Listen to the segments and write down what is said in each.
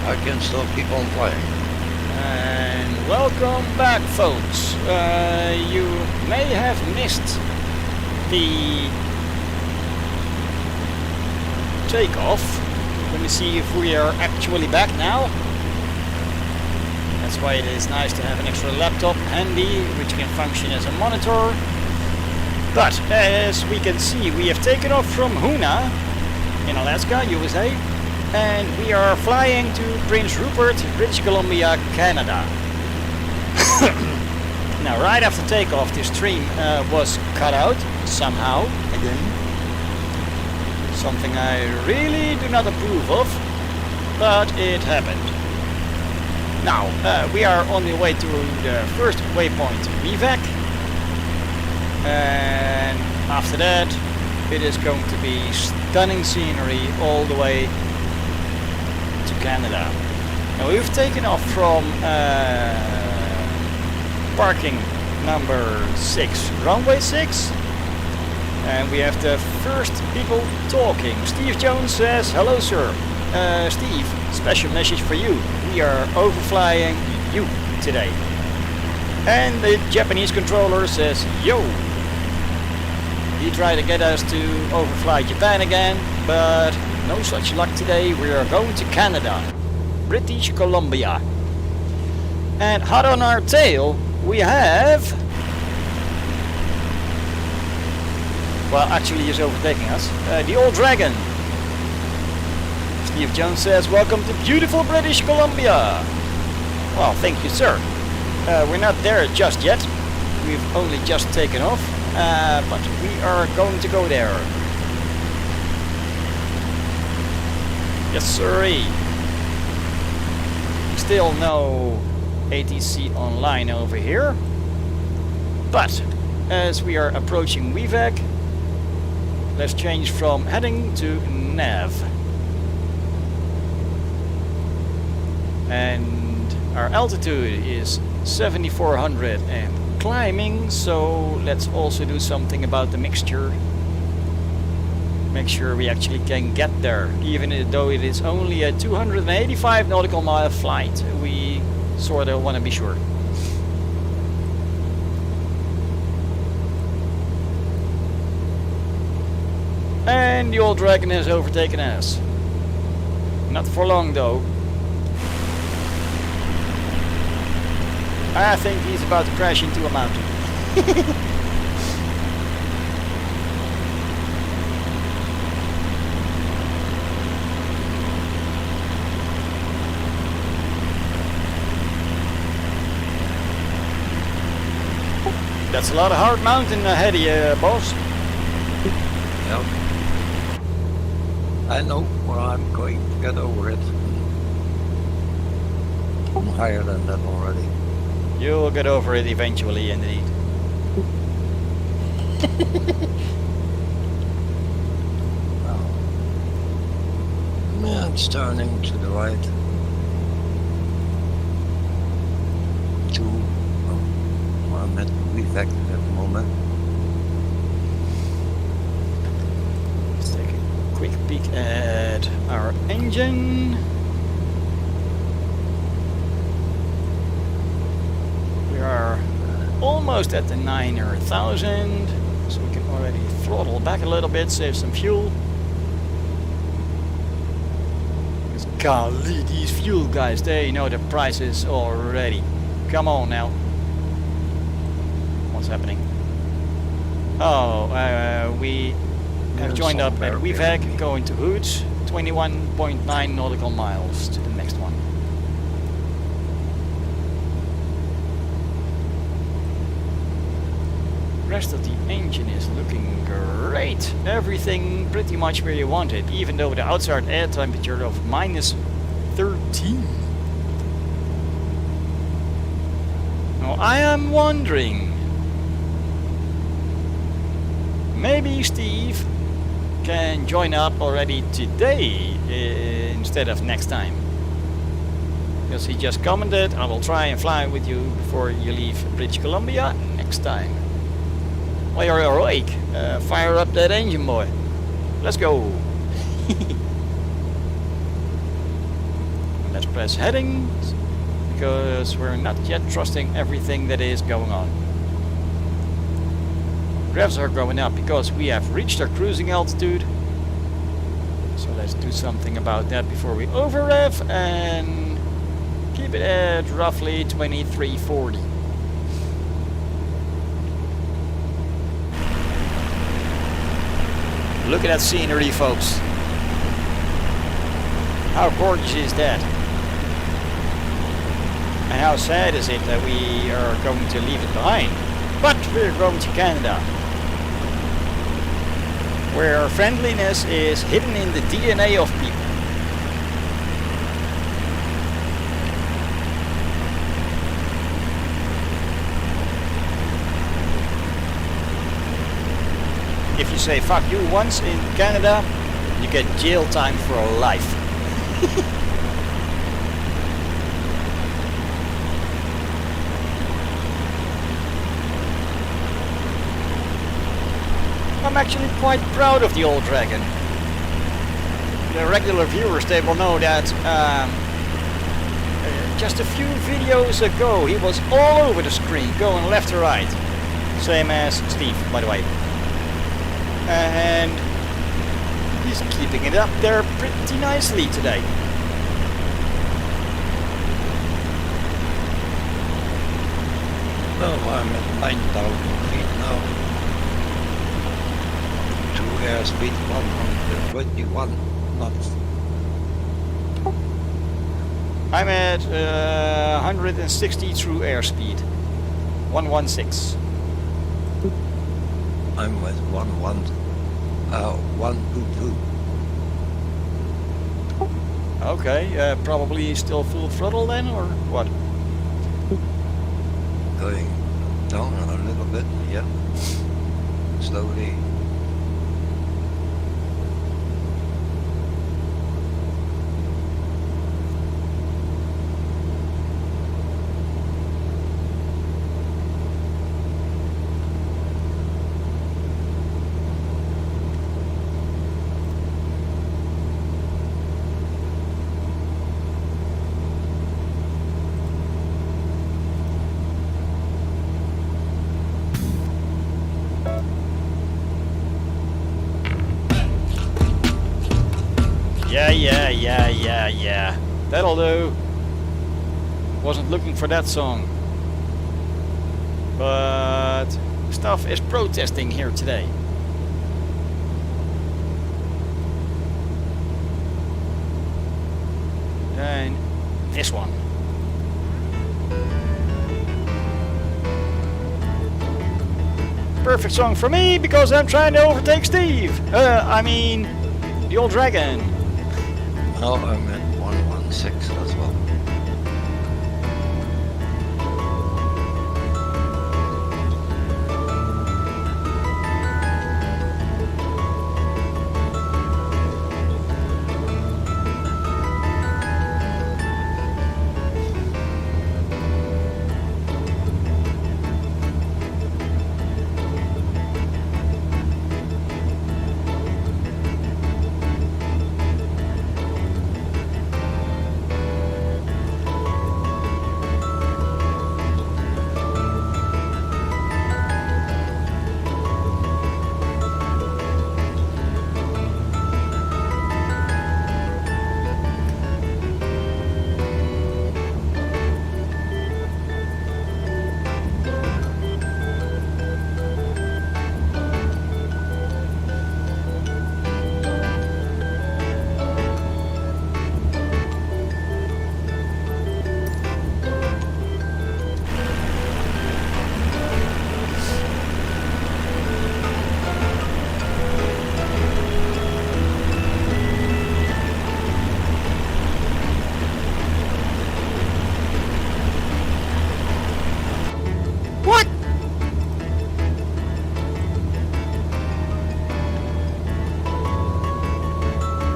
I can still keep on flying. And welcome back, folks. You may have missed the takeoff. Let me see if we are actually back now. That's why it is nice to have an extra laptop handy, which can function as a monitor. But as we can see, we have taken off from Hoonah in Alaska, USA, and we are flying to Prince Rupert, British Columbia, Canada. Now, right after takeoff, this stream was cut out somehow again. Something I really do not approve of, but it happened. Now, we are on the way to the first waypoint, VVAC, and after that it is going to be stunning scenery all the way to Canada. Now, we've taken off from parking number 6, runway 6. And we have the first people talking. Steve Jones says, hello sir. Steve, special message for you. We are overflying you today. And the Japanese controller says, yo. He tried to get us to overfly Japan again, but no such luck today. We are going to Canada, British Columbia. And hot on our tail, we have... Well, actually he's overtaking us. The Old Dragon. Steve Jones says, welcome to beautiful British Columbia. Well, thank you, sir. We're not there just yet. We've only just taken off. But we are going to go there. Yes, sirree. Still no ATC online over here. But as we are approaching VVAC, let's change from heading to nav. And our altitude is 7,400 and climbing, so let's also do something about the mixture. Make sure we actually can get there, even though it is only a 285 nautical mile flight. We sort of want to be sure. And the Old Dragon has overtaken us. Not for long though. I think he's about to crash into a mountain. That's a lot of hard mountain ahead of you, boss. Yep. I know, well, I'm going to get over it. I'm higher than that already. You'll get over it eventually, indeed. Yeah, it's turning to the right. I'm at VVAC at the moment. Let's take a quick peek at our engine. We are almost at the 9,000, so we can already throttle back a little bit, save some fuel. Because golly, these fuel guys, they know the prices already. Come on now. What's happening? Oh, we have joined up at VVAC, going to Hoots, 21.9 nautical miles to the next one. Rest of the engine is looking great. Everything pretty much where you want it, even though the outside air temperature of minus 13. Now I am wondering, maybe Steve can join up already today instead of next time. Because he just commented, I will try and fly with you before you leave British Columbia next time. Well, you're awake. Fire up that engine, boy. Let's go. Let's press headings, because we're not yet trusting everything that is going on. Revs are going up because we have reached our cruising altitude. So let's do something about that before we over rev and keep it at roughly 2340. Look at that scenery, folks. How gorgeous is that? And how sad is it that we are going to leave it behind? But we're going to Canada, where friendliness is hidden in the DNA of people. If you say fuck you once in Canada, you get jail time for life. I'm actually quite proud of the old Dragon. The regular viewers, they will know that just a few videos ago he was all over the screen, going left to right. Same as Steve, by the way. And he's keeping it up there pretty nicely today. Well, I'm at 9,000 feet now. To airspeed 121 knots. I'm at 160 through airspeed. 116. I'm with 122. Okay, probably still full throttle then, or what? Going down a little bit, yeah. Slowly. Yeah. That'll do. Wasn't looking for that song. But stuff is protesting here today. And this one. Perfect song for me because I'm trying to overtake Steve. I mean, the old Dragon. Now I'm at 116 as well.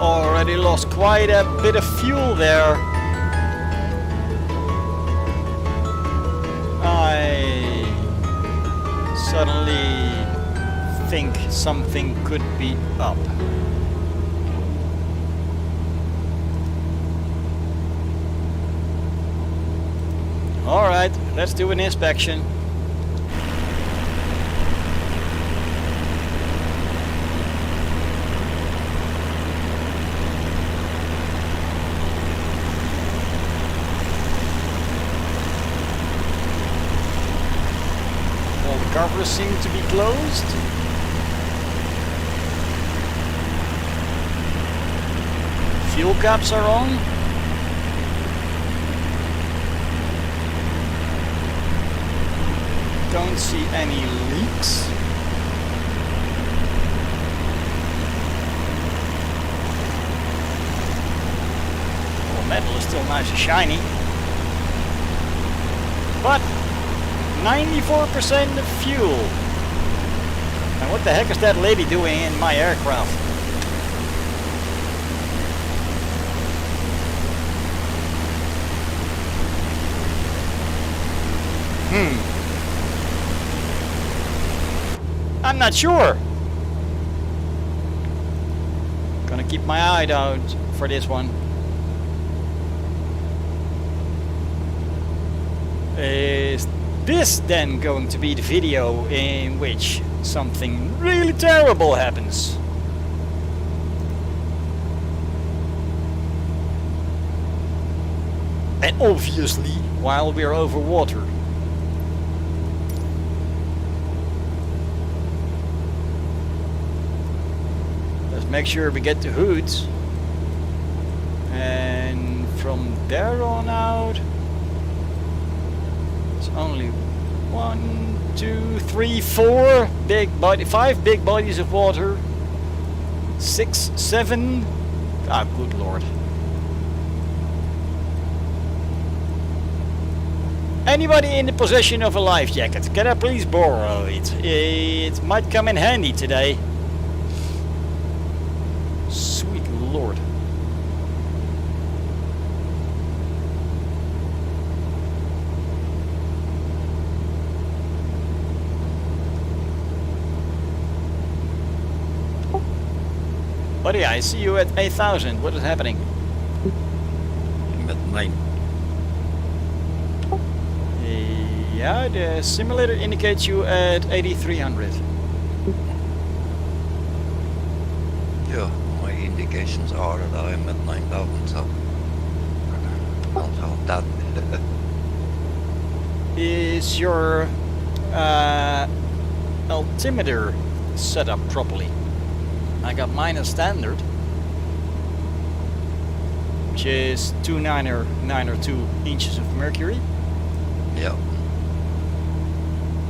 Already lost quite a bit of fuel there. I suddenly think something could be up. let's do an inspection. All the covers seem to be closed. Fuel caps are on. Don't see any leaks. Well, metal is still nice and shiny. But 94% of fuel. And what the heck is that lady doing in my aircraft? I'm not sure. Gonna keep my eye out for this one. Is this then going to be the video in which something really terrible happens? And obviously while we're over water. Make sure we get the hoods, and from there on out it's only 1, 2, 3, 4 big body, 5 big bodies of water, 6, 7. Ah, good lord. Anybody in the possession of a life jacket, can I please borrow it? It might come in handy today. Sweet lord. Buddy, I see you at 8,000. What is happening? I'm at 9. Yeah, the simulator indicates you at 8,300. Yeah, my indications are that I'm at 9,000, so I'll tell that. Is your altimeter set up properly? I got mine as standard, which is 2,902 inches of mercury. Yeah.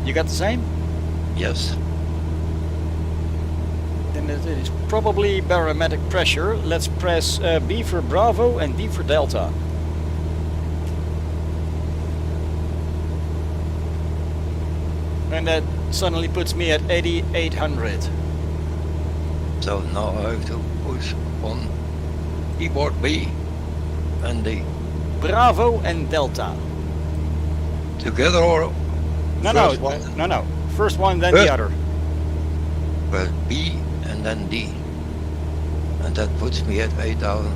You got the same? Yes. Then it is probably barometric pressure. Let's press B for Bravo and D for Delta. And that suddenly puts me at 8,800. So now I have to push on keyboard B and D. Bravo and Delta. Together or No, first one? no. First one, then the other. Well, B and then D. And that puts me at 8,000.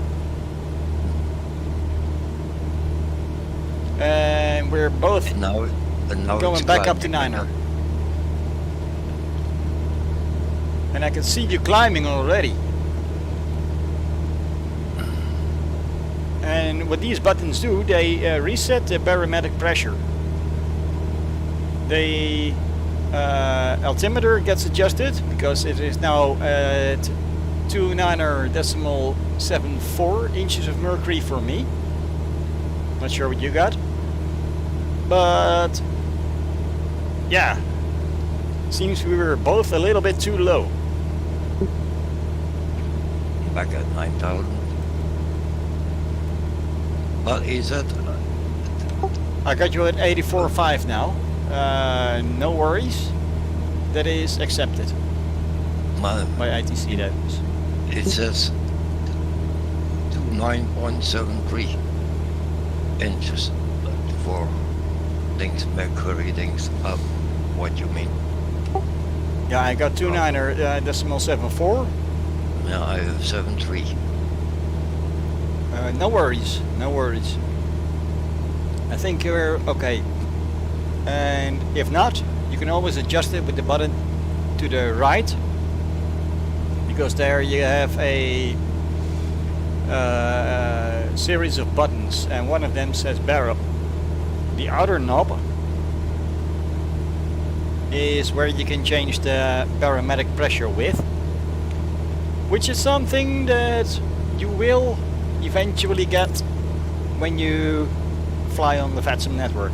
And we're both And now going it's back up to climbing. 9er. And I can see you climbing already. And what these buttons do, they reset the barometric pressure. The altimeter gets adjusted because it is now at 29.74 inches of mercury for me. Not sure what you got, but yeah, seems we were both a little bit too low. Back at 9,000. But is that? I got you at 84.5 now. No worries. That is accepted by ITC. That is. It says 29.73 inches for things, mercury things up. What you mean? Yeah, I got 29.74. Yeah, I have 7.3. No worries, no worries. I think you're okay. And if not, you can always adjust it with the button to the right, because there you have a series of buttons, and one of them says barrel. The outer knob is where you can change the barometric pressure width, which is something that you will eventually get when you fly on the VatSim network.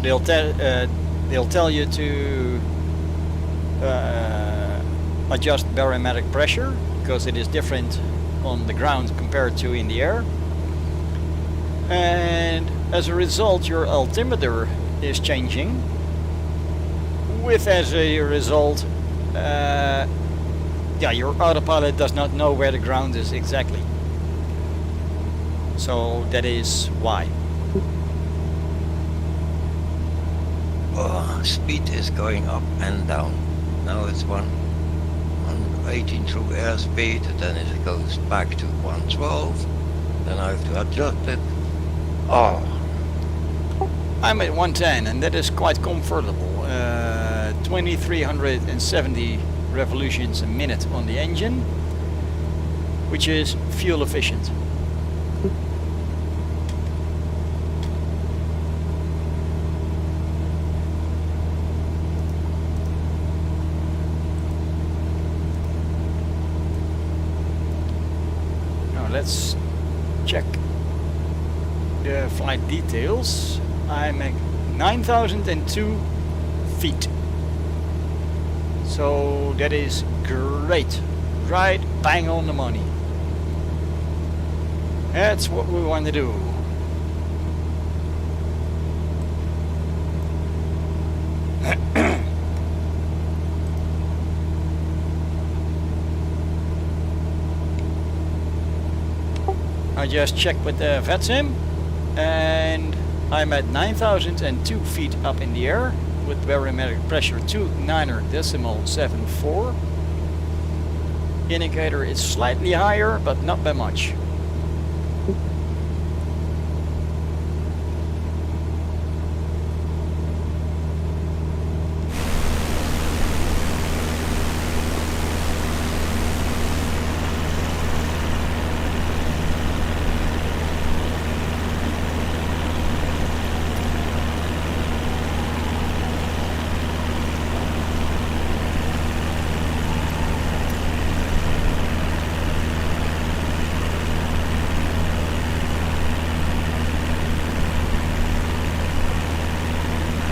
They'll tell you to adjust barometric pressure, because it is different on the ground compared to in the air, and as a result your altimeter is changing, with as a result your autopilot does not know where the ground is exactly. So that is why. Oh, speed is going up and down. Now it's 118 through airspeed, then it goes back to 112. Then I have to adjust it. Oh, I'm at 110, and that is quite comfortable. 2370 revolutions a minute on the engine, which is fuel efficient. Now let's check the flight details. I'm at 9,002 feet. So that is great. Right bang on the money. That's what we want to do. I just checked with the VatSim, and I'm at 9,002 feet up in the air with barometric pressure 29.74. Indicator is slightly higher, but not by much.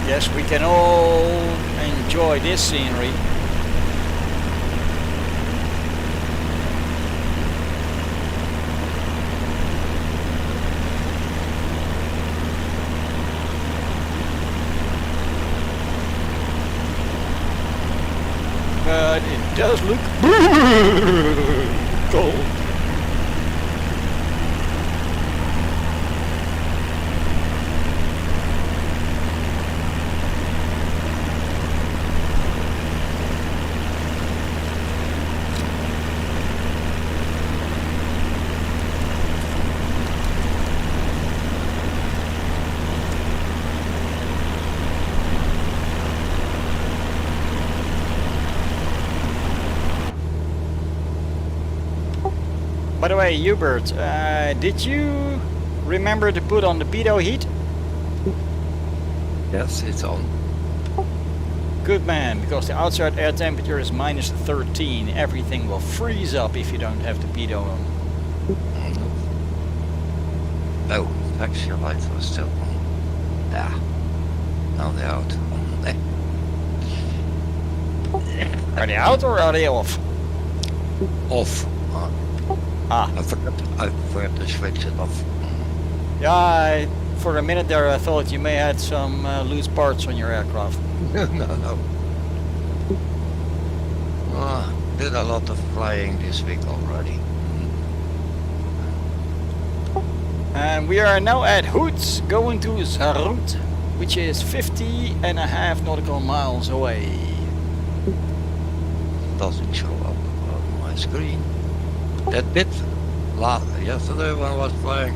Yes, we can all enjoy this scenery. But it does look cold. By the way, Hubert, did you remember to put on the pitot heat? yes, it's on. Good man, because the outside air temperature is minus 13. Everything will freeze up if you don't have the pitot on. Oh, taxi lights are still on. There. Now they're out. Are they out or are they off? Off. Ah. I forgot to switch it off. Yeah, for a minute there I thought you may had some loose parts on your aircraft. No. Did a lot of flying this week already. And we are now at Hood, going to Zarut, which is 50.5 nautical miles away. Doesn't show up on my screen. That bit. Yesterday when I was flying.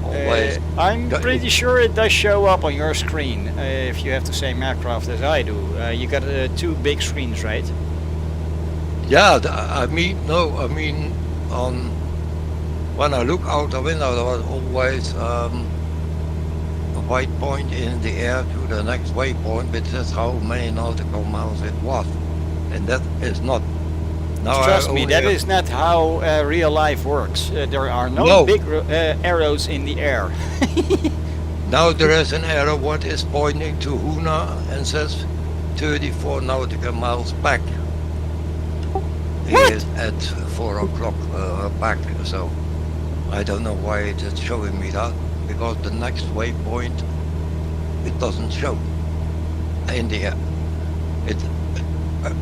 Always. I'm Got- pretty sure it does show up on your screen if you have the same aircraft as I do. You got two big screens, right? Yeah, I mean on when I look out the window, there was always a white point in the air to the next waypoint, which is how many nautical miles it was, and that is not. Now Trust I me, only that have- is not how real life works. There are no No. big arrows in the air. Now there is an arrow what is pointing to Hoonah and says 34 nautical miles back. He What? is at 4 o'clock back, so I don't know why it is showing me that, because the next waypoint it doesn't show in the air. It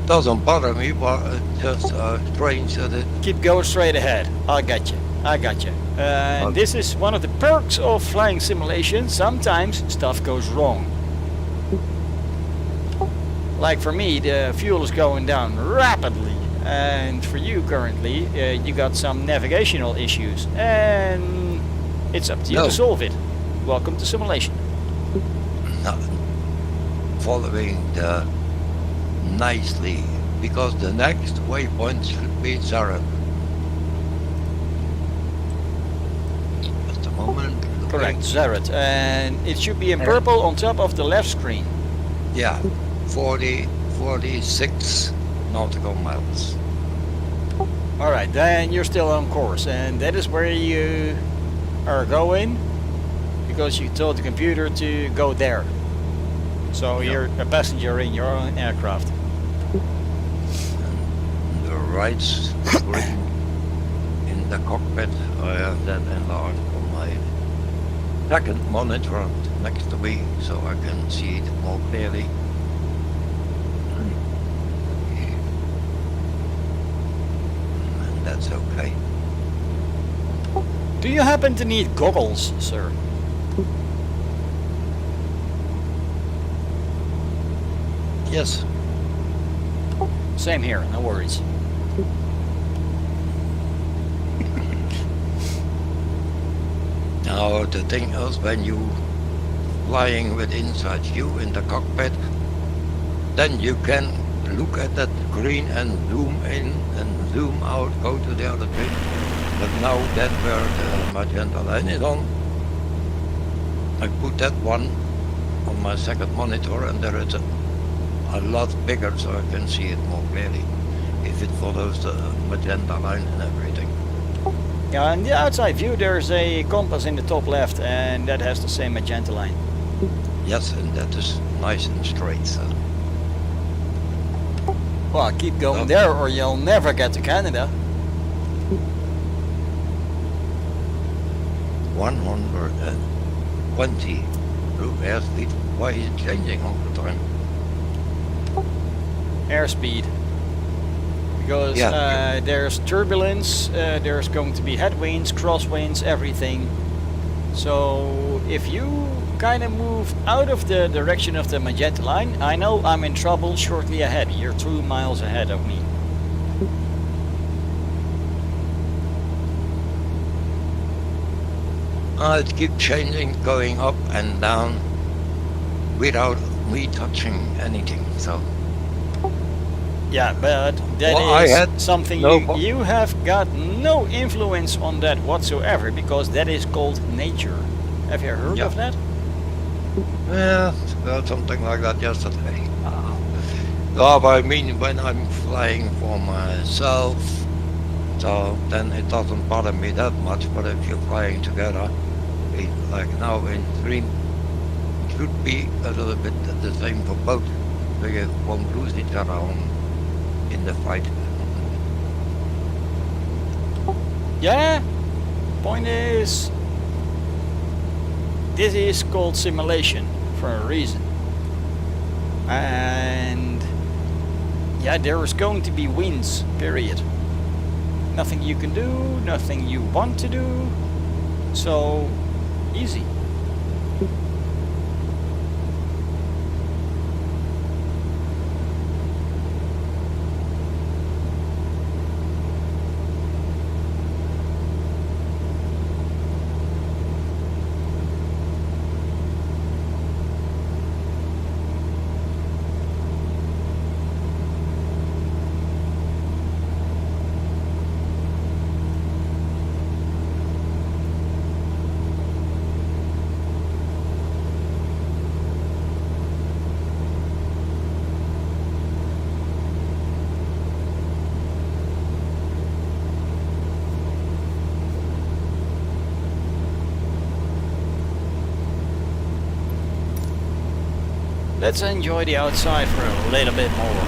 doesn't bother me, but it's just strange that it. Keep going straight ahead. I got you. I got you. And this is one of the perks of flying simulation. Sometimes stuff goes wrong. Like for me, the fuel is going down rapidly, and for you currently, you got some navigational issues, and it's up to you No. to solve it. Welcome to simulation. Following the nicely, because the next waypoint should be Zarat. Just a moment. looking. Correct, Zarat, and it should be in purple on top of the left screen. Yeah, 46 nautical miles. All right, then you're still on course, and that is where you are going because you told the computer to go there. So Yeah. you're a passenger in your own aircraft. The right screen in the cockpit, I have that enlarged on my second monitor next to me, so I can see it more clearly. And that's okay. Do you happen to need goggles, sir? Yes. Same here, no worries. Now the thing is, when you flying with inside view in the cockpit, then you can look at that screen and zoom in and zoom out, go to the other thing. But now that where the magenta line is on, I put that one on my second monitor, and there is a lot bigger, so I can see it more clearly if it follows the magenta line and everything. Yeah, in the outside view there's a compass in the top left, and that has the same magenta line. Yes, and that is nice and straight. So. Well, keep going Oh. there or you'll never get to Canada. 120 through airspeed. Why is it changing all the time? Airspeed. Because Yeah. there's turbulence, there's going to be headwinds, crosswinds, everything. So if you kind of move out of the direction of the magenta line, I know I'm in trouble shortly ahead. You're 2 miles ahead of me. It keeps changing, going up and down without me touching anything. So Yeah, but that Well, I is had something no you, po- you have got no influence on that whatsoever, because that is called nature. Have you heard Yeah. of that? yeah, well, something like that yesterday. No, but I mean when I'm flying for myself, so then it doesn't bother me that much. But if you're flying together, like now in stream, it should be a little bit the same for both, so you won't lose each other in the fight. Yeah. Point is, this is called simulation for a reason. And yeah, there is going to be wins, period. Nothing you can do, nothing you want to do. So, easy. let's enjoy the outside for a little bit more.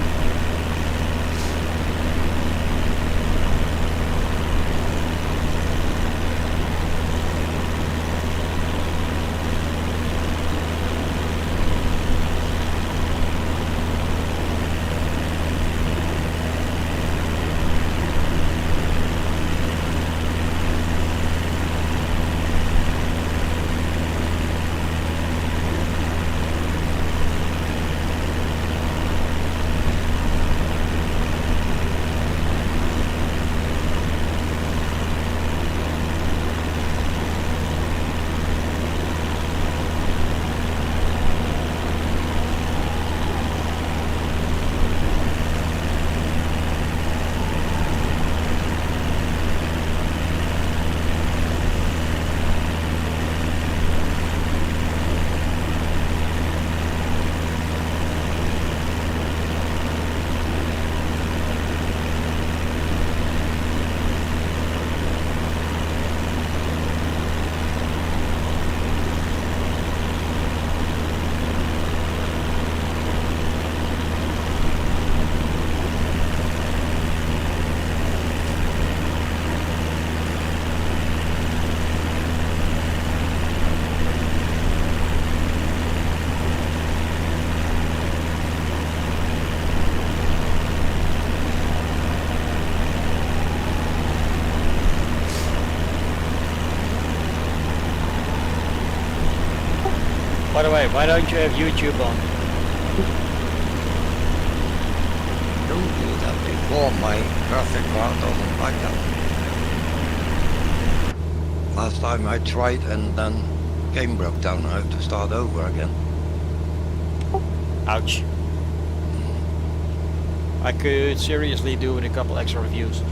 By the way, why don't you have YouTube on? Don't do that before my graphic card doesn't like that. Last time I tried and then game broke down. I have to start over again. Ouch. I could seriously do with a couple extra reviews.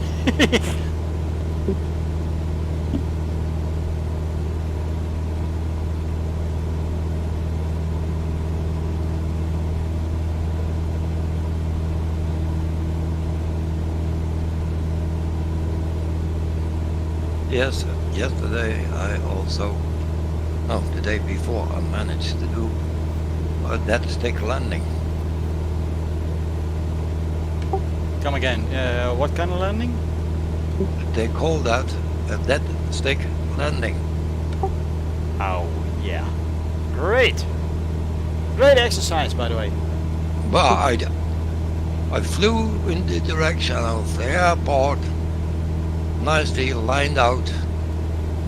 Yes, yesterday I also, no, the day before I managed to do a dead stick landing. Come again, what kind of landing? They call that a dead stick landing. Oh, yeah. Great! Great exercise, by the way. But I flew in the direction of the airport, nicely lined out,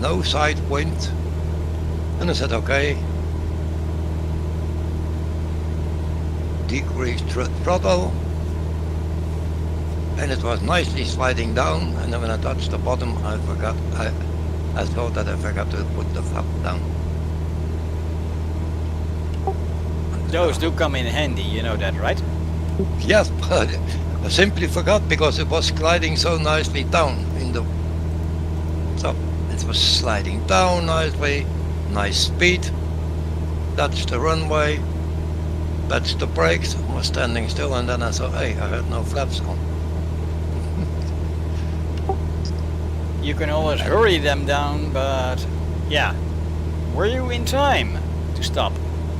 no side wind, and I said, okay, decrease throttle, and it was nicely sliding down, and then when I touched the bottom, I thought that I forgot to put the flap down. Those do come in handy, you know that, right? Yes, but I simply forgot because it was sliding so nicely down in the... So it was sliding down nicely, nice speed. That's the runway, that's the brakes. I was standing still and then I saw, hey, I had no flaps on. You can always hurry them down, but yeah. Were you in time to stop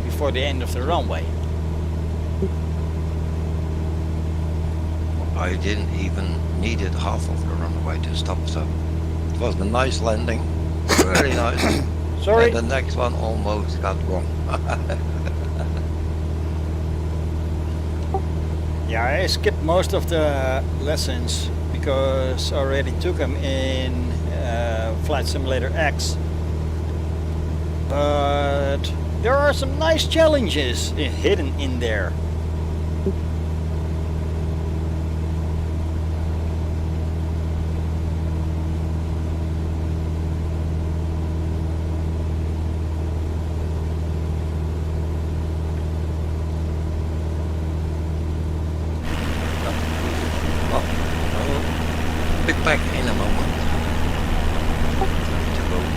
before the end of the runway? I didn't even needed half of the runway to stop, so it was a nice landing, very nice. Sorry. And the next one almost got wrong. Yeah, I skipped most of the lessons because I already took them in Flight Simulator X. But there are some nice challenges hidden in there. Be back in a moment.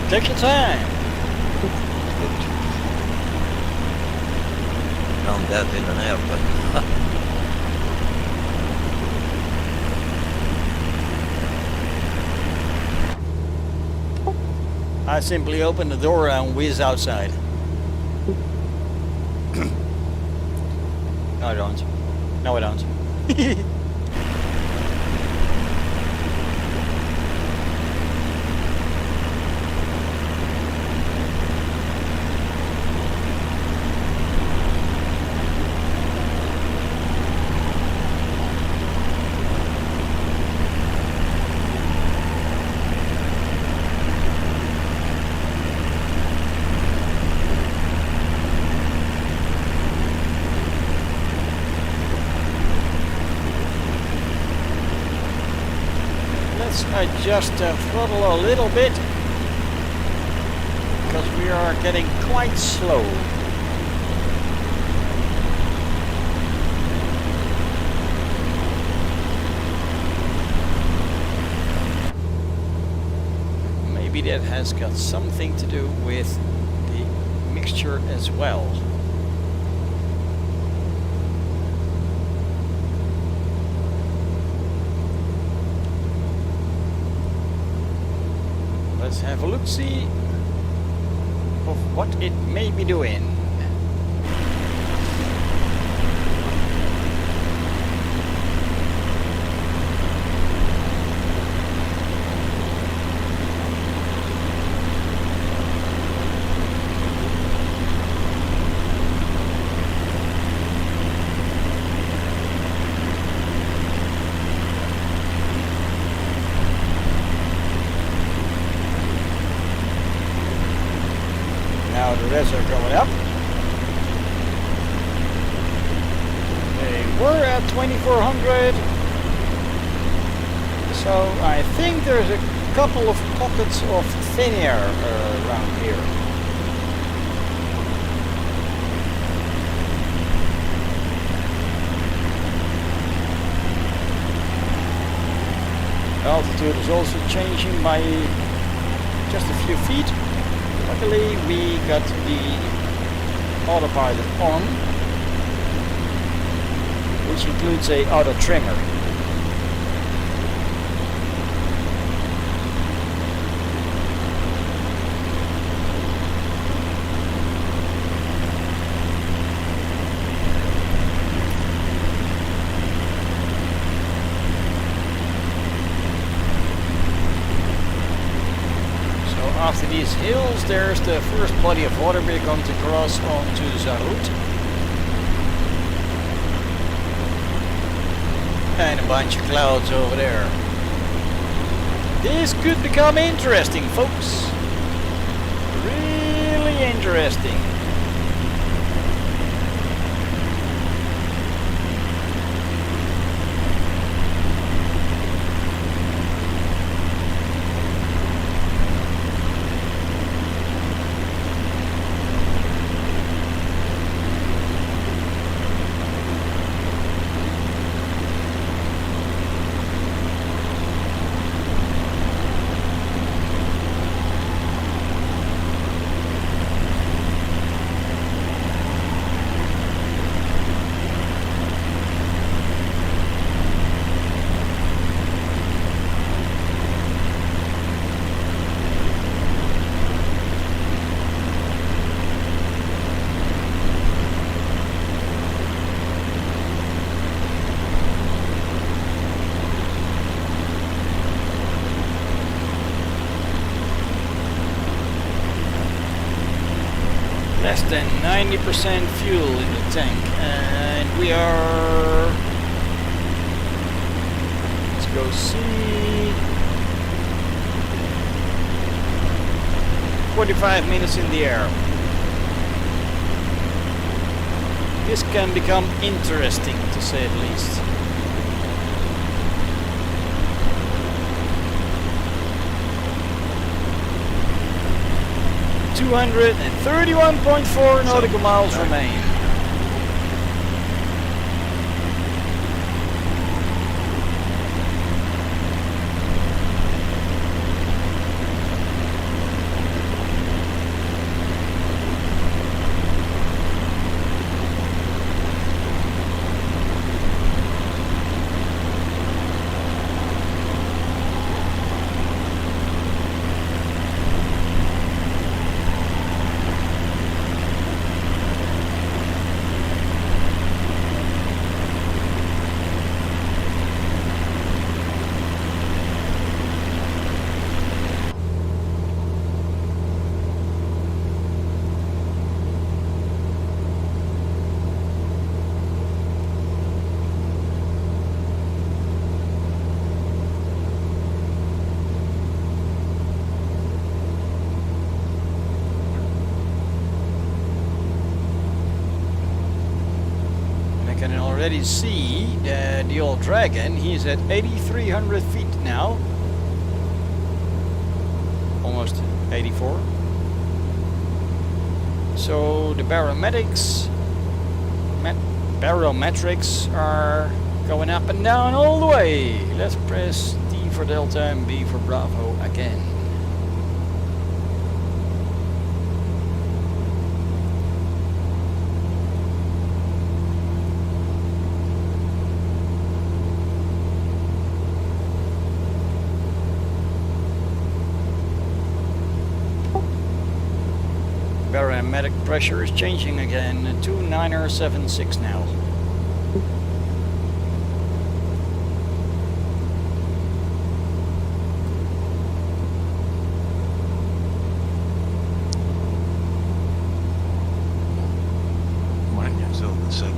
Take your time. Found that in an airplane. I simply open the door and whiz outside. No, I don't. No, I don't. Let's adjust the throttle a little bit because we are getting quite slow. Maybe that has got something to do with the mixture as well. Let's have a look-see of what it may be doing. Now the reds are going up. They were at 2400. So I think there's a couple of pockets of thin air around here. Altitude is also changing by just a few feet. Luckily we got the autopilot on, which includes a auto trimmer. After these hills, there's the first body of water we're going to cross onto Zarut. And a bunch of clouds over there. This could become interesting, folks. Really interesting. Less than 90% fuel in the tank, and we are, let's go see, 45 minutes in the air. This can become interesting, to say the least. $231.4 nautical miles remain. can already see that the old Dragon, he's at 8,300 feet now. Almost 84. So the barometrics are going up and down all the way. Let's press D for Delta and B for Bravo again. Barometric pressure is changing again, 2976 now. Mine is all the same.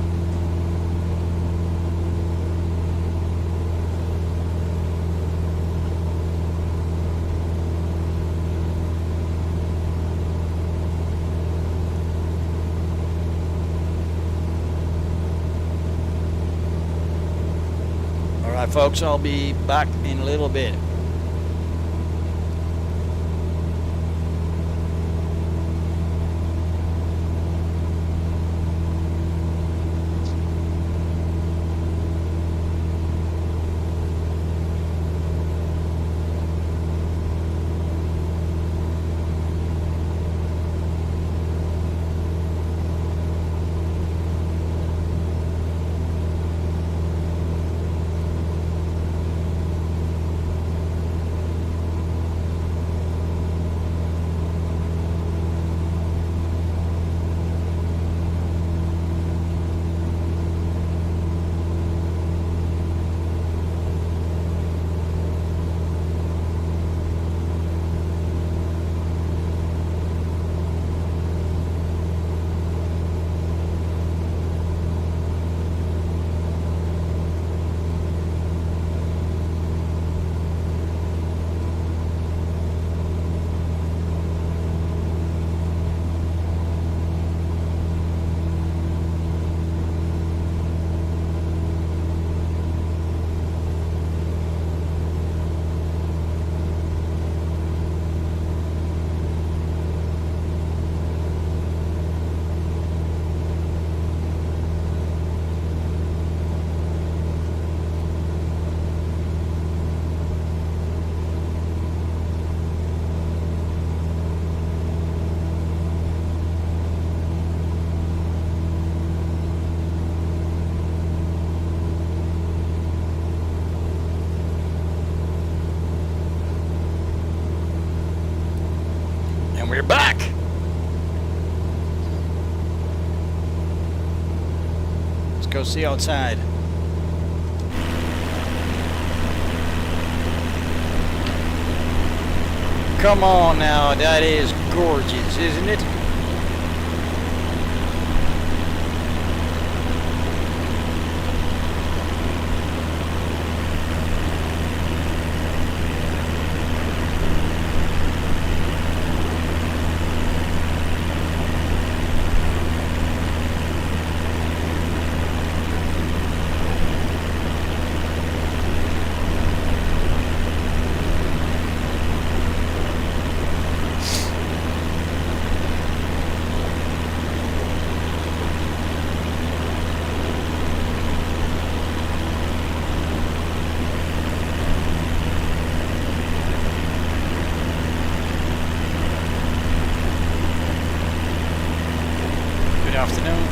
Alright folks, I'll be back in a little bit. We're back! Let's go see outside. Come on now, that is gorgeous, isn't it?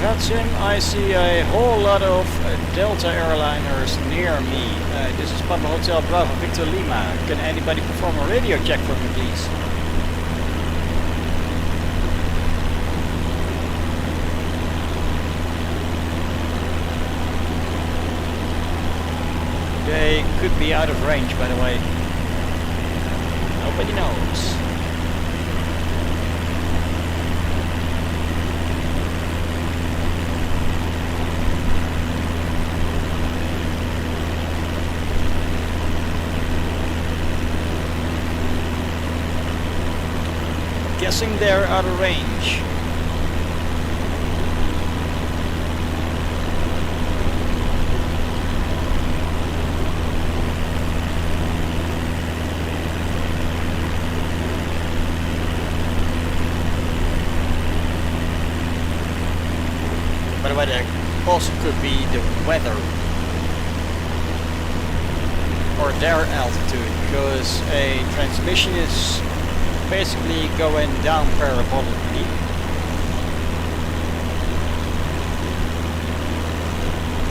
VatSim, I see a whole lot of Delta airliners near me. This is Papa Hotel Bravo Victor Lima. Can anybody perform a radio check for me, please? They could be out of range, by the way. Nobody knows. Guessing they're out of range. be the weather or their altitude, because a transmission is basically going down parabolically.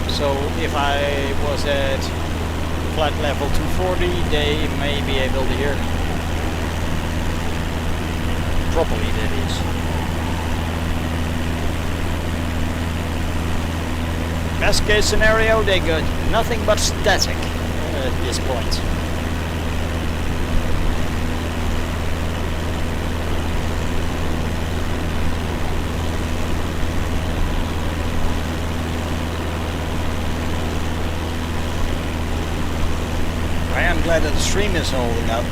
So if I was at flight level 240, they may be able to hear me properly, that is. Best case scenario, they got nothing but static at this point. I am glad that the stream is holding up.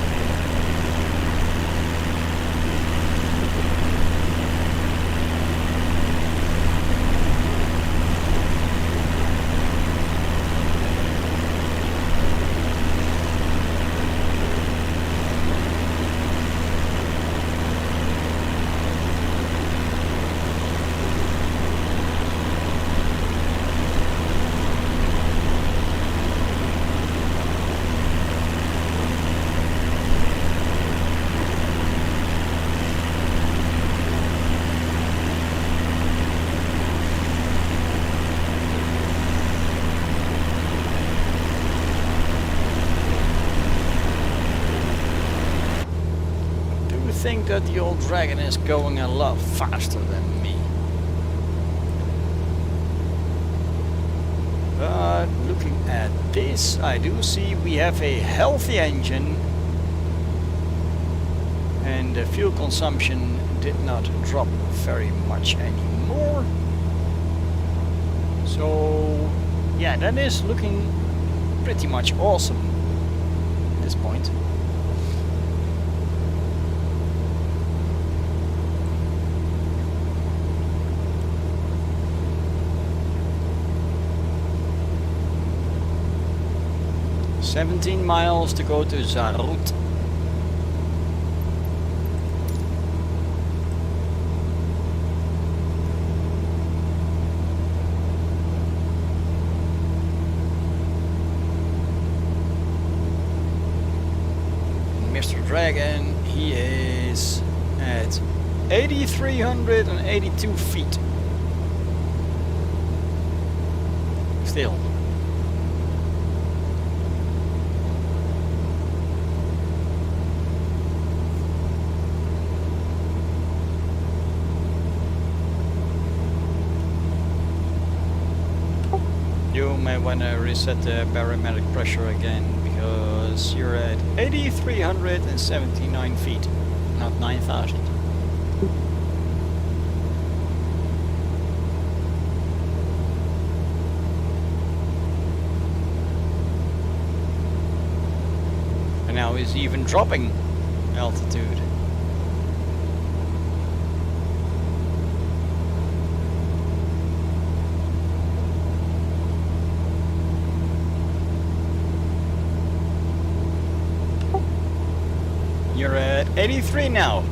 I think that the old Dragon is going a lot faster than me. But looking at this, I do see we have a healthy engine and the fuel consumption did not drop very much anymore. So yeah, that is looking pretty much awesome at this point. "17 miles to go to Zarut." Mr. Dragon, he is at 8,382 feet. Still. You may want to reset the barometric pressure again, because you're at 8,379 feet, not 9,000. And now he's even dropping altitude. You're at 83 now.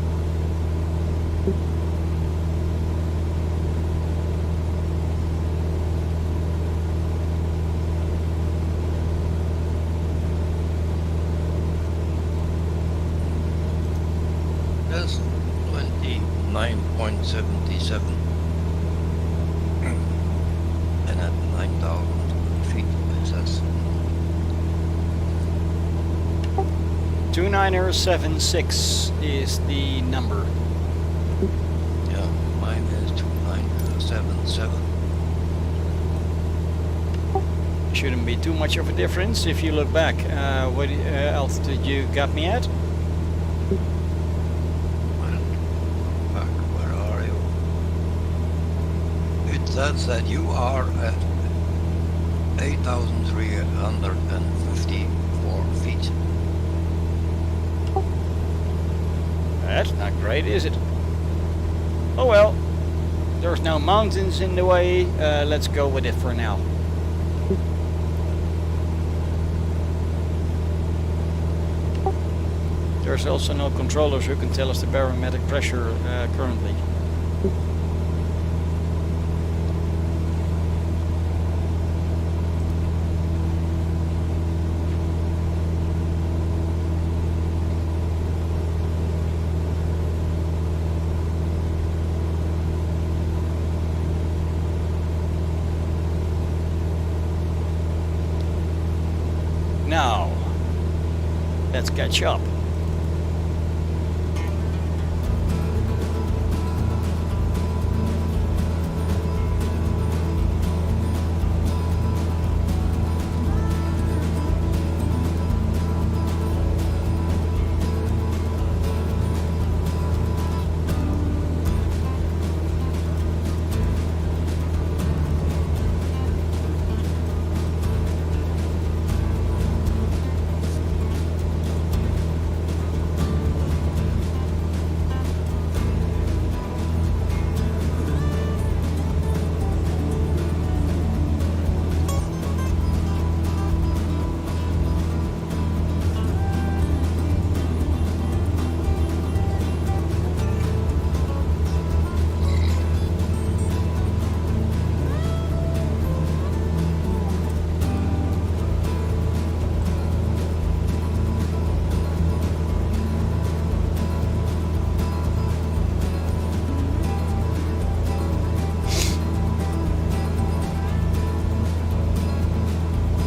That's 29.77. And at 9,000 feet, that's 2976 is the number. yeah, mine is 2977. Shouldn't be too much of a difference if you look back. What altitude you got me at? Back, where are you? It says that you are at 8,354 feet. That's not great, is it? Oh well, there's no mountains in the way. Let's go with it for now. There's also no controllers who can tell us the barometric pressure currently. Now, let's catch up.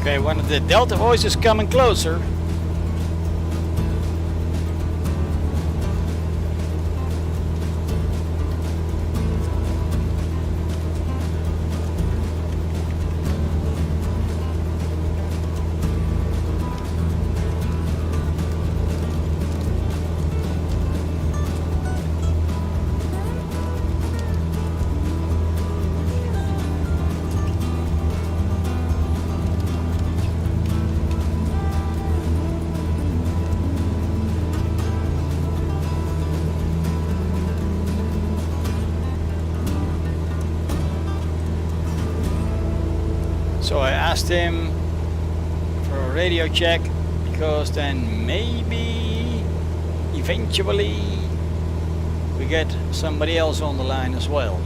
Okay, one of the Delta voices coming closer. So I asked him for a radio check, because then maybe eventually we get somebody else on the line as well.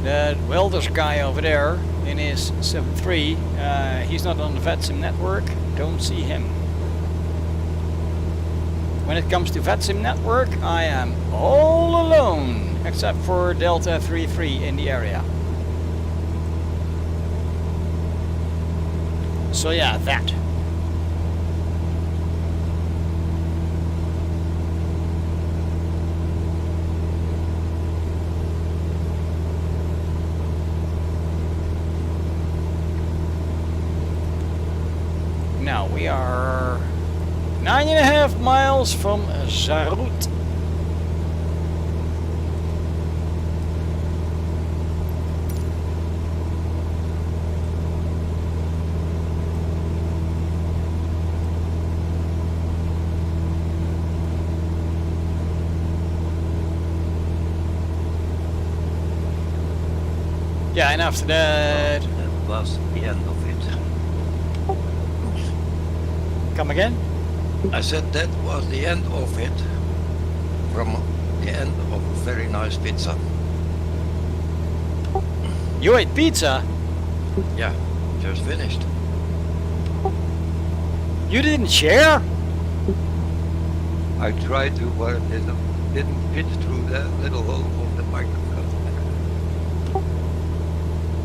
That welder's guy over there in his 7.3, he's not on the VatSim network, don't see him. When it comes to VatSim network, I am all alone, except for Delta 3.3 in the area. So yeah, that. Now we are 9.5 miles from Zarut. Yeah, and after that... That was the end of it. Come again? I said that was the end of it. From the end of a very nice pizza. You ate pizza? Yeah, just finished. You didn't share? I tried to, but it didn't fit through that little hole of the microphone.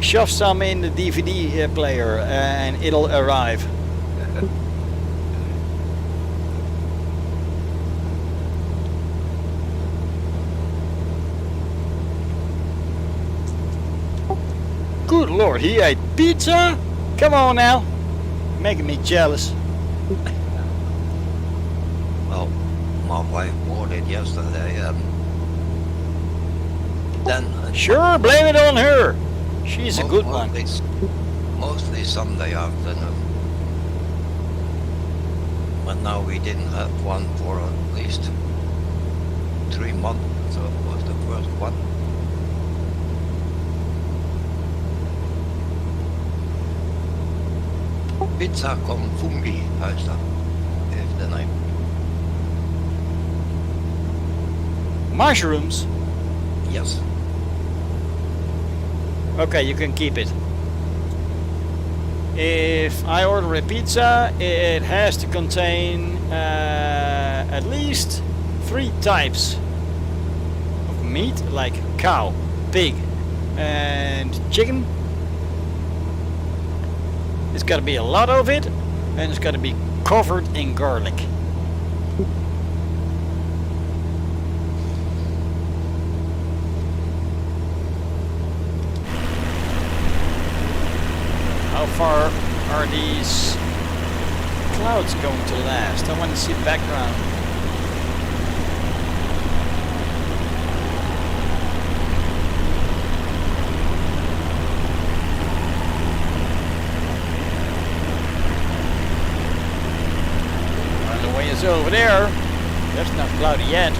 Shove some in the DVD player and it'll arrive. Good Lord, he ate pizza? Come on now, making me jealous. Well, my wife bought it yesterday, and then Sure, blame it on her. She's a good one. Mostly Sunday afternoon. But now we didn't have one for at least 3 months, so it was the first one. Pizza con fungi heist dat, is the name. Mushrooms? Yes. Okay, you can keep it. if I order a pizza, it has to contain at least 3 types of meat, like cow, pig, and chicken. It's got to be a lot of it, and it's got to be covered in garlic. How far are these clouds going to last? I want to see the background. On the way is over there. That's not cloudy yet.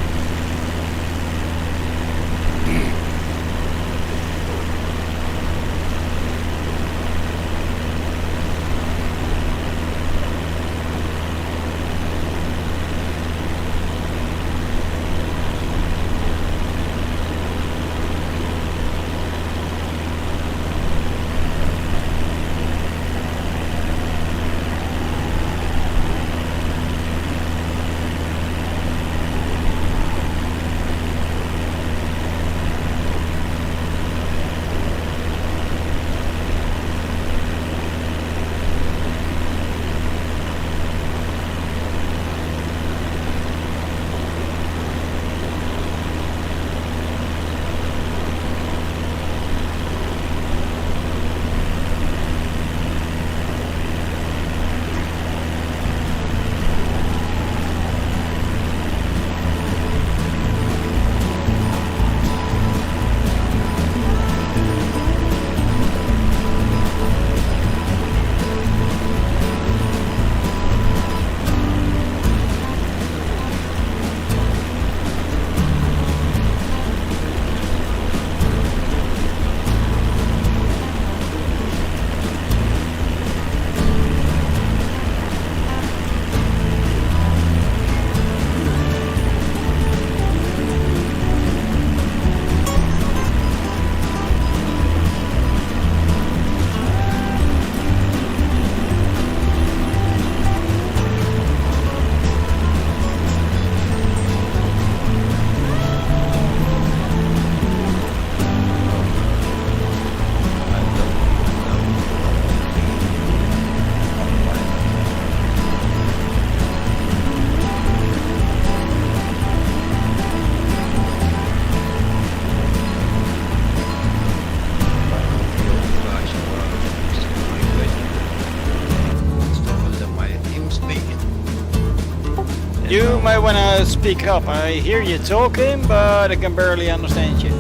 You might want to speak up. I hear you talking, but I can barely understand you.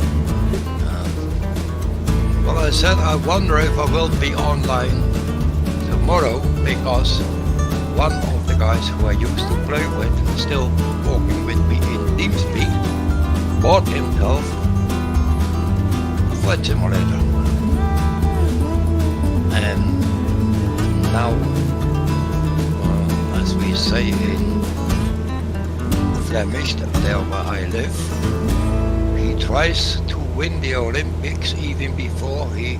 Well, I said I wonder if I will be online tomorrow, because one of the guys who I used to play with, still working with me in TeamSpeak, bought himself a flight simulator. And now, as we say in Flemish, there where I live, he tries to win the Olympics even before he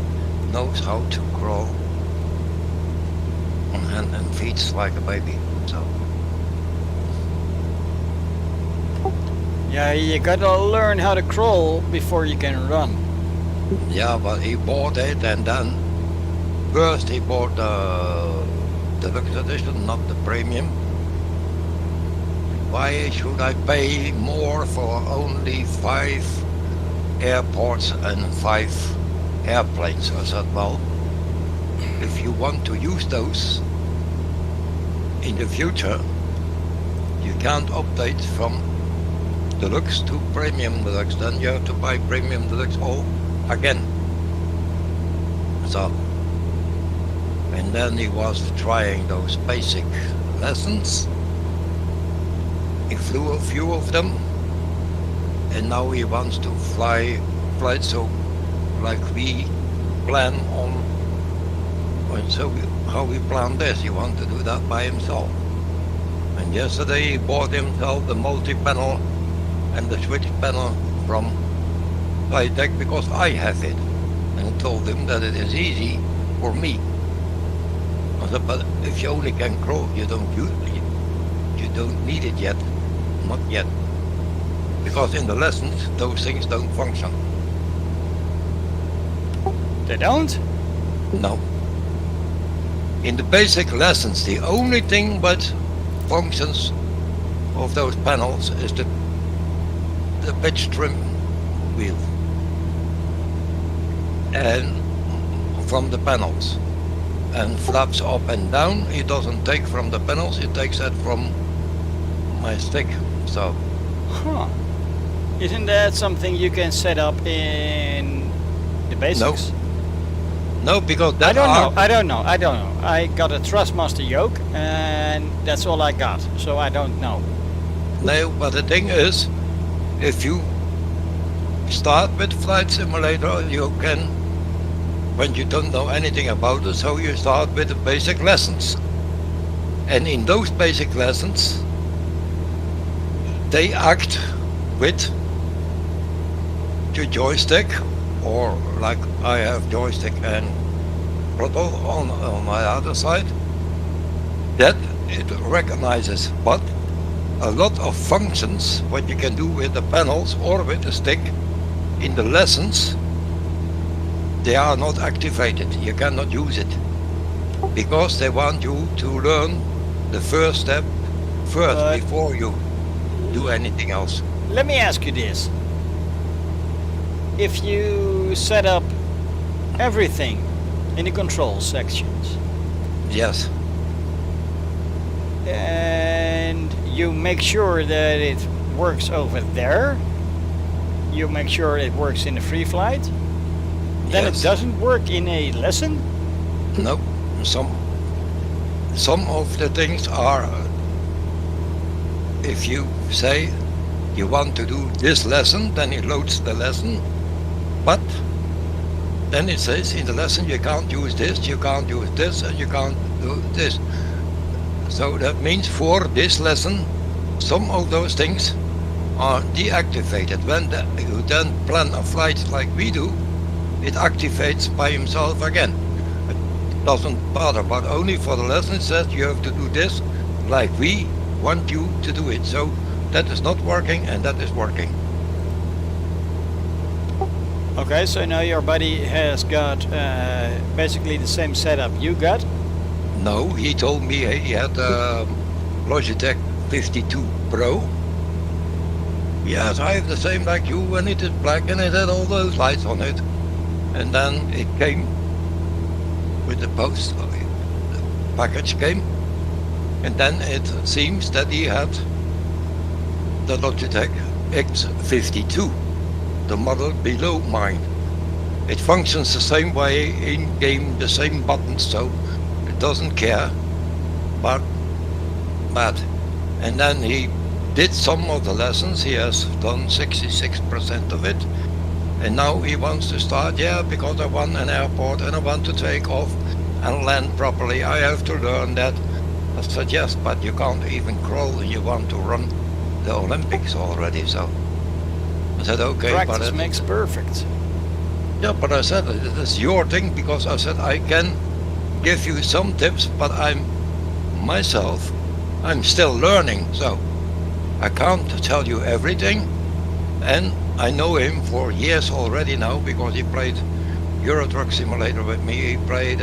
knows how to crawl on hand and feet like a baby. So yeah, you gotta learn how to crawl before you can run. yeah, but he bought it, and then first he bought the deluxe edition, not the premium. Why should I pay more for only 5 airports and 5 airplanes? I said, well, if you want to use those in the future, you can't update from deluxe to premium deluxe, then you have to buy premium deluxe all again. So, and then he was trying those basic lessons. He flew a few of them, and now he wants to fly flights so like we plan on. And so how we plan this, he wants to do that by himself. And yesterday he bought himself the multi-panel and the switch panel from Flytech because I have it, and told him that it is easy for me. I said, but if you only can crawl, you don't need it yet. Not yet. Because in the lessons, those things don't function. They don't? No. In the basic lessons, the only thing but functions of those panels is the pitch trim wheel. And from the panels. And flaps up and down, it doesn't take from the panels, it takes that from my stick. So. Huh. Isn't that something you can set up in the basics? No, because that I don't know. I got a Thrustmaster yoke and that's all I got. So I don't know. No, but the thing is, if you start with Flight Simulator, you can, when you don't know anything about it, so you start with the basic lessons. And in those basic lessons, they act with the joystick, or like I have joystick and throttle on my other side, that it recognizes. But a lot of functions, what you can do with the panels or with the stick, in the lessons, they are not activated. You cannot use it. Because they want you to learn the first step first before you do anything else. Let me ask you this. If you set up everything in the control sections. Yes. And you make sure that it works over there. You make sure it works in the free flight. Then Yes. it doesn't work in a lesson. No. Some of the things are, if you say you want to do this lesson, then it loads the lesson. But then it says in the lesson you can't use this, you can't use this, and you can't do this. So that means for this lesson, some of those things are deactivated. When you then plan a flight like we do, it activates by himself again. It doesn't bother, but only for the lesson it says you have to do this like we want you to do it. So that is not working and that is working. Okay, so now your buddy has got basically the same setup you got. No, he told me he had a Logitech 52 Pro. Yes, I have the same like you, and it is black and it had all those lights on it. And then it came with the post, the package came, and then it seems that he had the Logitech X52, the model below mine. It functions the same way in game, the same buttons, so it doesn't care. But and then he did some of the lessons. He has done 66% of it, and now he wants to start. Yeah, because I want an airport and I want to take off and land properly. I have to learn that. I said yes, but you can't even crawl and you want to run the Olympics already. So I said okay, Practice but makes perfect. yeah, but I said it is your thing, because I said I can give you some tips, but I'm still learning, so I can't tell you everything. And I know him for years already now, because he played Euro Truck Simulator with me, he played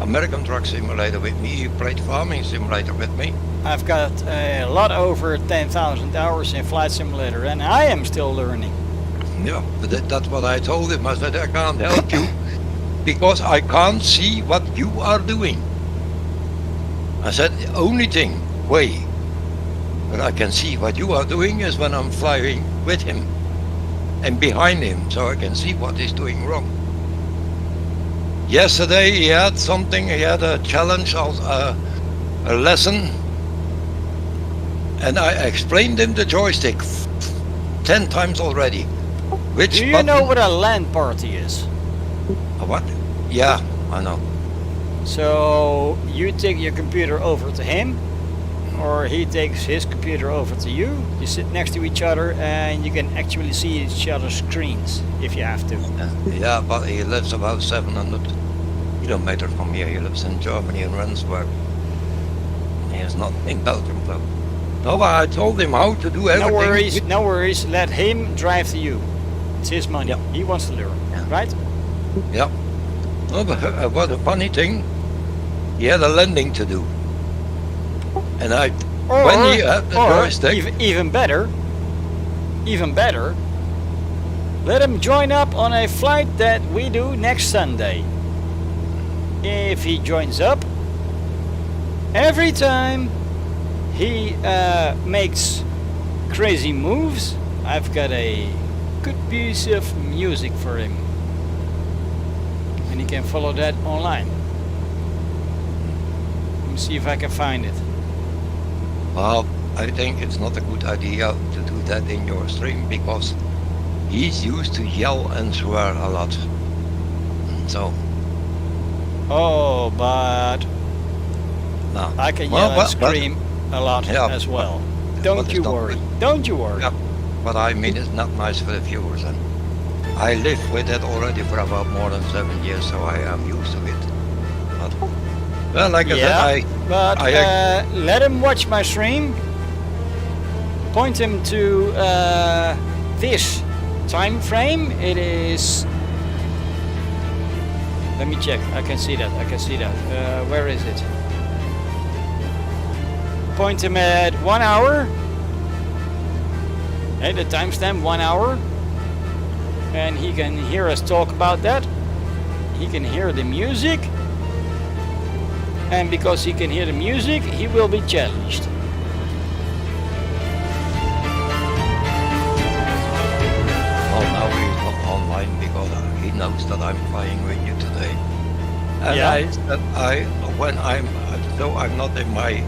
American Truck Simulator with me, he played Farming Simulator with me. I've got a lot over 10,000 hours in Flight Simulator and I am still learning. Yeah, but that's what I told him. I said I can't help you because I can't see what you are doing. I said the only way that I can see what you are doing is when I'm flying with him and behind him, so I can see what he's doing wrong. Yesterday he had a challenge, a lesson, and I explained him the joystick 10 times already. Do you know what a LAN party is? A what? Yeah, I know. So you take your computer over to him, or he takes his computer over to you. You sit next to each other and you can actually see each other's screens if you have to. Yeah, but he lives about 700 kilometers from here. He lives in Germany in Rendsburg. He has not in Belgium though. No, but I told him how to do everything. No worries, no worries. Let him drive to you. It's his money. Yeah. He wants to learn, Yeah. right? Yeah. No, but what a funny thing. He had a landing to do. And when he had the joystick, even better, let him join up on a flight that we do next Sunday. If he joins up, every time he makes crazy moves, I've got a good piece of music for him. And he can follow that online. Let me see if I can find it. well, I think it's not a good idea to do that in your stream because he's used to yell and swear a lot. So, Oh, but no. I can Well, yell and scream a lot yeah, as well. but Don't it's you not worry. good. Don't you worry. Yeah. But I mean, it's not nice for the viewers. And I live with that already for about more than 7 years, so I am used to it. But, well, like I said, But I- let him watch my stream. Point him to this time frame. It is. Let me check. I can see that. Where is it? Point him at 1 hour. Hey, the timestamp 1 hour. And he can hear us talk about that. He can hear the music. And because he can hear the music, he will be challenged. well, now he's not online because he knows that I'm flying with you today. And Yeah. when I'm not in my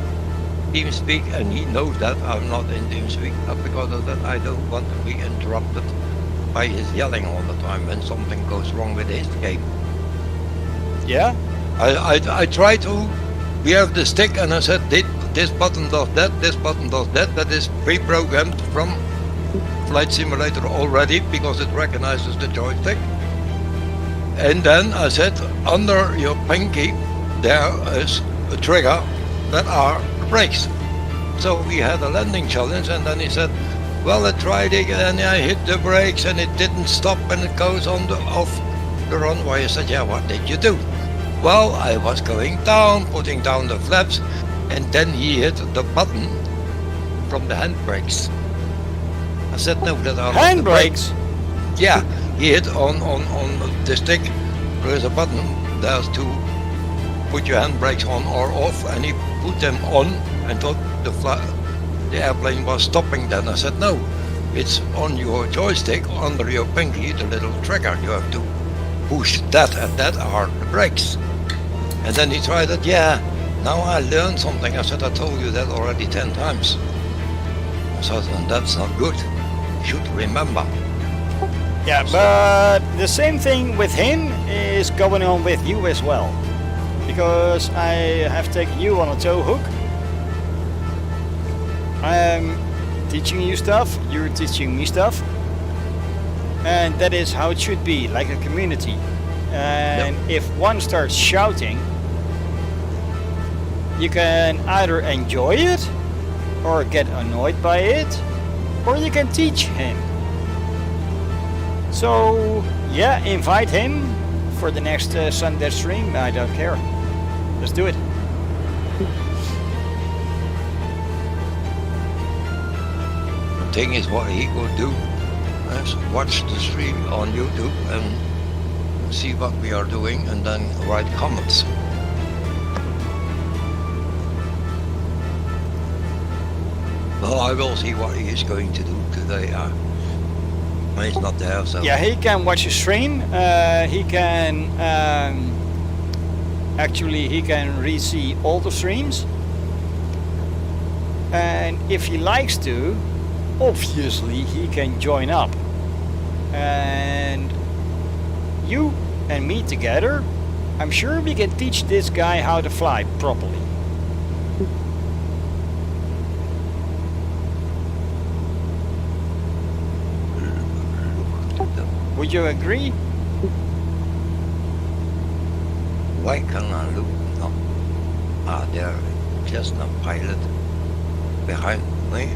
TeamSpeak, and he knows that I'm not in TeamSpeak. Because of that, I don't want to be interrupted by his yelling all the time when something goes wrong with his game. Yeah? I try to. We have the stick, and I said this button does that, this button does that. That is pre-programmed from Flight Simulator already because it recognizes the joystick. And then I said, under your pinky, there is a trigger that are brakes. So we had a landing challenge, and then he said, well, I tried it, and I hit the brakes, and it didn't stop, and it goes on off the runway. I said, yeah, what did you do? Well, I was going down, putting down the flaps, and then he hit the button from the handbrakes. I said, no, that are not the brakes. Handbrakes? Yeah, he hit on the stick. There is a button. There's to put your handbrakes on or off, and he put them on and thought the airplane was stopping. Then I said, no, it's on your joystick under your pinky, the little trigger. You have to push that, and that are the brakes. And then he tried it. Yeah, now I learned something. I said, I told you that already 10 times. I said, and that's not good. You should remember. Yeah, but the same thing with him is going on with you as well. Because I have taken you on a tow hook. I'm teaching you stuff, you're teaching me stuff. And that is how it should be, like a community. And if one starts shouting, you can either enjoy it, or get annoyed by it, or you can teach him. So, yeah, invite him for the next Sunday stream. I don't care. Let's do it. The thing is, what he could do is watch the stream on YouTube and see what we are doing and then write comments. Well, I will see what he is going to do today. He's not there, so... Yeah, he can watch a stream. He can actually he can re-see all the streams. And if he likes to, obviously he can join up. And you and me together, I'm sure we can teach this guy how to fly properly. Would you agree? why can I look? No. There, Cessna pilot behind me.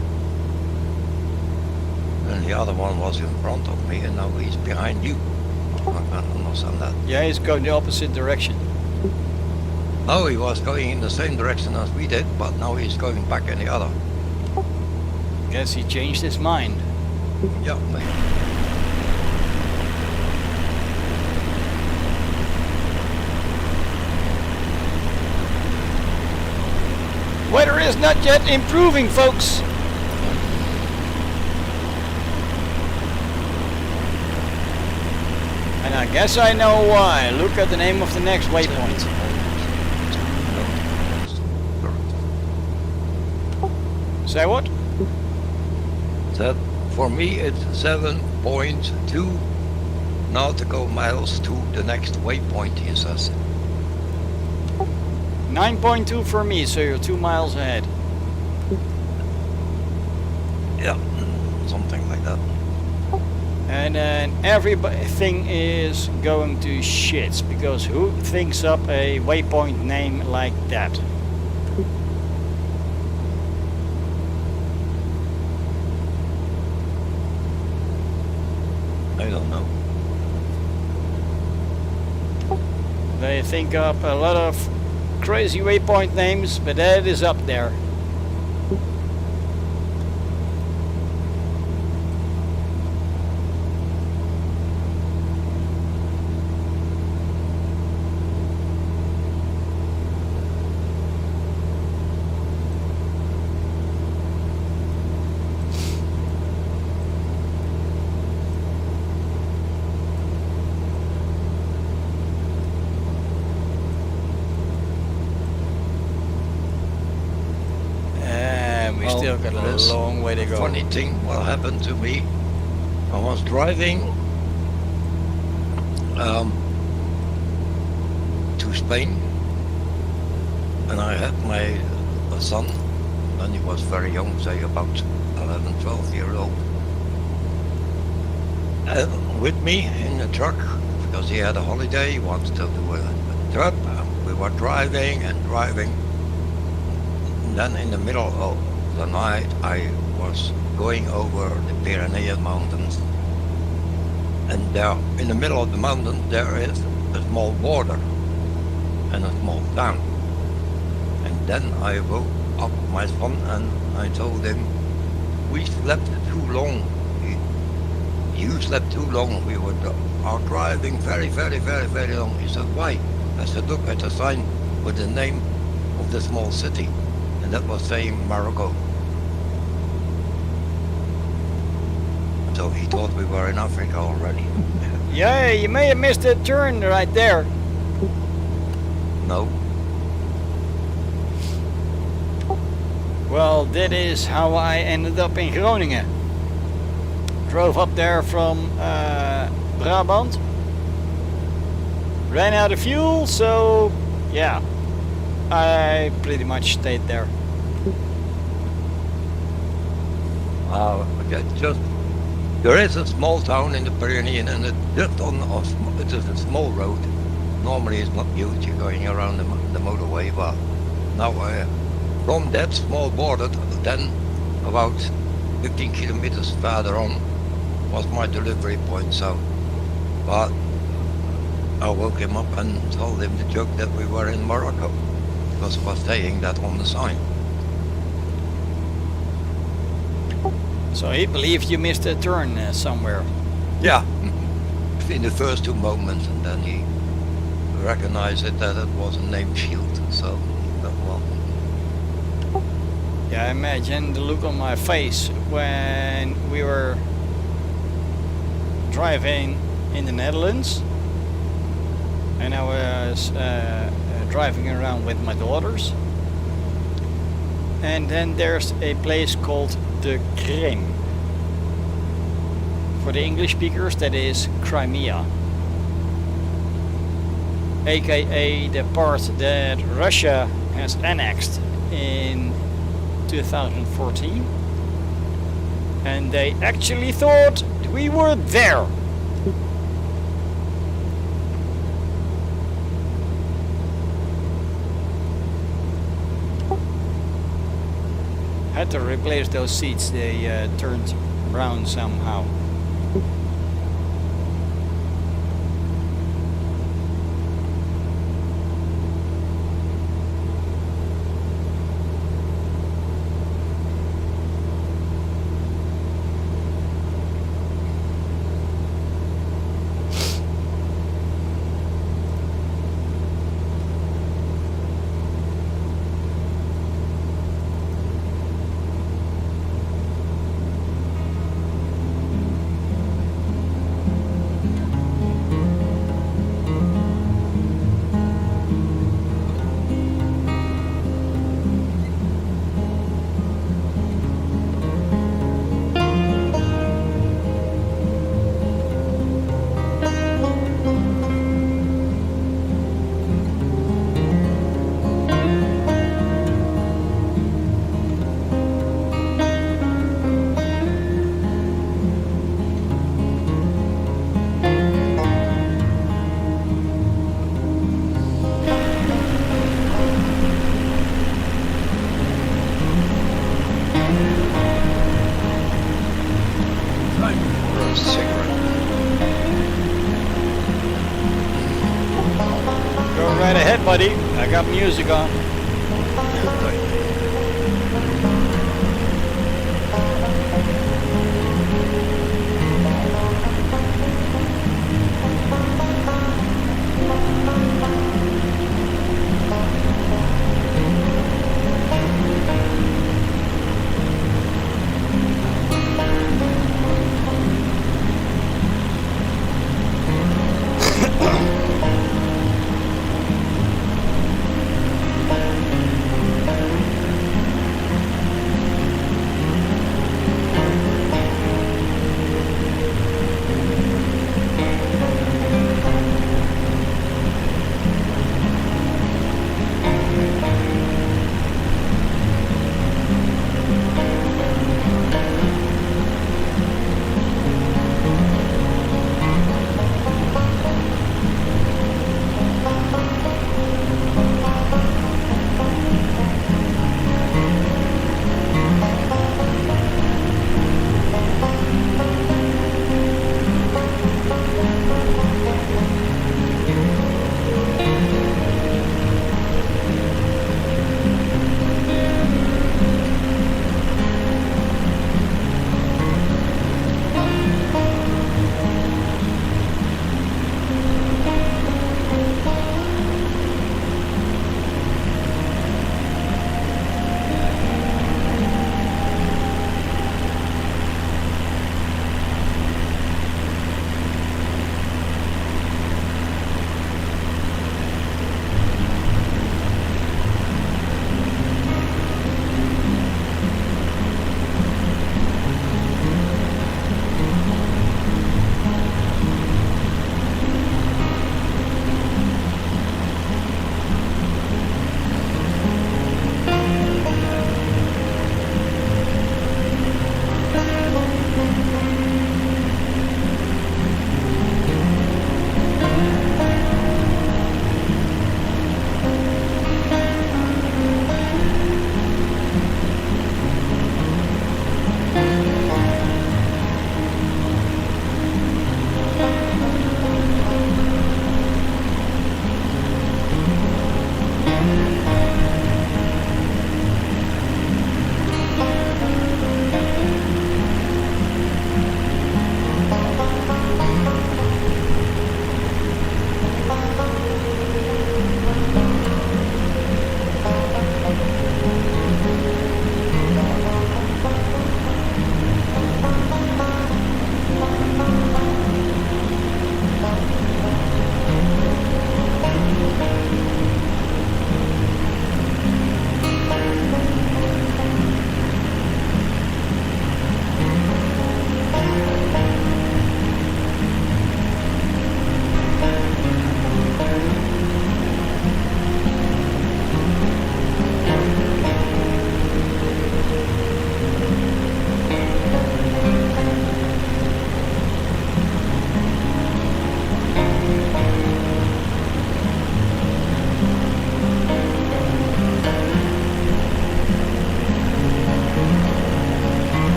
And the other one was in front of me, and now he's behind you. I can't understand that. Yeah, he's going the opposite direction. No, he was going in the same direction as we did, but now he's going back in the other. Guess he changed his mind. Yeah, maybe. Weather is not yet improving, folks. And I guess I know why. Look at the name of the next waypoint. Say what? That for me it's 7.2 nautical miles to the next waypoint, he says. 9.2 for me, so you're 2 miles ahead. Yeah, something like that. And then everything is going to shit, because who thinks up a waypoint name like that? I don't know. They think up a lot of crazy waypoint names, but that is up there. We still got a long way to go. Funny thing, what happened to me, I was driving to Spain, and I had my son, and he was very young, say about 11, 12 years old, with me in the truck, because he had a holiday, he wanted to do a trip, and we were driving and driving. And then in the middle of the night I was going over the Pyrenees mountains, and there in the middle of the mountain there is a small border and a small town. And then I woke up my son and I told him, we slept too long. You slept too long. We are driving very, very, very, very long. He said, why? I said, look at the sign with the name of the small city, and that was saying Morocco. So he thought we were in Africa already. Yeah, you may have missed a turn right there. No. Well, that is how I ended up in Groningen. Drove up there from Brabant. Ran out of fuel, so yeah, I pretty much stayed there. Just there is a small town in the Pyrenees, and it's just on it's just a small road. Normally it's not huge, you're going around the motorway, but now from that small border, then about 15 kilometers further on was my delivery point. So, but I woke him up and told him the joke that we were in Morocco, because it was saying that on the sign. So he believed you missed a turn somewhere. Yeah, in the first 2 moments, and then he recognized that it was a name shield. So, well. Yeah, I imagine the look on my face when we were driving in the Netherlands, and I was driving around with my daughters. And then there's a place called the Krim. For the English speakers, that is Crimea, aka the part that Russia has annexed in 2014, and they actually thought we were there. Had to replace those seats. They turned brown somehow. Right ahead, buddy. I got music on.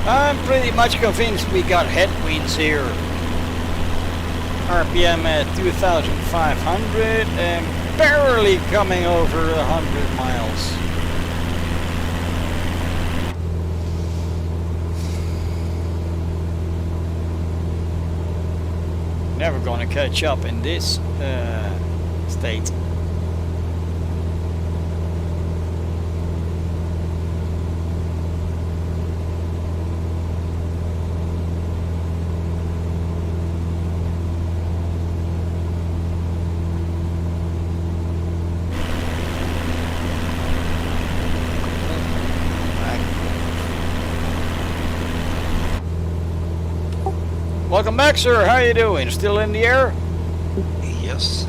I'm pretty much convinced we got headwinds here. RPM at 2,500 and barely coming over 100 miles. Never gonna catch up in this state. Welcome back, sir. How you doing? Still in the air? Yes.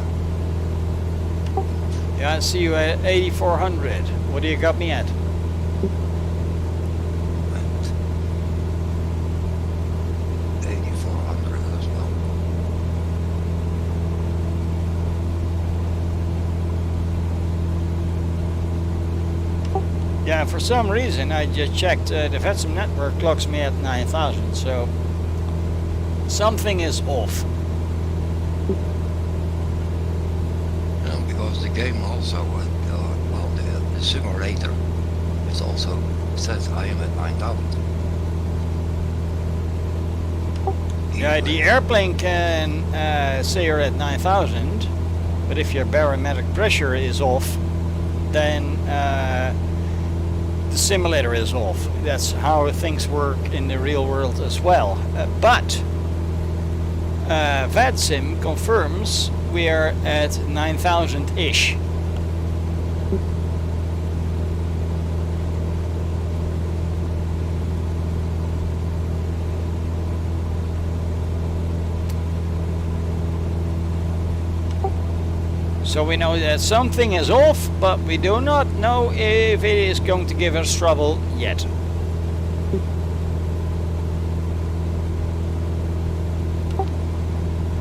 Yeah, I see you at 8,400. What do you got me at? And 8,400 as well. Yeah, for some reason I just checked the VatSim network clocks me at 9,000, so something is off. Because the game also, well, the simulator, it also says I am at 9,000. Yeah, the airplane can say you're at 9,000, but if your barometric pressure is off, then the simulator is off. That's how things work in the real world as well. But VatSim confirms we are at 9,000-ish. So we know that something is off, but we do not know if it is going to give us trouble yet.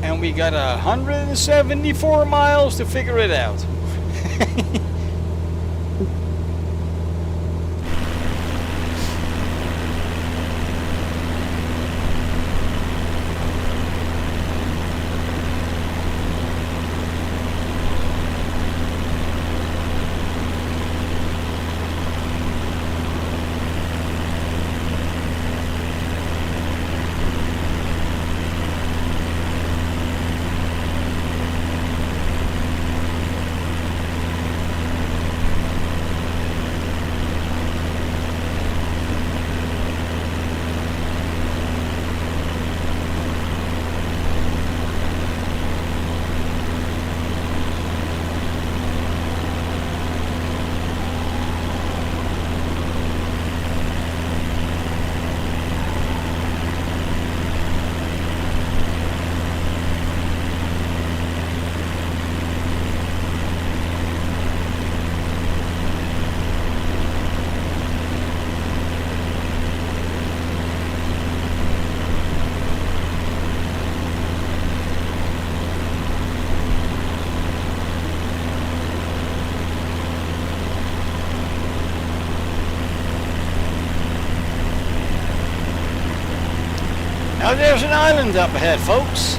And we got 174 miles to figure it out. Now there's an island up ahead, folks.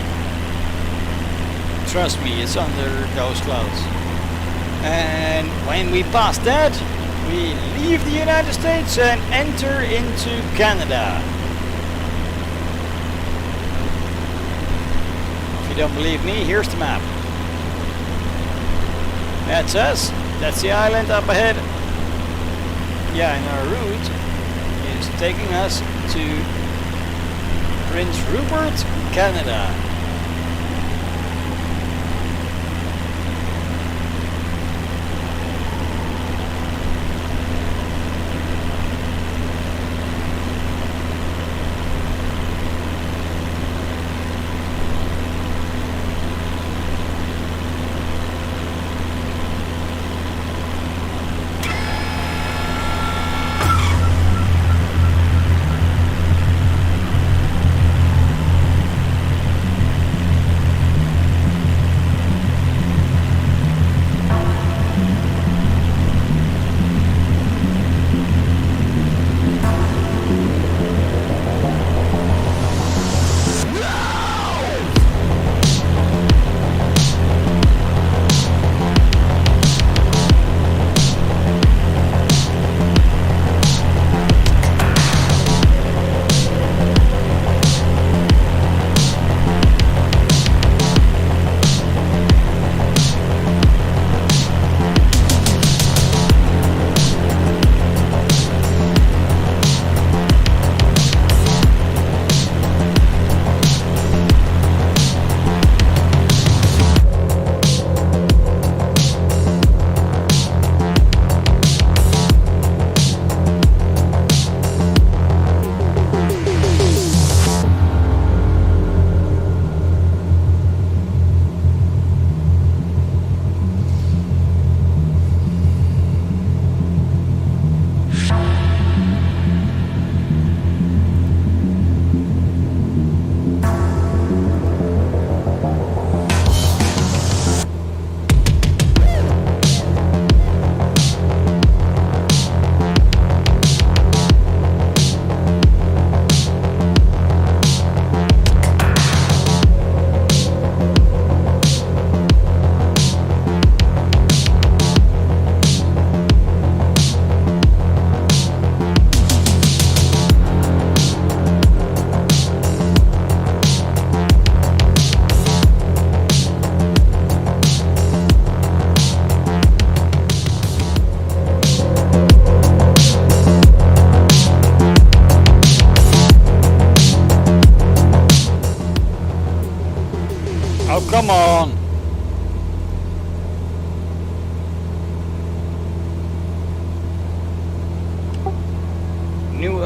Trust me, it's under those clouds. And when we pass that, we leave the United States and enter into Canada. If you don't believe me, here's the map. That's us. That's the island up ahead. Yeah, and our route is taking us to Prince Rupert, Canada.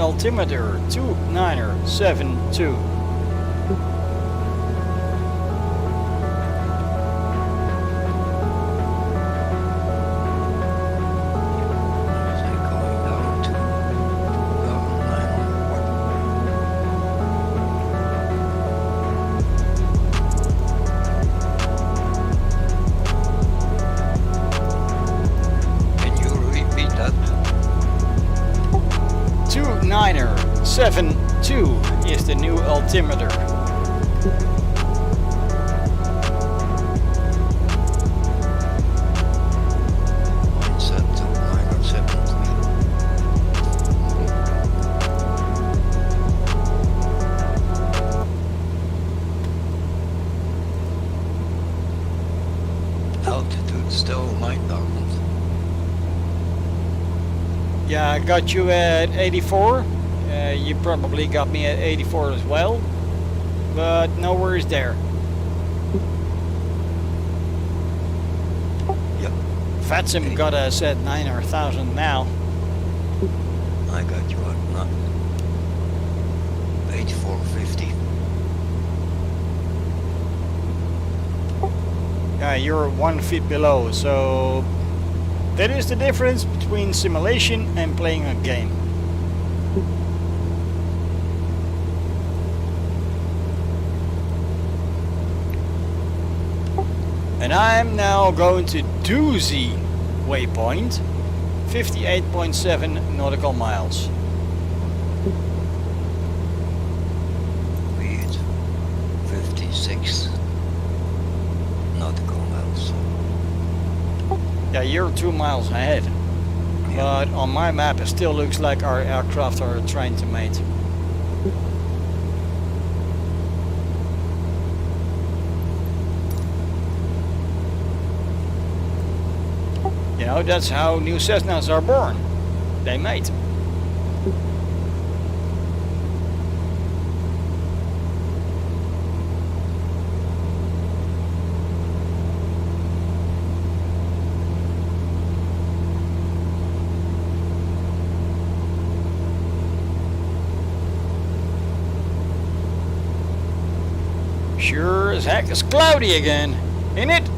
altimeter 2972. Can you repeat that? 2972 is the new altimeter. One set to 973. Altitude still 9,000. Yeah, I got you at 84. You probably got me at 84 as well. But no worries there. Yep, VatSim got us at 9,000 now. I got you at not 8450. Yeah, you're 1 feet below, so that is the difference between simulation and playing a game. And I'm now going to Doozy waypoint, 58.7 nautical miles. Weird. 56 nautical miles. Yeah, you're 2 miles ahead. But on my map it still looks like our aircraft are trying to mate. You know, that's how new Cessnas are born. They mate. Sure as heck it's cloudy again, ain't it?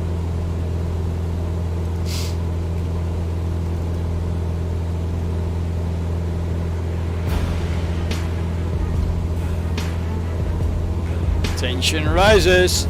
Tension rises.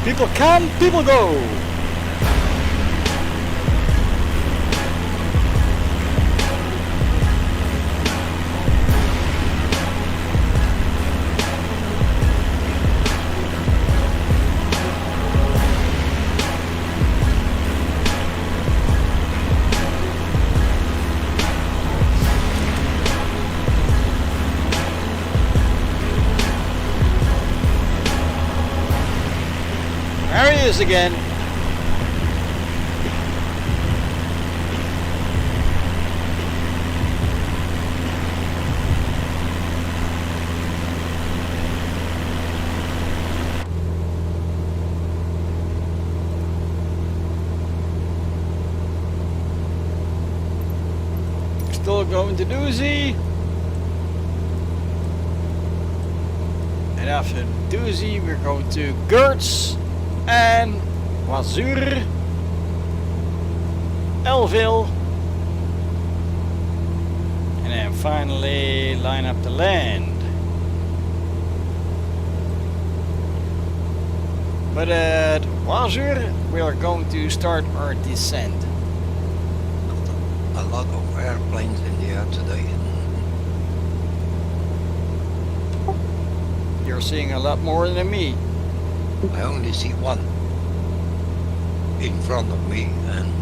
People come, people go. There he is again. Still going to Doozy. And after Doozy, we're going to Gertz and Wazur, Elville, and then finally line up the land. But at Wazur, we are going to start our descent. A lot of airplanes in the air today. You're seeing a lot more than me. I only see one in front of me and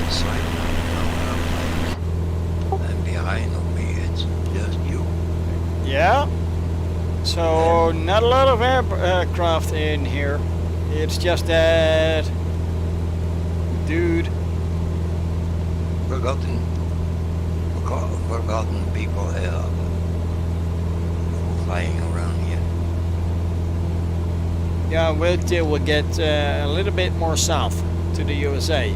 side now, and behind of me it's just you. Yeah. So not a lot of aircraft in here. It's just that dude. Forgotten people flying around here. Yeah, wait till we get a little bit more south to the USA.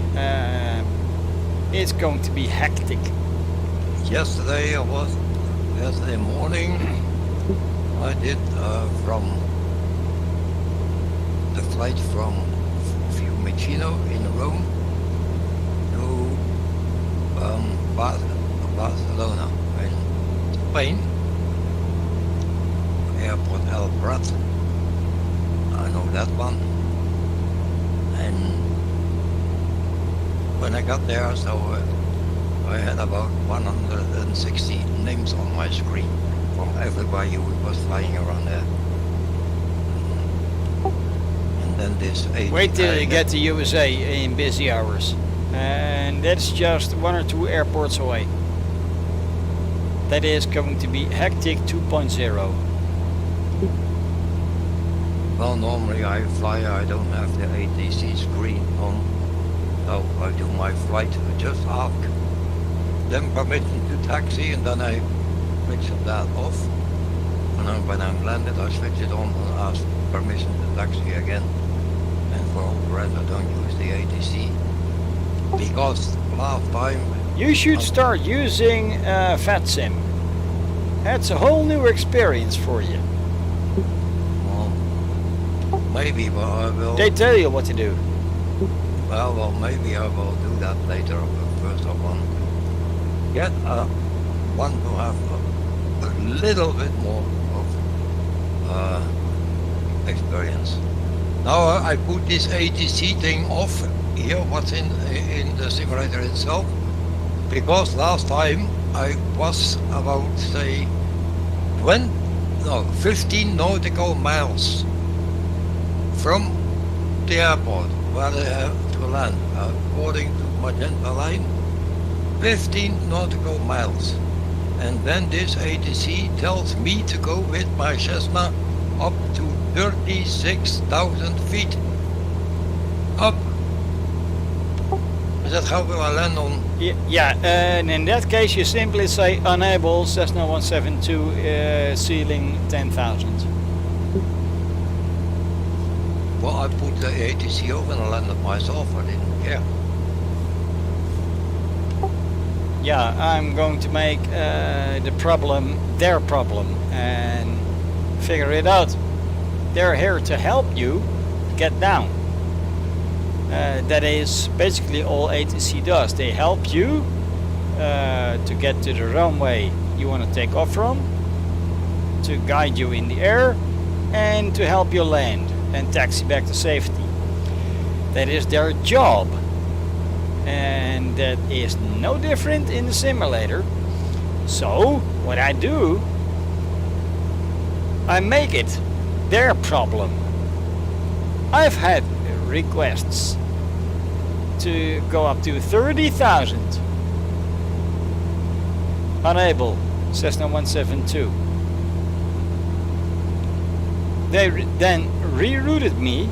It's going to be hectic. Yesterday morning I did from the flight from Fiumicino in Rome to Barcelona in Spain, airport El Prat. I know that one. And when I got there, so I had about 160 names on my screen from everybody who was flying around there. And then this Wait till you get to USA in busy hours. And that's just 1 or 2 airports away. That is going to be hectic 2.0. Well, normally I don't have the ATC screen on, so I do my flight, just ask them permission to taxi, and then I switch that off. And then when I'm landed, I switch it on and ask permission to taxi again. And for all the rest, I don't use the ATC. Because last time... You should start using VatSim. That's a whole new experience for you. Well, maybe, but I will... They tell you what to do. Well, maybe I will do that later. But first I want to get one to have a little bit more of experience. Now I put this ATC thing off here, what's in the simulator itself, because last time I was about, say, 15 nautical miles from the airport where they have to land, according to Magenta Line, 15 nautical miles. And then this ATC tells me to go with my Cessna up to 36,000 feet. Up. Is that how will I land on? Yeah, and in that case you simply say unable Cessna 172 ceiling 10,000. Well, I put the ATC over and I landed myself, I didn't care. Yeah, I'm going to make the problem their problem and figure it out. They're here to help you get down. That is basically all ATC does. They help you to get to the runway you want to take off from, to guide you in the air, and to help you land and taxi back to safety. That is their job. And that is no different in the simulator. So what I do, I make it their problem. I've had requests to go up to 30,000. Unable Cessna 172. They then rerouted me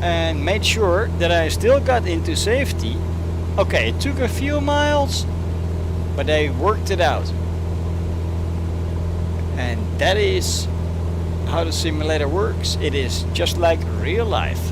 and made sure that I still got into safety. Okay, it took a few miles, but they worked it out. And that is how the simulator works. It is just like real life.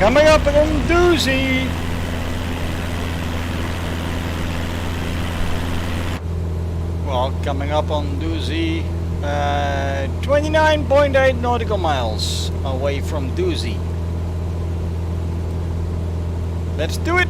Coming up on Doozy. Well, coming up on Doozy, 29.8 nautical miles away from Doozy. Let's do it.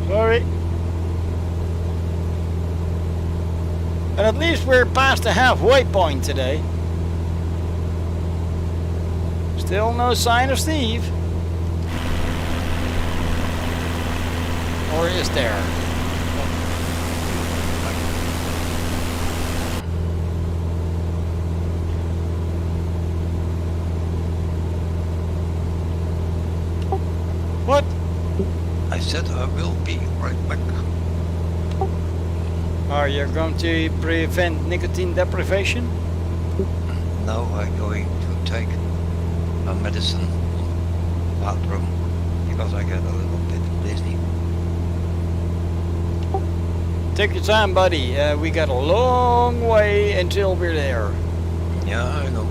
Sorry. And at least we're past the halfway point today. Still no sign of Steve. Or is there? What? I said I will be right back. Are you going to prevent nicotine deprivation? Now I'm going to take a medicine bathroom because I get a little bit dizzy. Take your time, buddy. We got a long way until we're there. Yeah, I know.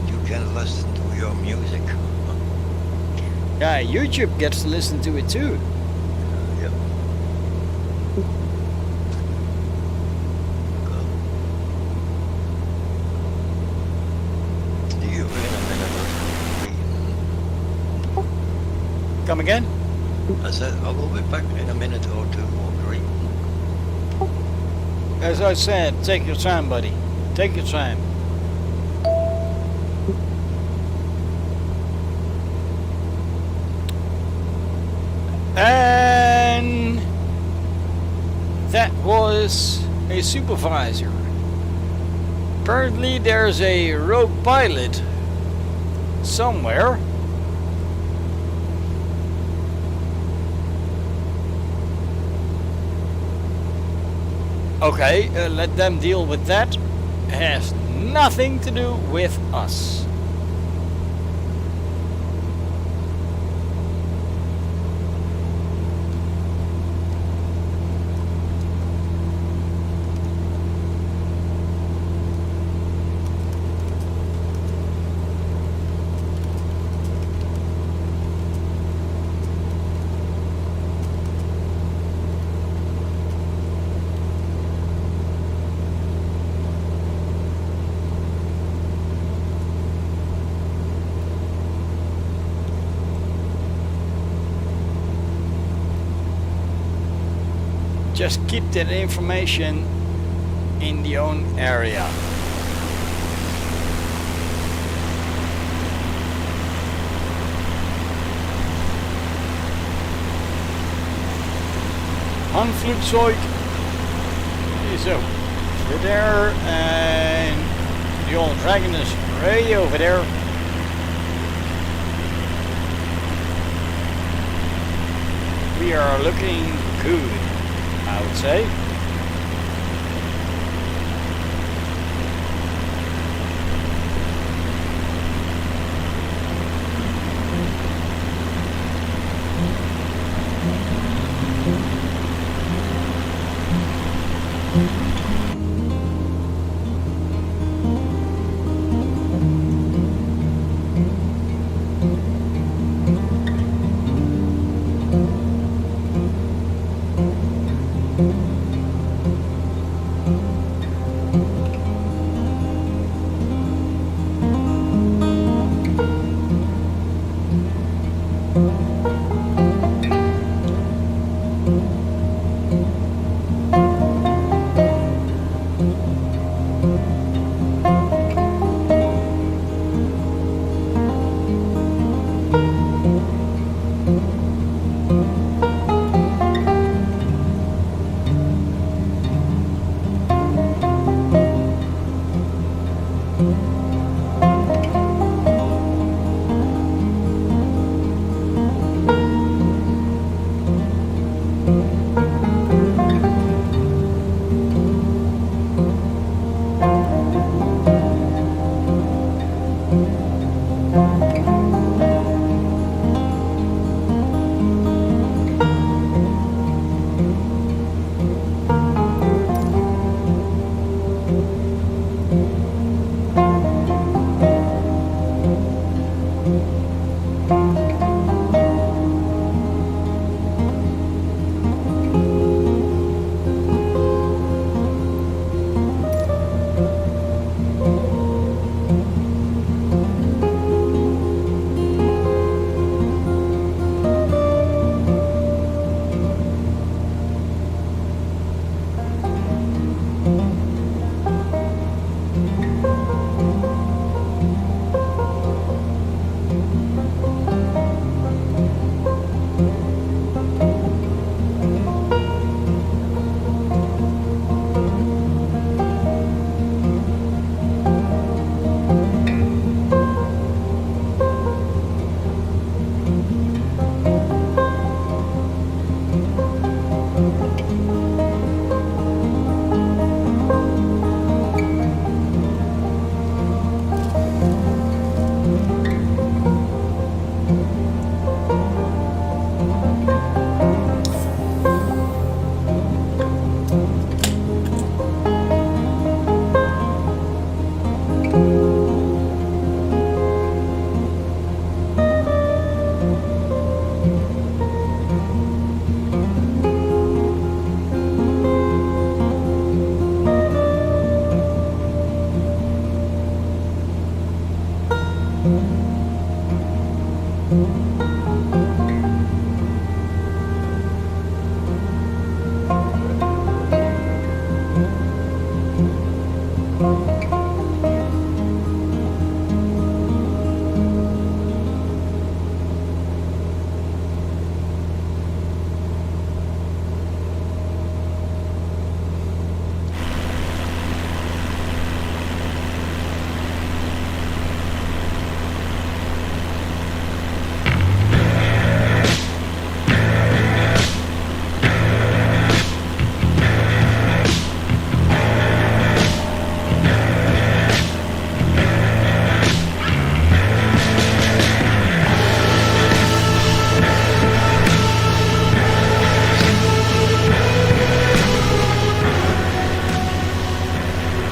You can listen to your music. Yeah, YouTube gets to listen to it too. Yep. See you in a minute or two. Come again? I said I will be back in a minute or 2 or 3. As I said, take your time, buddy. Take your time. And that was a supervisor. Apparently there's a rogue pilot somewhere. Okay, let them deal with that. It has nothing to do with us. Just keep that information in the own area. Handvloedzeug is over there, and the old dragon is way over there. We are looking good, I would say.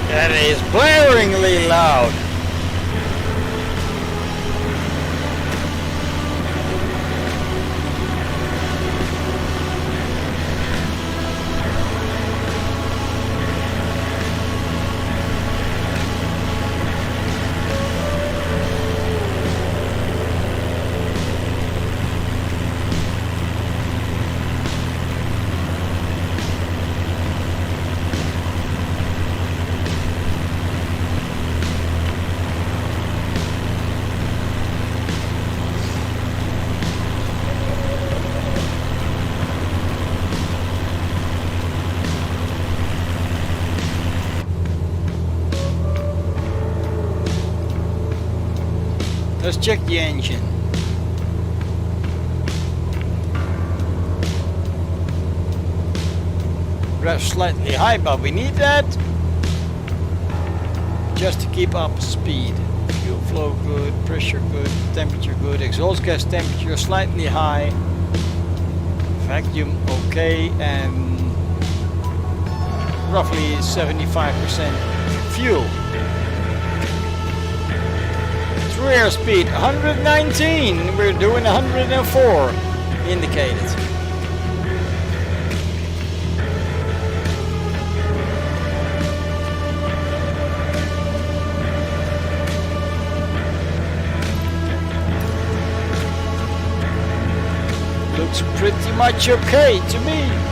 That is blaringly loud. Let's check the engine. Rev slightly high, but we need that just to keep up speed. Fuel flow good, pressure good, temperature good, exhaust gas temperature slightly high, vacuum okay, and roughly 75% fuel. Through airspeed 119, we're doing 104 indicated. Looks pretty much okay to me.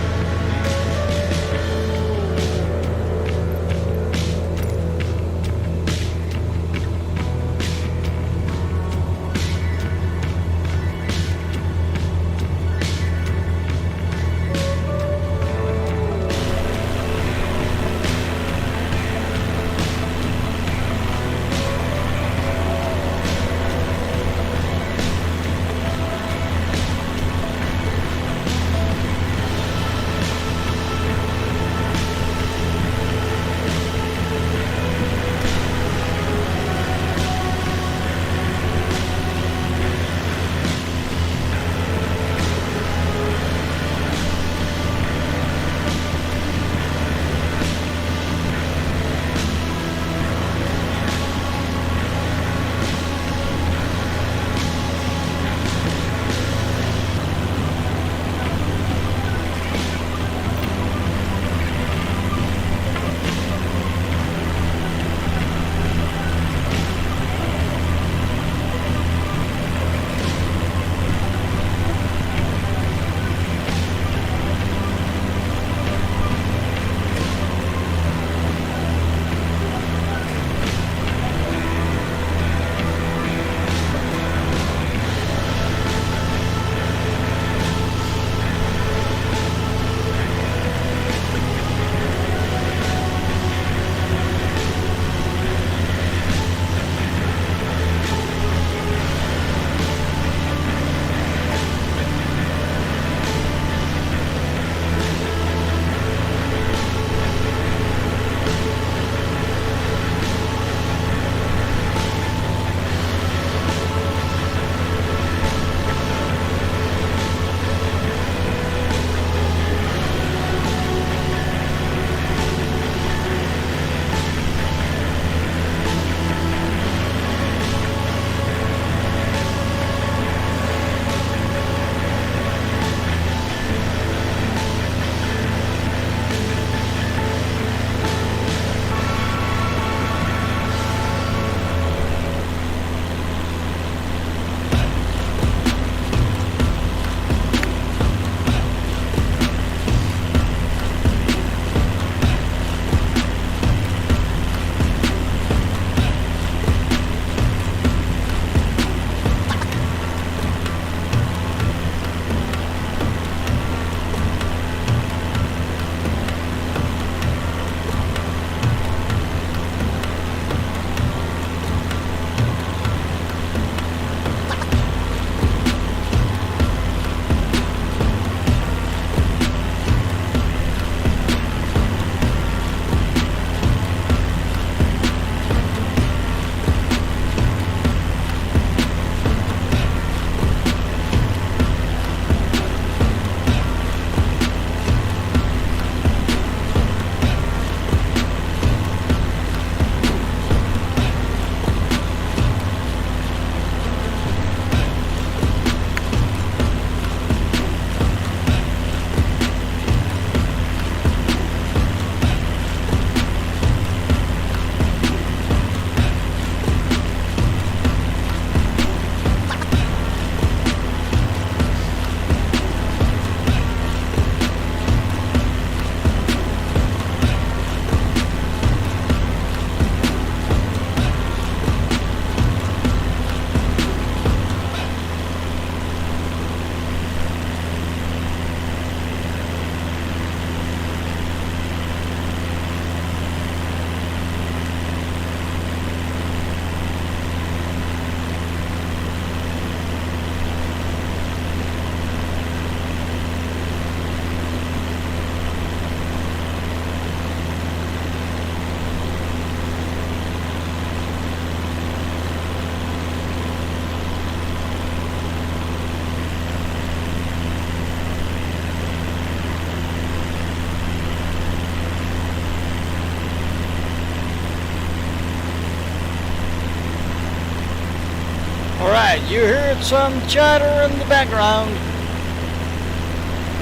Alright, you heard some chatter in the background.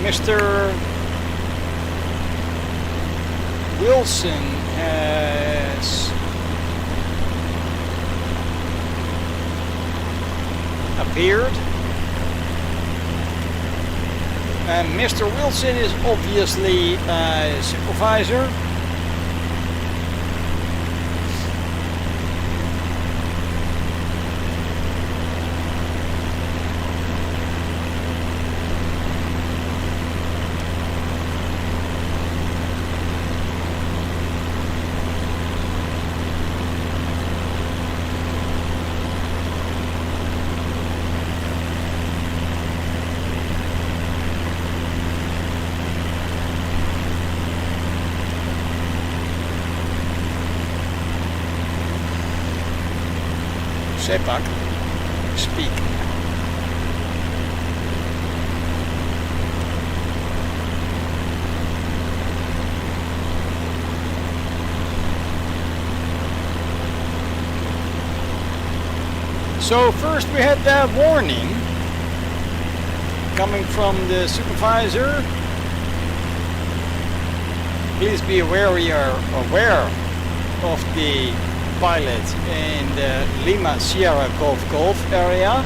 Mr. Wilson has appeared. And Mr. Wilson is obviously a supervisor. Sepak, speak. So first we had that warning coming from the supervisor. Please be aware we are aware of the pilot in the Lima Sierra Golf area.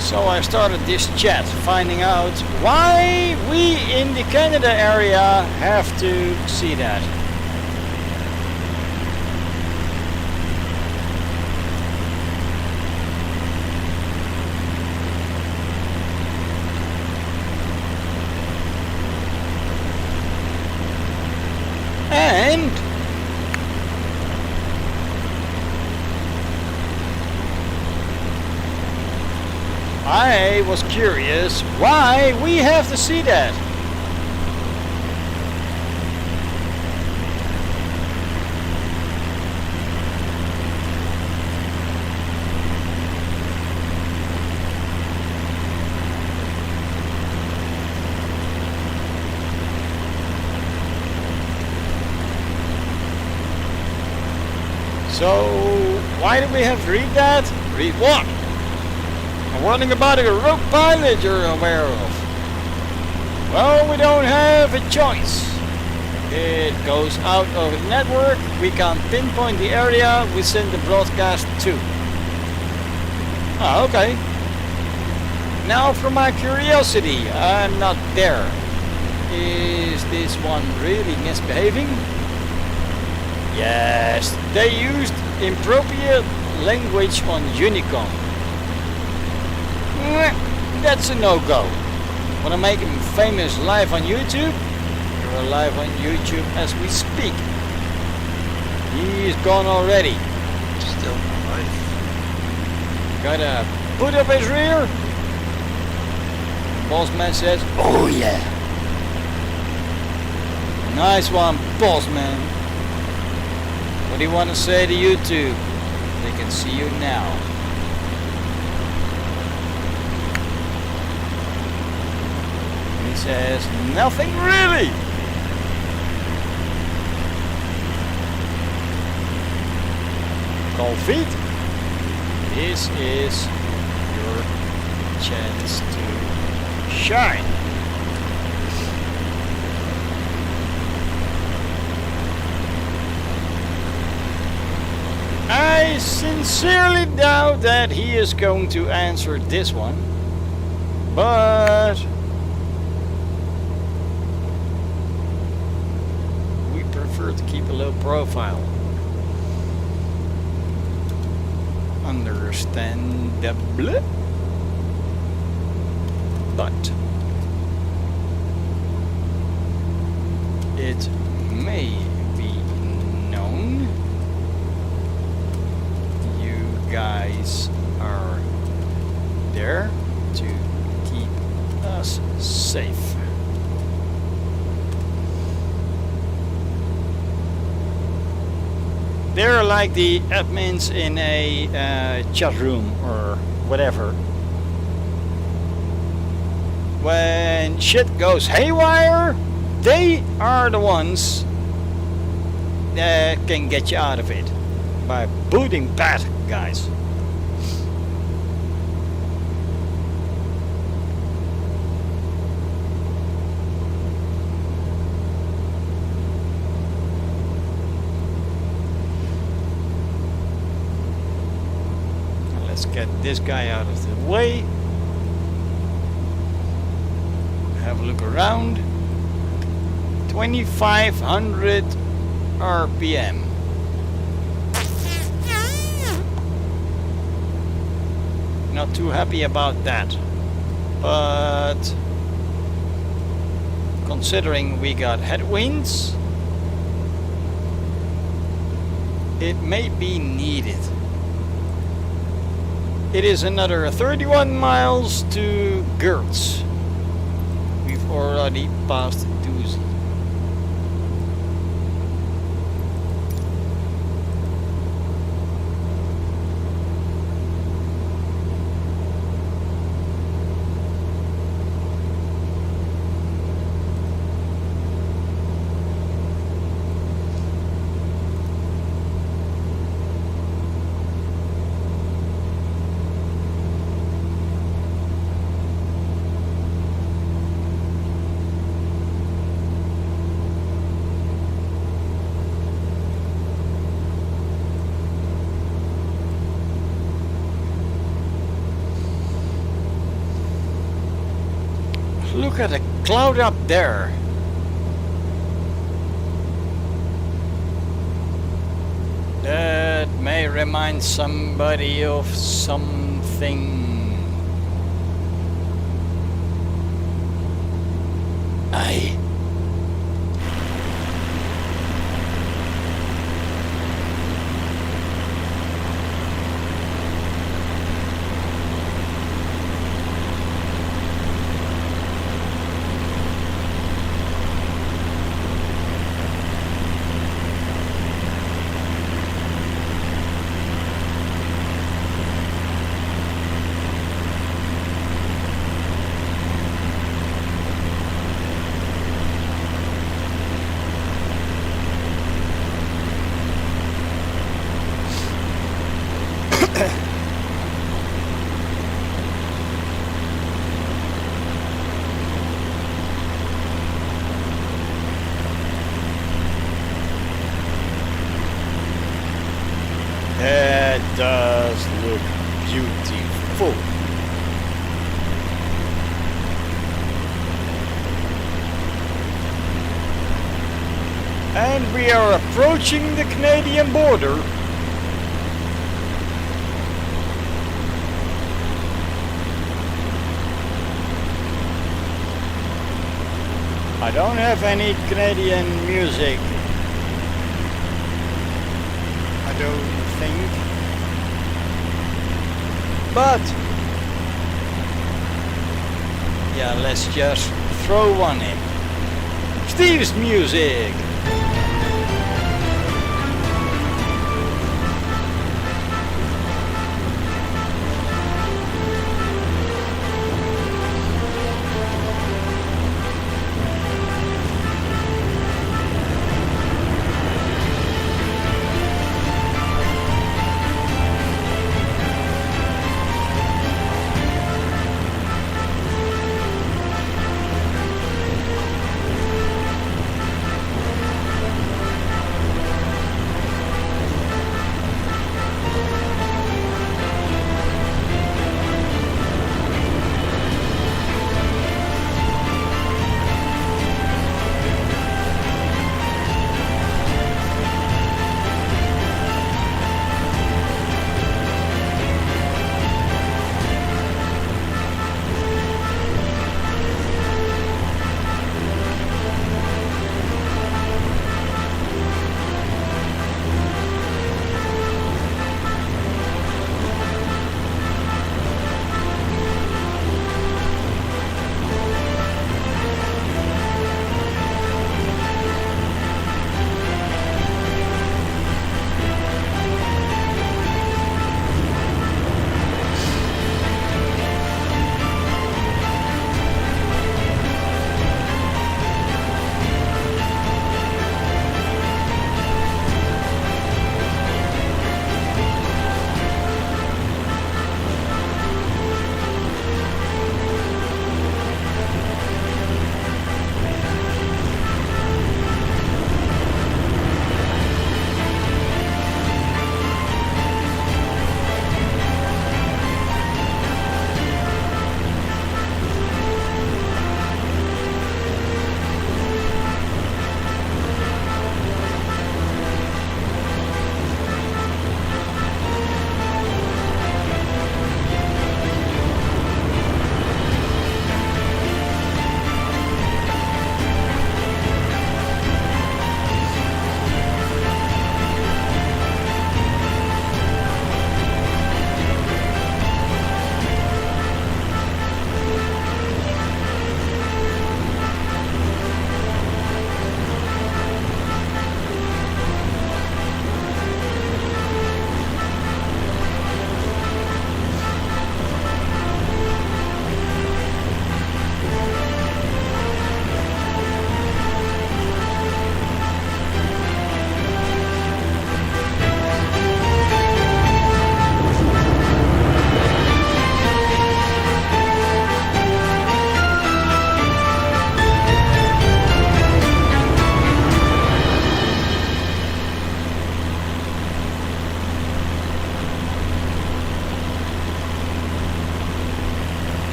So I started this chat finding out why we in the Canada area have to see that. And I was curious why we have to see that. So, why do we have to read that? Read what? A warning about a rogue pilot you're aware of. Well, we don't have a choice. It goes out of the network, we can't pinpoint the area we send the broadcast to. Ah, okay. Now for my curiosity, I'm not there. Is this one really misbehaving? Yes, they used inappropriate language on Unicom. That's a no-go. Want to make him famous live on YouTube? You're live on YouTube as we speak. He's gone already. Still alive. Gotta put up his rear. Bossman says, oh yeah. Nice one, Bossman. What do you want to say to YouTube? They can see you now. He says, nothing really. Cold feet. This is your chance to shine. I sincerely doubt that he is going to answer this one, but we prefer to keep a low profile. Understandable, but it may be known guys are there to keep us safe. They're like the admins in a chat room or whatever. When shit goes haywire, they are the ones that can get you out of it by booting bad guys. Let's get this guy out of the way. Have a look around. 2500 RPM. Not too happy about that, but considering we got headwinds, it may be needed. It is another 31 miles to Gertz. We've already passed Doozy. Look at the cloud up there. That may remind somebody of something. Aye. That does look beautiful. And we are approaching the Canadian border. I don't have any Canadian music. I don't think. But yeah, let's just throw one in. Steve's music.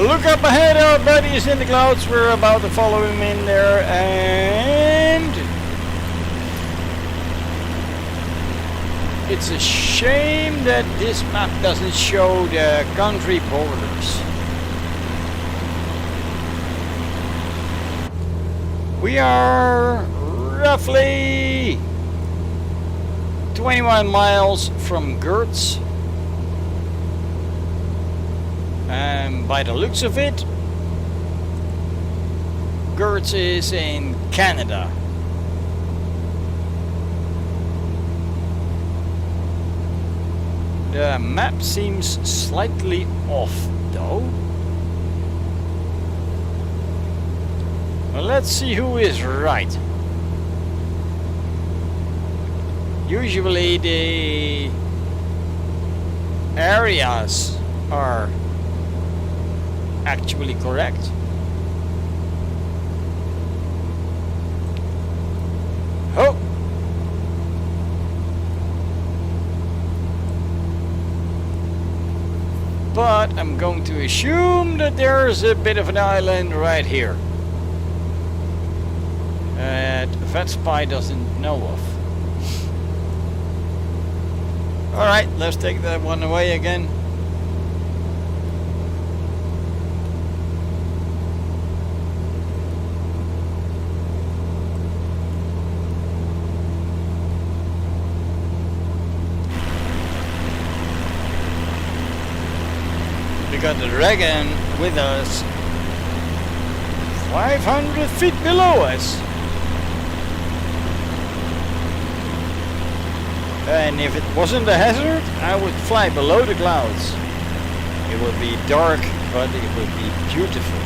Look up ahead, our buddy is in the clouds. We're about to follow him in there, and it's a shame that this map doesn't show the country borders. We are roughly 21 miles from Gertz. And by the looks of it, Gertz is in Canada. The map seems slightly off though. Well, let's see who is right. Usually the areas are actually correct. Oh! But I'm going to assume that there's a bit of an island right here that VatSpy doesn't know of. Alright, let's take that one away again. We got the dragon with us 500 feet below us. And if it wasn't a hazard, I would fly below the clouds. It would be dark, but it would be beautiful.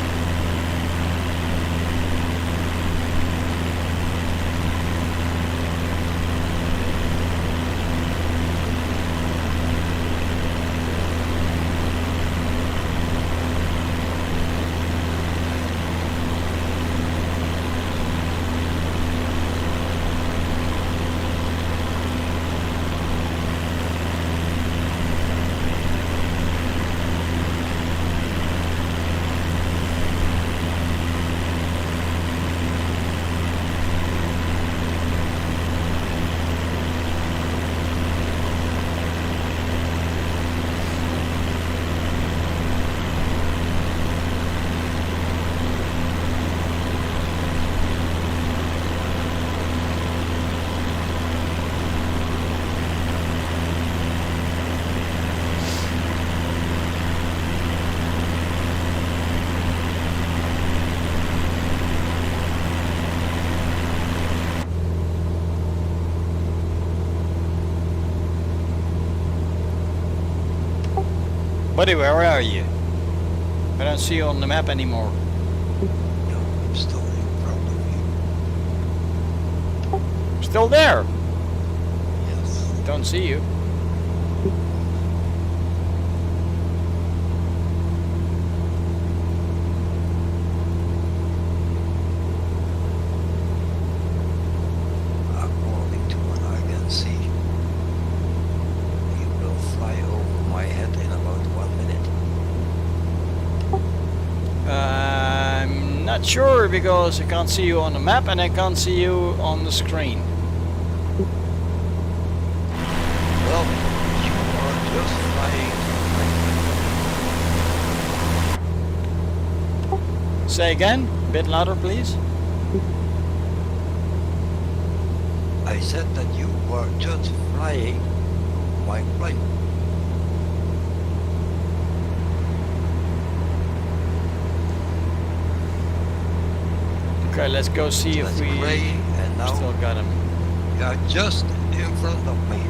Buddy, where are you? I don't see you on the map anymore. No, I'm still in front of you. Still there? Yes. Don't see you. According to what I can see, it will fly over my head in about 1 minute. I'm not sure because I can't see you on the map and I can't see you on the screen. Well, you are just flying. Say again, a bit louder please. I said that you were just flying my plane. Okay, let's go see if That's we great, and now still got him. you are just in front of me.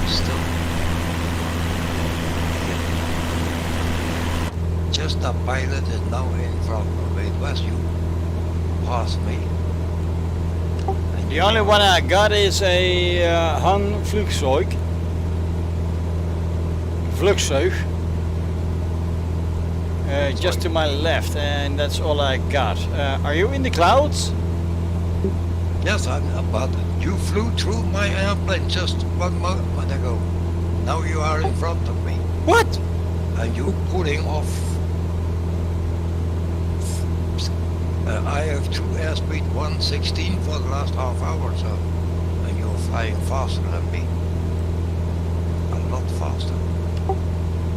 Still Cessna pilot is now in front of me. It was you. Past me. And The you only are- one I got is a Han Flugzeug. Just to my left, and that's all I got. Are you in the clouds? Yes, but you flew through my airplane just 1 moment ago. Now you are in front of me. What? And you pulling off. I have true airspeed 116 for the last half hour, so. And you're flying faster than me. A lot faster.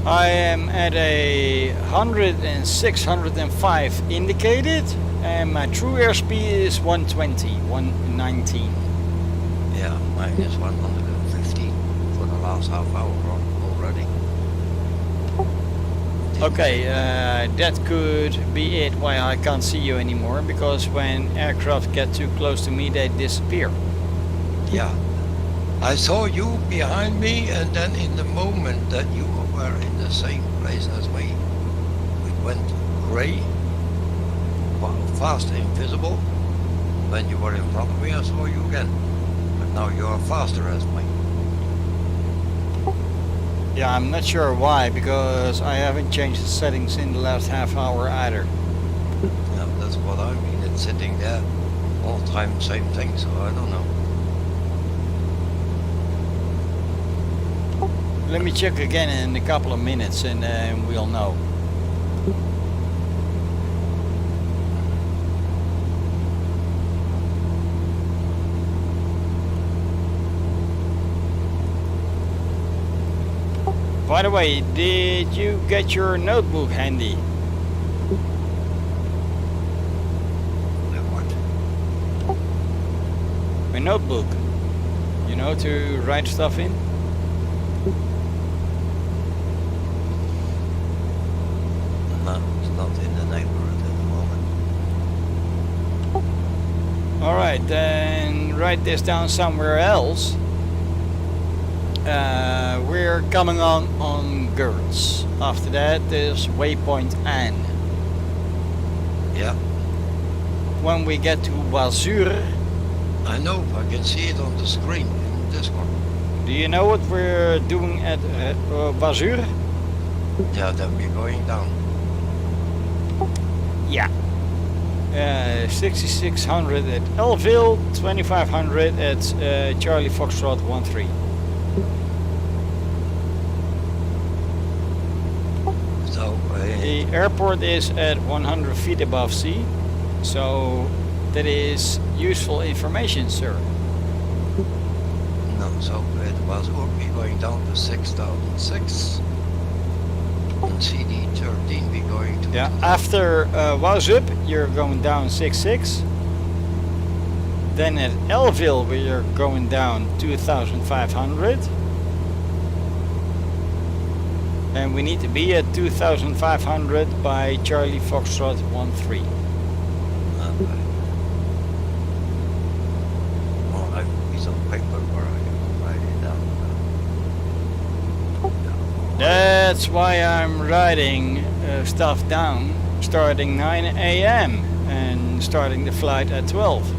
I am at a 106, 105 indicated, and my true airspeed is 120, 119. Yeah, mine is 115 for the last half hour already. Okay, that could be it why I can't see you anymore, because when aircraft get too close to me they disappear. Yeah. I saw you behind me, and then in the moment that you were in the same place as me, we went grey, fast invisible. When you were in front of me, I saw you again. But now you are faster as me. Yeah, I'm not sure why, because I haven't changed the settings in the last half hour either. Yeah, that's what I mean. It's sitting there all the time, same thing, so I don't know. Let me check again in a couple of minutes and we'll know. By the way, did you get your notebook handy? What? A notebook, you know, to write stuff in? No, it's not in the neighborhood at the moment. Alright, then write this down somewhere else. We're coming on girls. After that there's waypoint N. Yeah, When we get to Wazur, I know. I can see it on the screen in this one. do you know what we're doing at Wazur? Yeah, then we're going down. Yeah. 6600 at Elville, 2500 at Charlie Foxtrot 13. So, The airport is at 100 feet above sea, so that is useful information, sir. no, so it was we're going down to 6006. On CD 13 we're going to... Yeah, after Wazup you're going down 66. Then at Elville we are going down 2500. And we need to be at 2500 by Charlie Foxtrot 13. Okay. Well, I have a piece of paper where I can write it down. That's why I'm writing stuff down starting 9 a.m. and starting the flight at 12.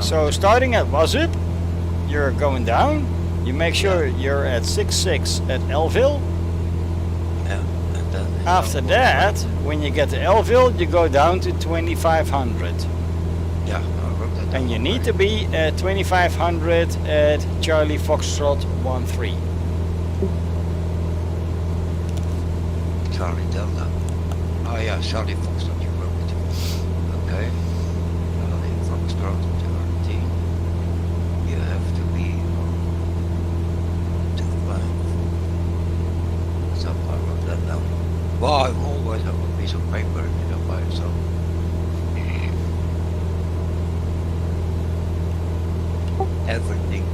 So starting at Wazup, you're going down. You make sure you're at 66 at Elville. Yeah, and then After that, when you get to Elville, you go down to 2500. Yeah, I wrote that down. And you need to be at 2500 at Charlie Foxtrot 13. Charlie Delta. Oh yeah, Charlie Foxtrot, you wrote it. Okay. Charlie Foxtrot 13. You have to be on 25. So I wrote that down. Well, I always have a piece of paper, you know, by yourself.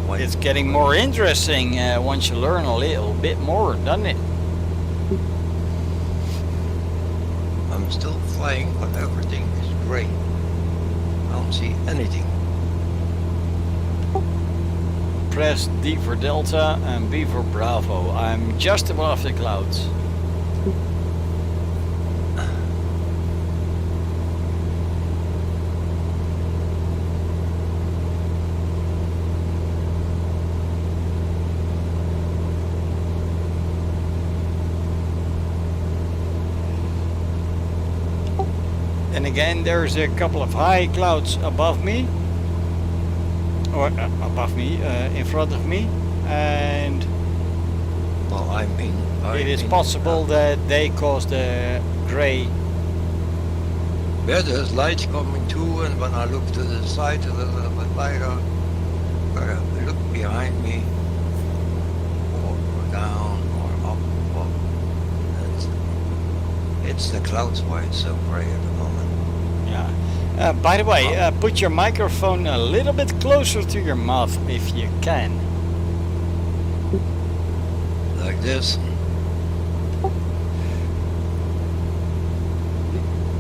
It's getting more interesting once you learn a little bit more, doesn't it? I'm still flying, but everything is grey. I don't see anything. Press D for Delta and B for Bravo. I'm just above the clouds. And again, there's a couple of high clouds above me, or above me, in front of me, and Well, it is possible that they cause the grey. Yeah, there's lights coming too, and when I look to the side a little bit later, I look behind me, or down, or up, or it's the clouds why it's so grey at the moment. Yeah. By the way, put your microphone a little bit closer to your mouth if you can. Like this.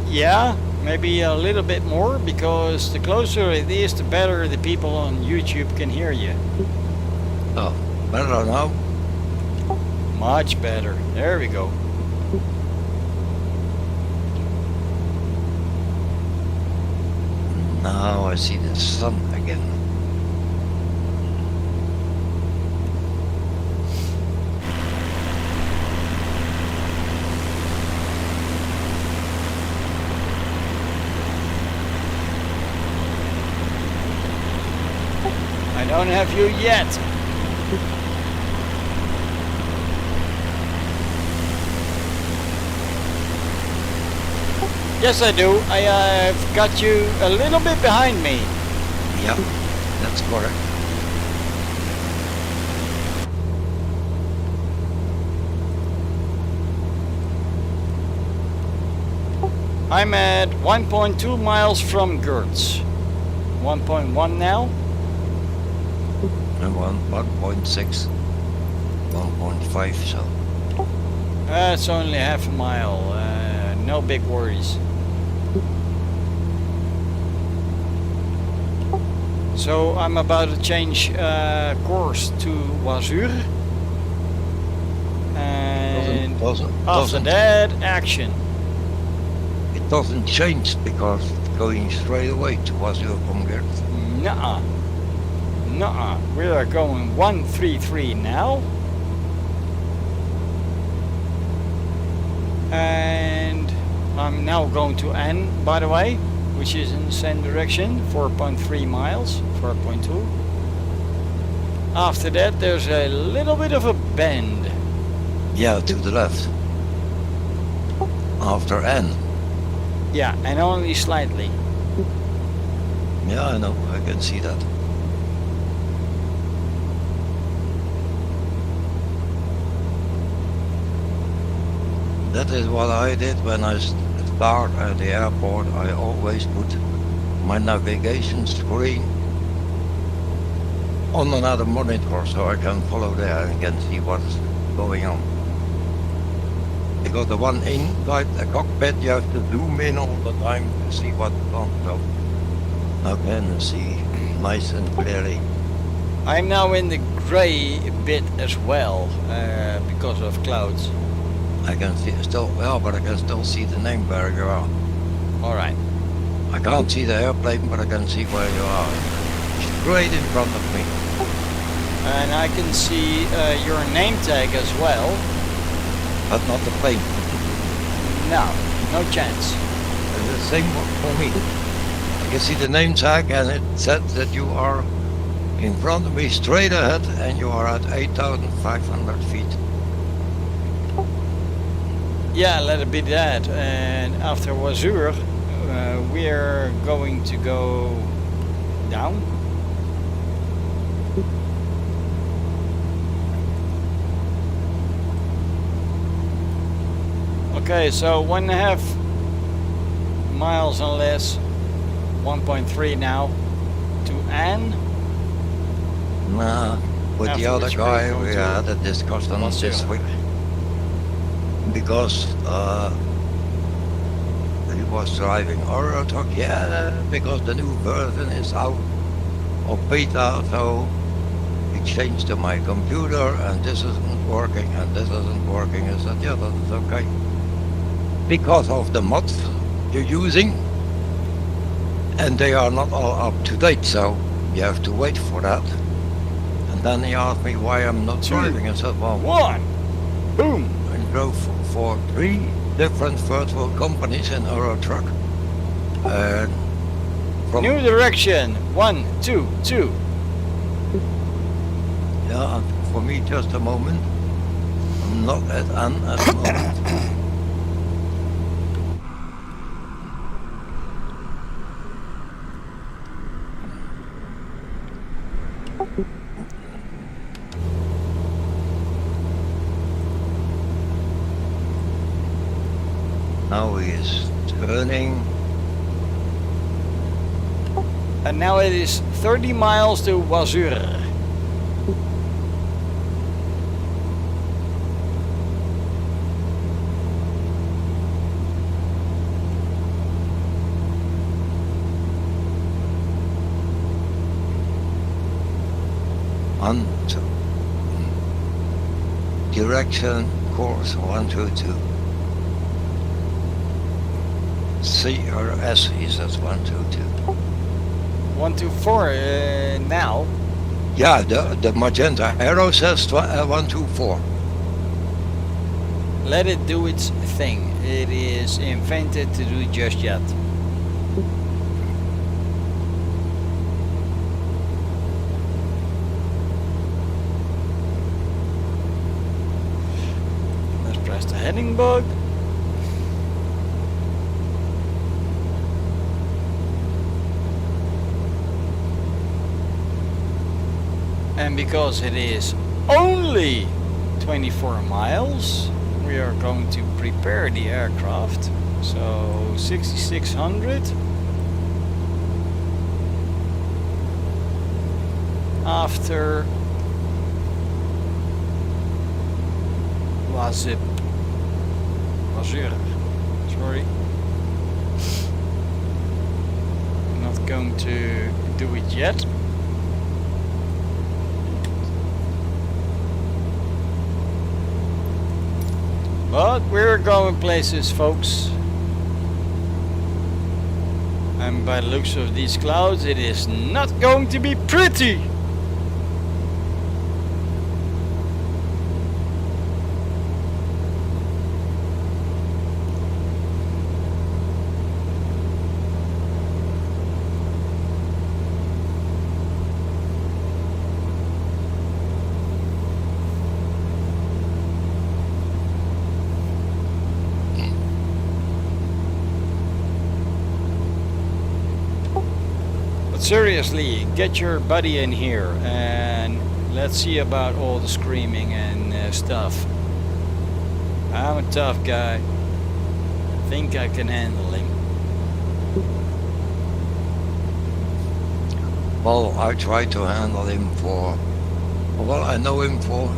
Yeah, maybe a little bit more, because the closer it is, the better the people on YouTube can hear you. Oh, better now. Much better. There we go. Now I see the sun again. I don't have you yet. Yes, I do. I've got you a little bit behind me. Yep, that's correct. I'm at 1.2 miles from Gertz. 1.1 now. And 1.6, 1.5, so. It's only half a mile. No big worries. So I'm about to change course to Wazur. And after that, action. It doesn't change because it's going straight away to Wazur from Gertz. Nuh-uh. Nuh-uh. We are going 133 now. And I'm now going to N, by the way, which is in the same direction, 4.3 miles, 4.2. After that, there's a little bit of a bend. Yeah, to the left. After N. Yeah, and only slightly. Yeah, I know, I can see that. That is what I did when I start at the airport. I always put my navigation screen on another monitor so I can follow there and can see what's going on. Because the one inside the cockpit, you have to zoom in all the time to see what's on. So I can see nice and clearly. I'm now in the gray bit as well, because of clouds. I can see still, well, but I can still see the name where you are. All right. I can't see the airplane, but I can see where you are. Straight in front of me. And I can see your name tag as well. But not the plane. No, no chance. It's the same for me. I can see the name tag and it said that you are in front of me straight ahead and you are at 8,500 feet. Yeah, let it be that. And after Wazur, we're going to go down. Okay, so 1.5 miles and less, 1.3 now to N. With the other Afterwards, we're guy, going we to had a discussion this Barcelona. week because he was driving Euro Truck. Yeah, because the new version is out of beta, so he changed to my computer, and this isn't working, and this isn't working. I said, yeah, that's okay. Because of the mods you're using, and they are not all up to date, so you have to wait for that. And then he asked me why I'm not driving. I said, well, 1. Boom. I drove for 3 different virtual companies in Euro Truck. And from New direction. 1, 2, 2. yeah, for me, just a moment. I'm not at N at the moment. Now he is turning. And now it is 30 miles to Wazur. On to direction course 122. CRS he says 122. 124 now. Yeah, the magenta arrow says 124. Let it do its thing. It is invented to do just yet. Let's press the heading bug. And because it is only 24 miles, we are going to prepare the aircraft. So 6600 after Wazur. Sorry. Not going to do it yet. But we're going places, folks. And by the looks of these clouds, it is not going to be pretty. Seriously, get your buddy in here and let's see about all the screaming and stuff. I'm a tough guy. I think I can handle him. Well, I try to handle him I know him for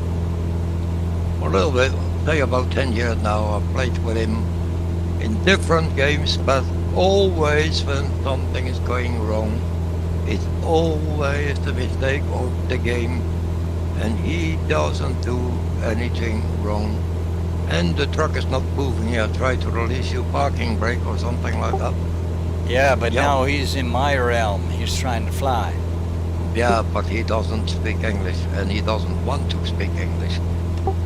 a little bit, say about 10 years now. I've played with him in different games, but always when something is going wrong, it's always the mistake of the game, and he doesn't do anything wrong. And the truck is not moving. I try to release your parking brake or something like that. Yeah, but now he's in my realm. He's trying to fly. Yeah, but he doesn't speak English, and he doesn't want to speak English,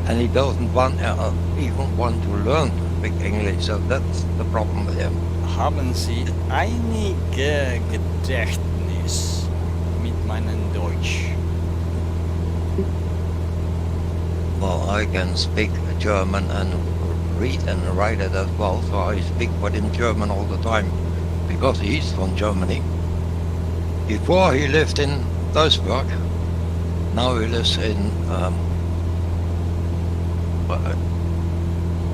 and he doesn't want even want to learn to speak English. So that's the problem with him. Haben Sie einige Gedächtnis mit meinem Deutsch? Well, I can speak German and read and write it as well, so I speak with him German all the time, because he's from Germany. Before he lived in Duisburg, now he lives in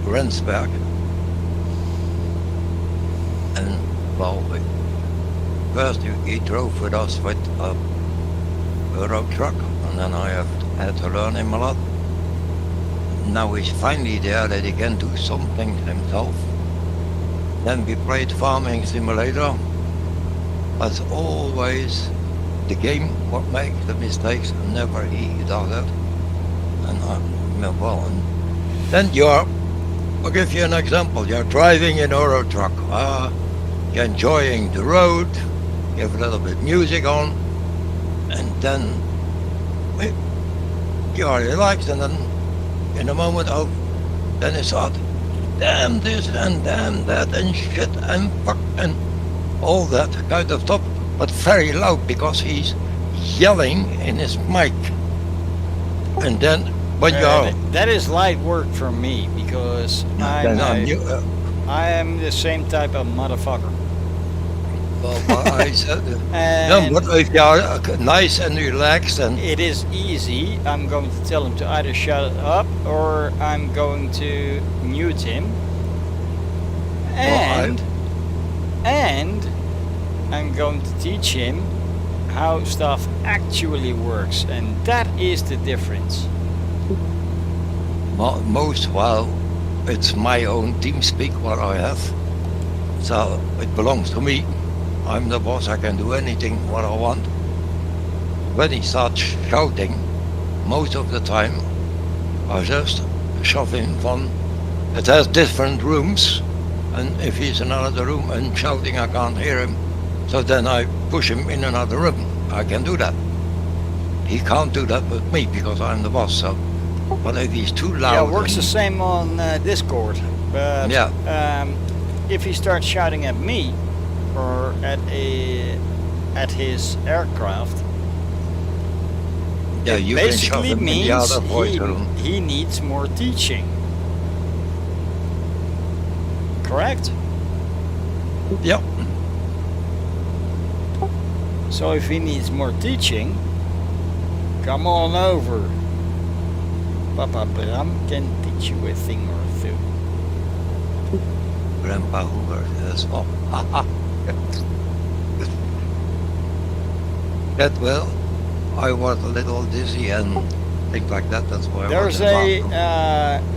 Rendsberg. And well, first he drove with us with a Euro truck, and then I have had to learn him a lot. Now he's finally there that he can do something himself. Then we played Farming Simulator, but always the game what makes the mistakes, never he does it. And and then I'll give you an example. You're driving in a road truck, you're enjoying the road, you have a little bit music on, and then you are relaxed, and then in a moment of, then it's out, damn this and damn that and shit and fuck and all that kind of stuff, but very loud because he's yelling in his mic. And then when you're... That is light work for me because I am the same type of motherfucker. Well, I said, no, but if you are nice and relaxed and... It is easy. I'm going to tell him to either shut up or I'm going to mute him. And I'm going to teach him how stuff actually works, and that is the difference. It's my own TeamSpeak what I have, so it belongs to me. I'm the boss, I can do anything what I want. When he starts shouting, most of the time I just shove him from, it has different rooms, and if he's in another room and shouting I can't hear him, so then I push him in another room. I can do that. He can't do that with me because I'm the boss, so. But if he's too loud... Yeah, it works the same on Discord, but yeah. If he starts shouting at me, or at his aircraft, yeah, it basically means he needs more teaching. Correct? Yep. So if he needs more teaching, come on over. Papa Bram can teach you a thing or two. Grandpa Hoover, that's all. That well, I was a little dizzy and things like that. That's why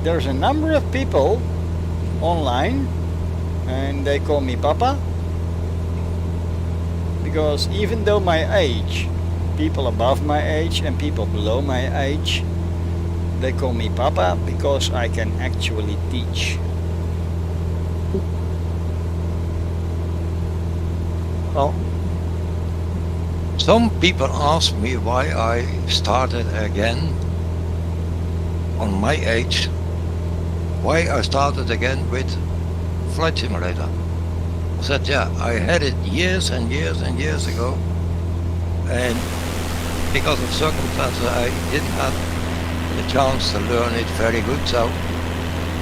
there's a number of people online, and they call me Papa, because even though my age, people above my age and people below my age, they call me Papa because I can actually teach. Well, some people ask me why I started again on my age, why I started again with Flight Simulator. I said, yeah, I had it years and years and years ago, and because of circumstances I didn't have the chance to learn it very good, so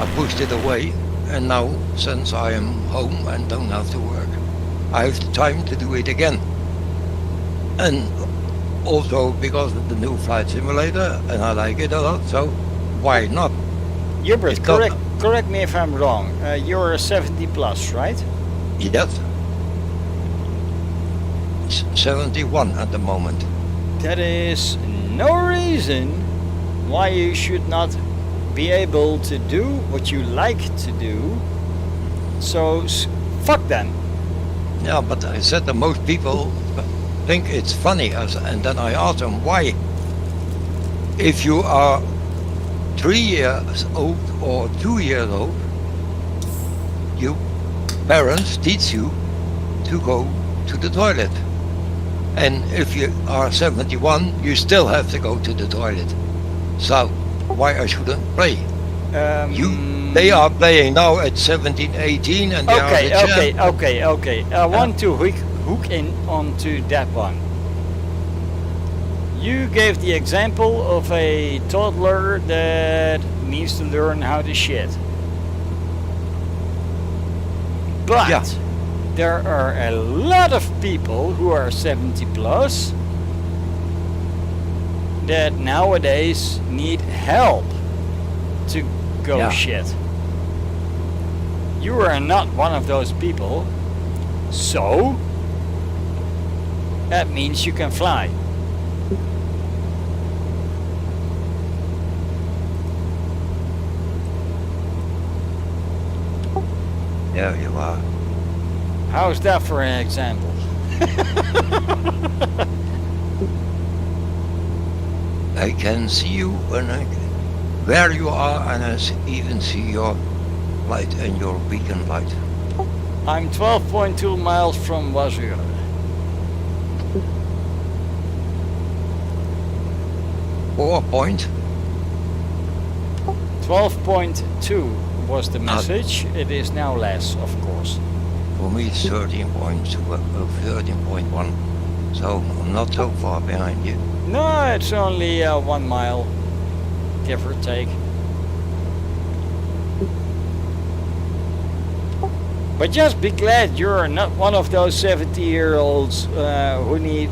I pushed it away, and now since I am home and don't have to work, I have the time to do it again. And also because of the new Flight Simulator, and I like it a lot, so why not? Hubert, correct me if I'm wrong. You're 70 plus, right? Yes. 71 at the moment. That is no reason why you should not be able to do what you like to do. So fuck them. Yeah, but I said that most people think it's funny, and then I asked them why. If you are 3 years old or 2 years old, your parents teach you to go to the toilet. And if you are 71, you still have to go to the toilet. So why I shouldn't play? They are playing now at 17, 18, and they are okay. I want to hook in onto that one. You gave the example of a toddler that needs to learn how to shit. But there are a lot of people who are 70 plus that nowadays need help to go shit. You are not one of those people, so that means you can fly. There you are. How's that for an example? I can see you where you are, and I even see your light and your beacon light. I'm 12.2 miles from Wazure. Or point. 12.2 was the message. It is now less, of course. For me it's 13.1, so I'm not so far behind you. No, it's only 1 mile, give or take. But just be glad you're not one of those 70-year-olds who need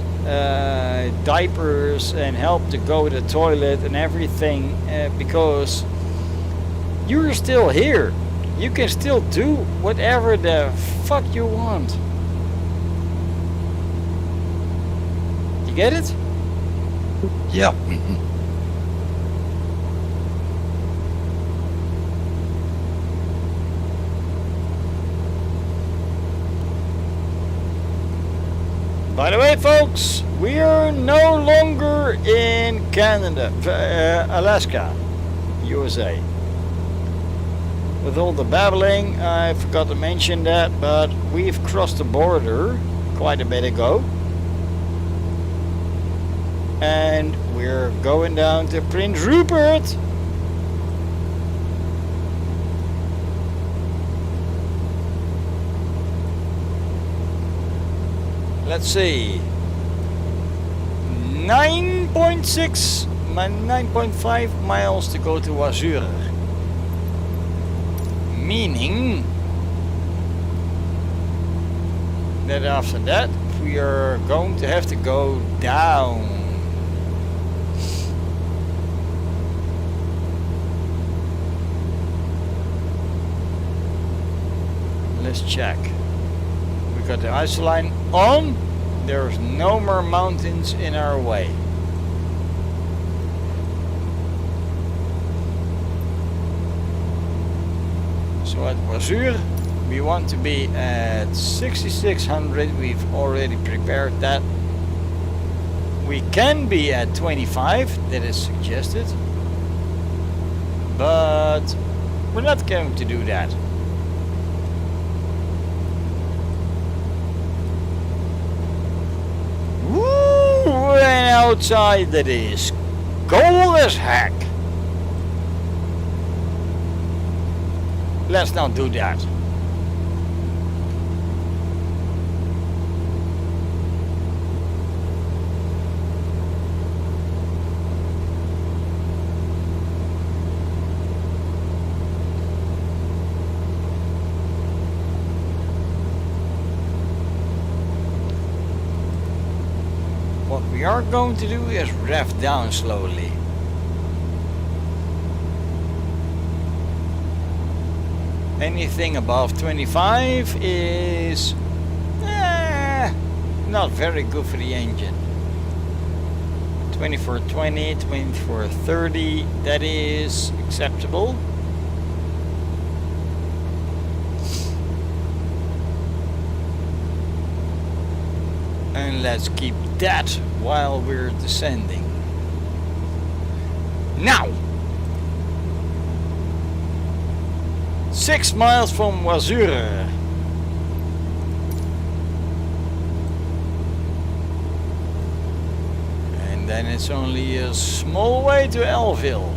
diapers and help to go to the toilet and everything, because you're still here. You can still do whatever the fuck you want. You get it? Yeah. By the way, folks, we are no longer in Canada, Alaska, USA. With all the babbling, I forgot to mention that, but we've crossed the border quite a bit ago. And we're going down to Prince Rupert. Let's see. 9.5 miles to go to Wazure. Meaning that after that we are going to have to go down. Let's check. We got the ice line on. There's no more mountains in our way. So at Wazure we want to be at 6600. We've already prepared that. We can be at 25, that is suggested, but we're not going to do that. Woo! And outside that is cold as heck. Let's not do that. What we are going to do is rev down slowly. Anything above 25 is not very good for the engine. 2420, 2430, that is acceptable. And let's keep that while we're descending. Now! 6 miles from Wazure. And then it's only a small way to Elville.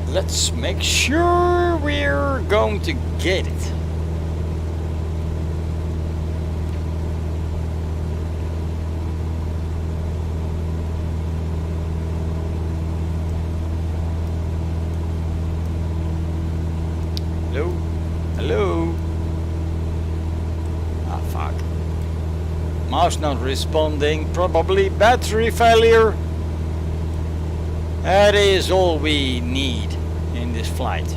Let's make sure we're going to get it. Hello? Ah, fuck. Mouse not responding. Probably battery failure. That is all we need in this flight.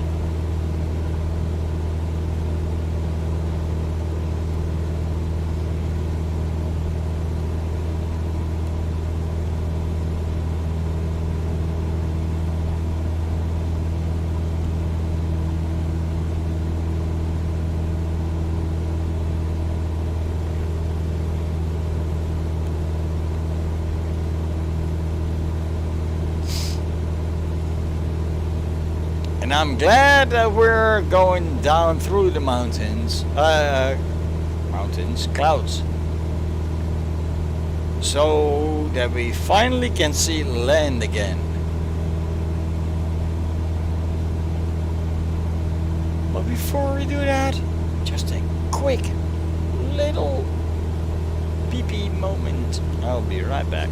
And I'm glad that we're going down through the mountains. Clouds. So that we finally can see land again. But before we do that, just a quick little pee-pee moment. I'll be right back.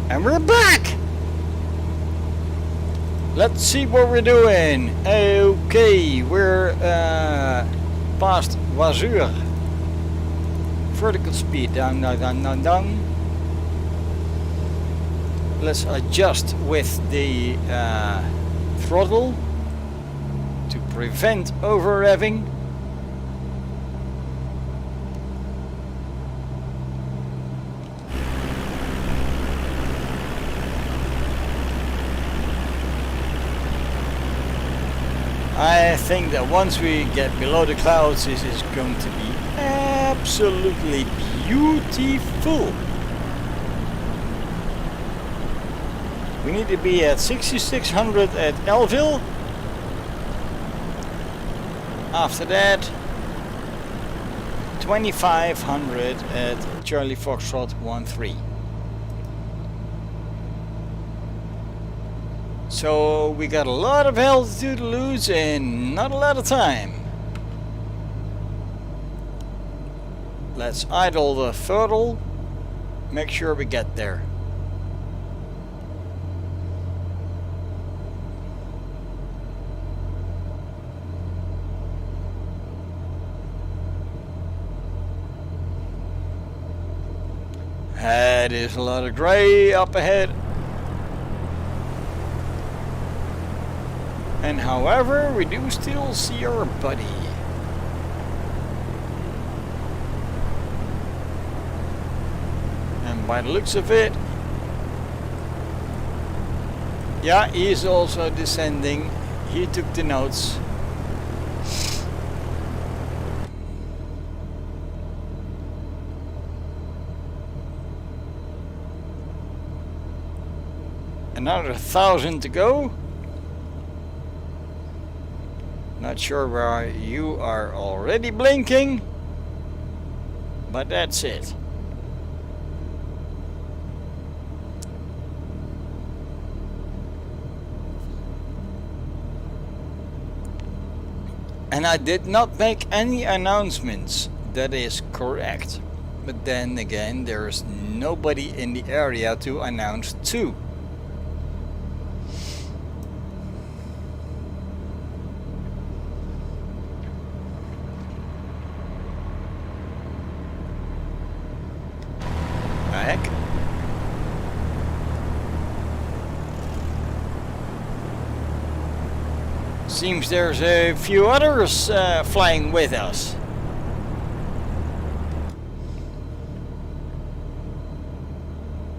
And we're back! Let's see what we're doing. Okay, we're past Wazur. Vertical speed, down, down, down, down, down. Let's adjust with the throttle to prevent over revving. I think that once we get below the clouds, this is going to be absolutely beautiful. We need to be at 6600 at Elville. After that, 2500 at Charlie Foxtrot 13. So we got a lot of altitude to lose in not a lot of time. Let's idle the throttle, make sure we get there. That is a lot of grey up ahead. And however, we do still see our buddy. And by the looks of it, yeah, he is also descending. He took the notes. Another 1,000 to go. Not sure where you are already blinking, but that's it. And I did not make any announcements. That is correct. But then again, there's nobody in the area to announce to. Heck? Seems there's a few others flying with us.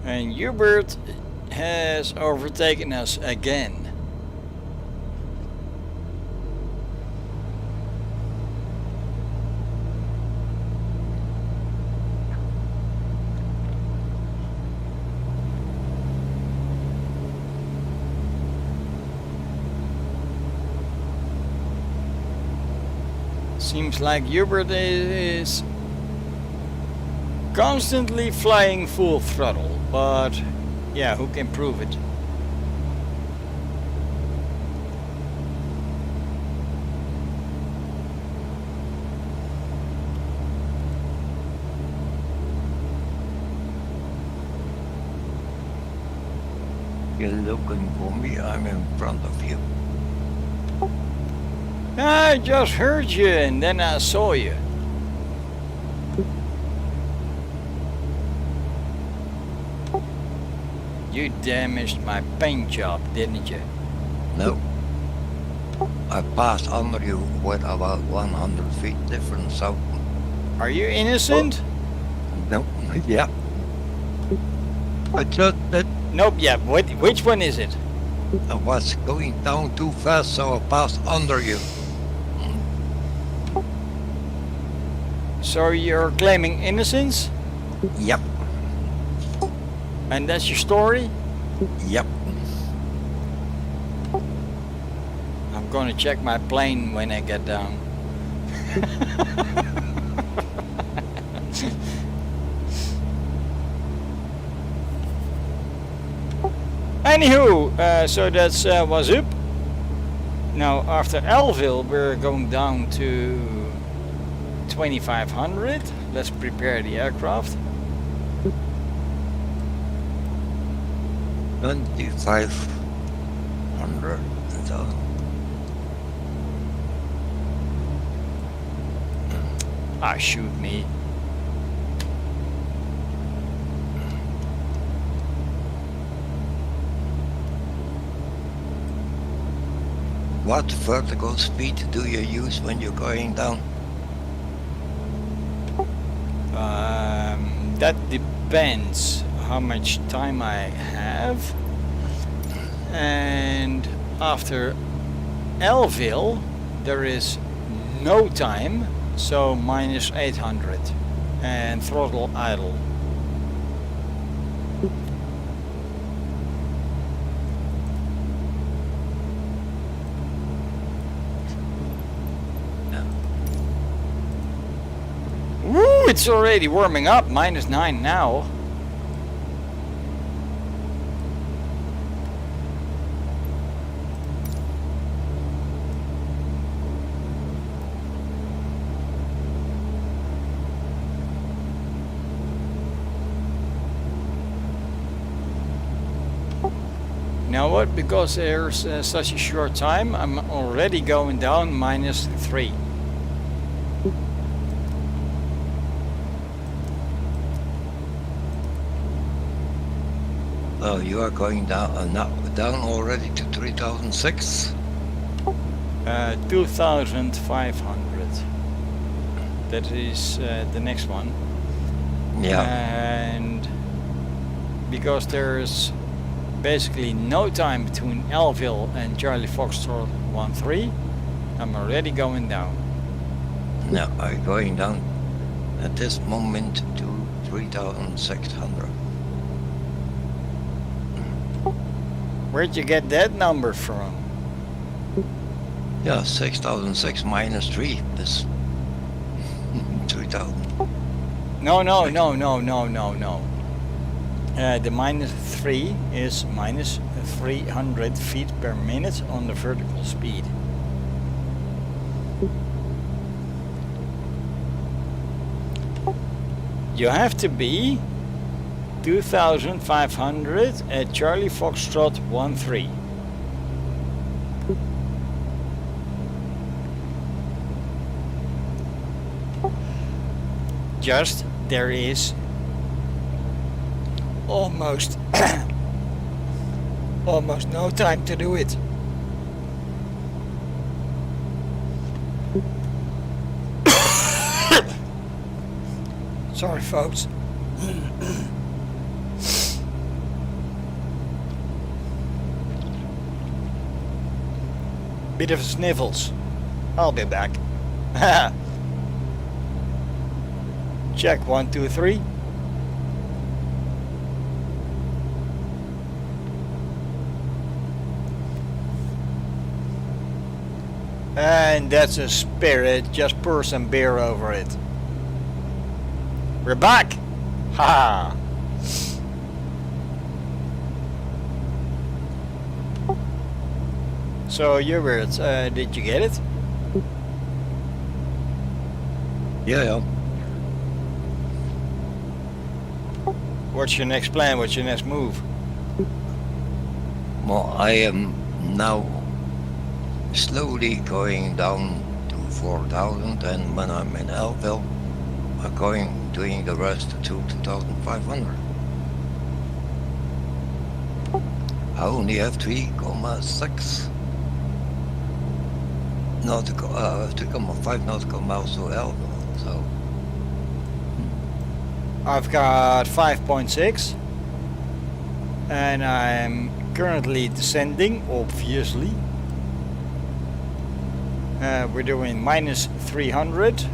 And Hubert has overtaken us again. Seems like Hubert is constantly flying full throttle, but yeah, who can prove it? You're looking for me, I'm in front of you. I just heard you and then I saw you. You damaged my paint job, didn't you? No. I passed under you with about 100 feet difference, so... Are you innocent? No, yeah. I just did. Nope, yeah. Which one is it? I was going down too fast, so I passed under you. So you're claiming innocence? Yep. And that's your story? Yep. I'm gonna check my plane when I get down. Anywho, so that's was up. Now after Elville we're going down to 2500. Let's prepare the aircraft. 2500. So. Ah, shoot me. What vertical speed do you use when you're going down? That depends how much time I have. And after Elville there is no time, so minus 800 and throttle idle. Woo, it's already warming up, minus 9 now. You know what, because there's such a short time, I'm already going down minus 3. Oh, you are going down now, down already to 3006? 2500. That is the next one. Yeah. And because there's basically no time between Elville and Charlie Foxtrot 13, I'm already going down. No, I'm going down at this moment to 3600. Where'd you get that number from? Yeah, 6006 minus 3 is 3000. No. The minus 3 is minus 300 feet per minute on the vertical speed. You have to be 2500 at Charlie Foxtrot 13. Just there is almost almost no time to do it. Sorry folks. Bit of sniffles. I'll be back. Check 1, 2, 3. And that's a spirit, just pour some beer over it. We're back! Ha! So your words, did you get it? Yeah. What's your next plan? What's your next move? Well, I am now slowly going down to 4,000, and when I'm in Elville, I'm doing the rest to 2,500. I only have 3,6 nautical, 3,5 nautical miles to Elville, so. I've got 5.6 and I'm currently descending, obviously. We're doing minus 300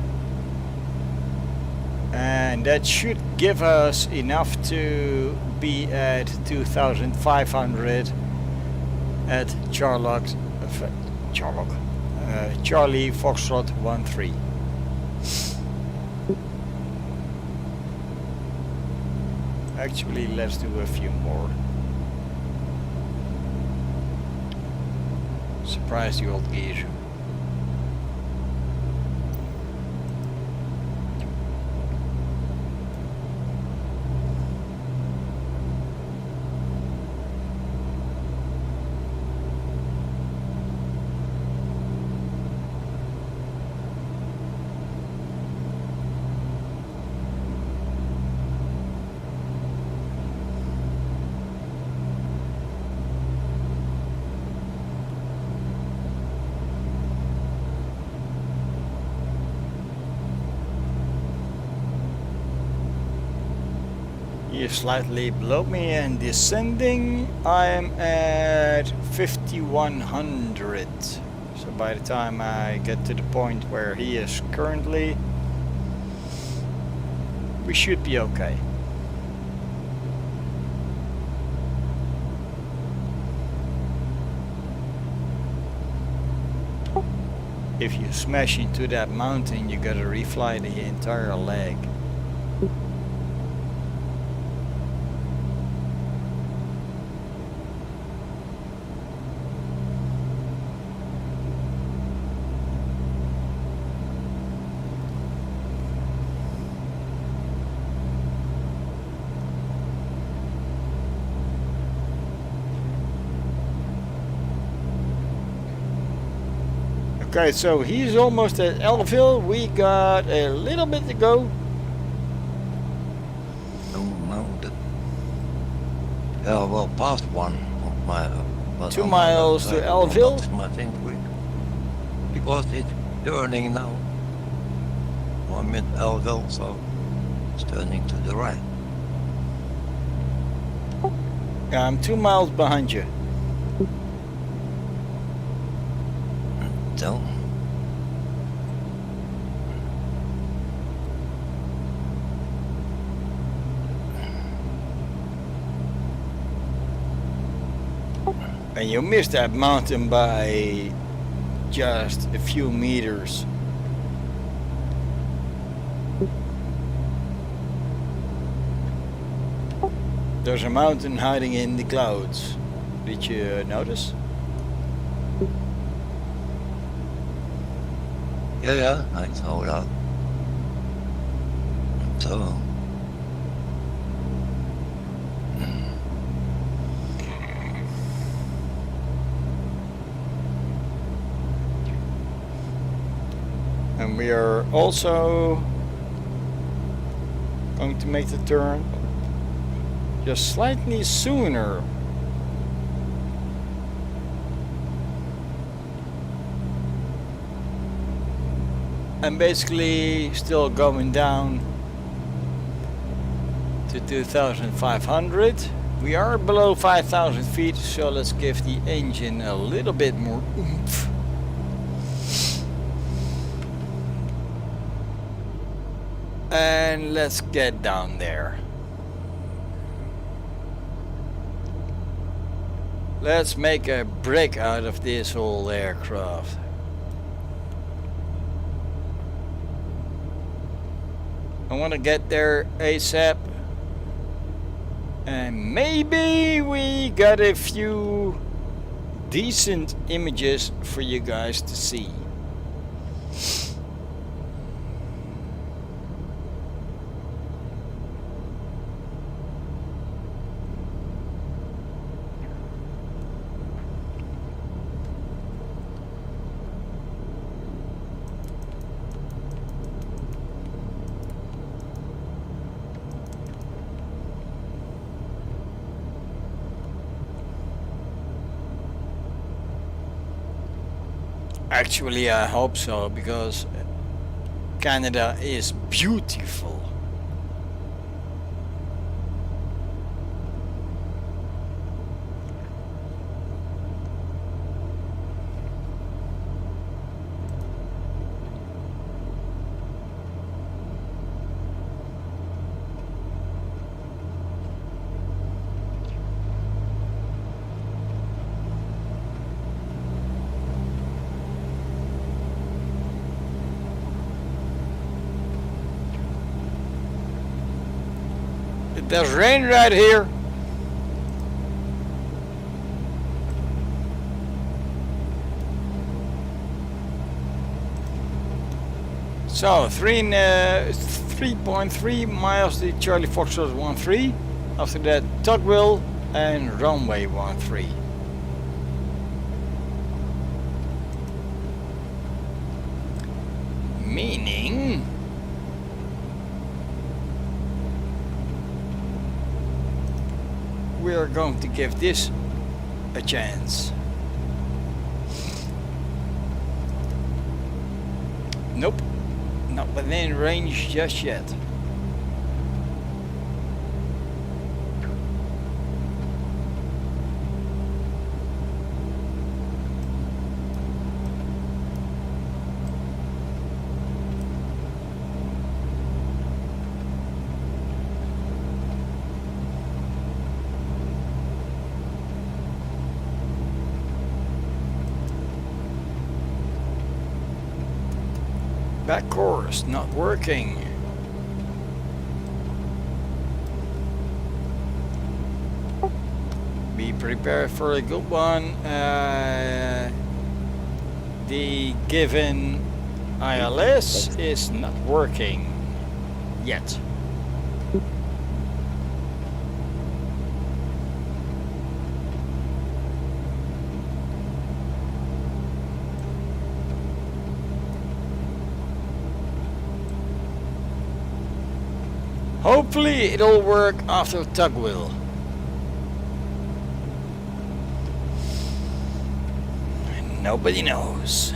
and that should give us enough to be at 2,500 at Charlie Foxtrot 13. Actually, let's do a few more. Surprise the old geezer. He is slightly below me and descending. I am at 5,100. So by the time I get to the point where he is currently, we should be okay. If you smash into that mountain, you gotta refly the entire leg. Okay, so he's almost at Elville. We got a little bit to go. Yeah, well, past one of my. 2 miles to Elville. I think because it's turning now. I'm in Elville, so it's turning to the right. Yeah, I'm 2 miles behind you. So. And you missed that mountain by just a few meters. There's a mountain hiding in the clouds. Did you notice? Yeah, I saw that. So, we are also going to make the turn just slightly sooner. And basically still going down to 2,500. We are below 5,000 feet, so let's give the engine a little bit more oomph. And let's get down there. Let's make a break out of this whole aircraft. I want to get there ASAP. And maybe we got a few decent images for you guys to see. Actually, I hope so, because Canada is beautiful. There's rain right here. So 3.3 miles to Charlie Foxtrot 13. After that tugwheel and runway 13. Meaning we are going to give this a chance. Nope, not within range just yet. Back course not working. Be prepared for a good one. The given ILS is not working yet. Hopefully it'll work after tugwheel. Nobody knows.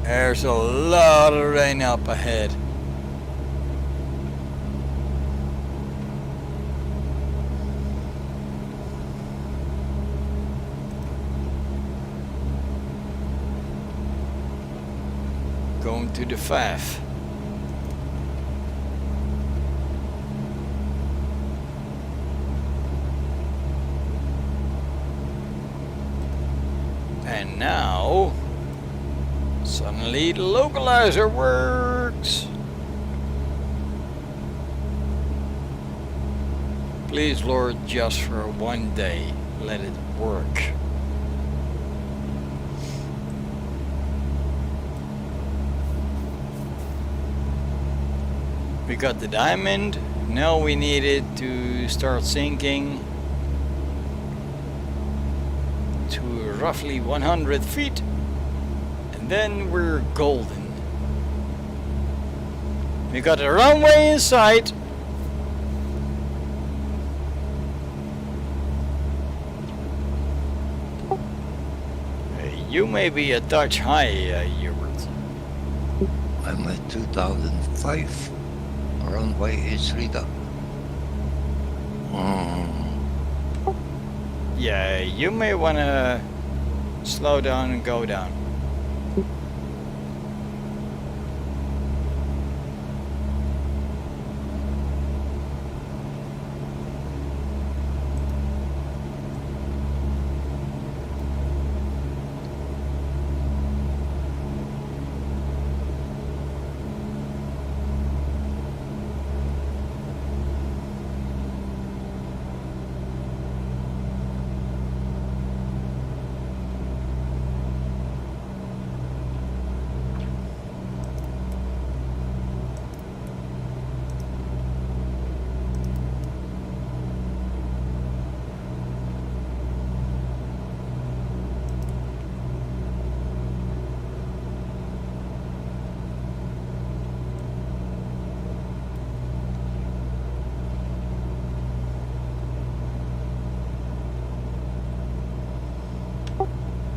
There's a lot of rain up ahead. Going to the FAF. And now suddenly the localizer works. Please, Lord, just for one day, let it work. We got the diamond. Now we need it to start sinking to roughly 100 feet. And then we're golden. We got a runway in sight. You may be a touch high, Hubert. I'm at 2005. Runway is 3 up. Yeah, you may wanna slow down and go down.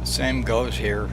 Same goes here.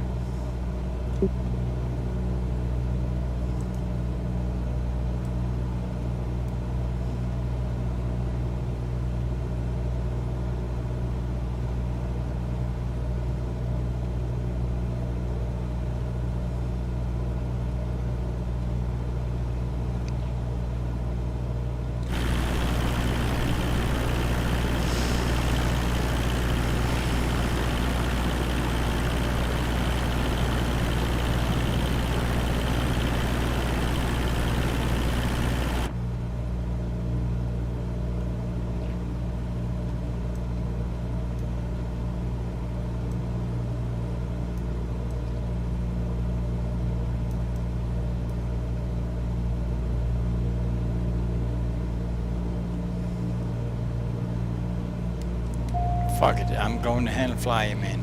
Fuck it, I'm going to hand fly him in.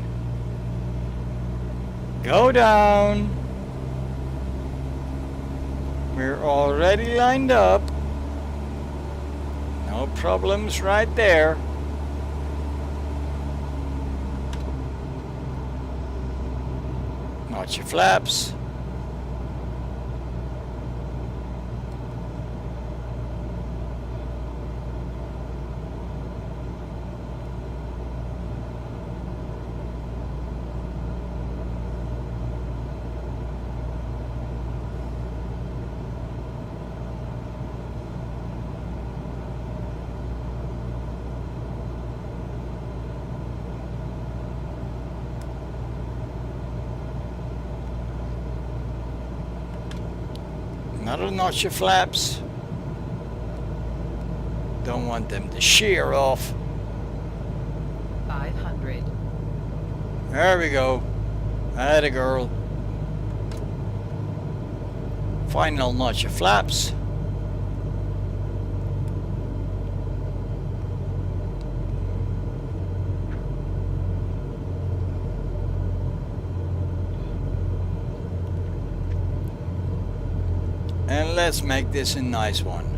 Go down. We're already lined up. No problems right there. Notch your flaps. Another notch of flaps. Don't want them to shear off. 500. There we go. Atta girl. Final notch of flaps. And let's make this a nice one.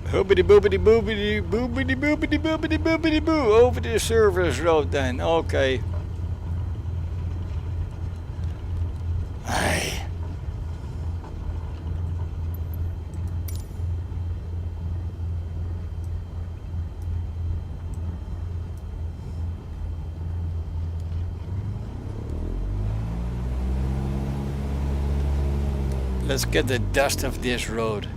Hoobity boobity boobity boobity boobity boobity boobity boo over the service road then. Okay. Hey. Let's get the dust of this road.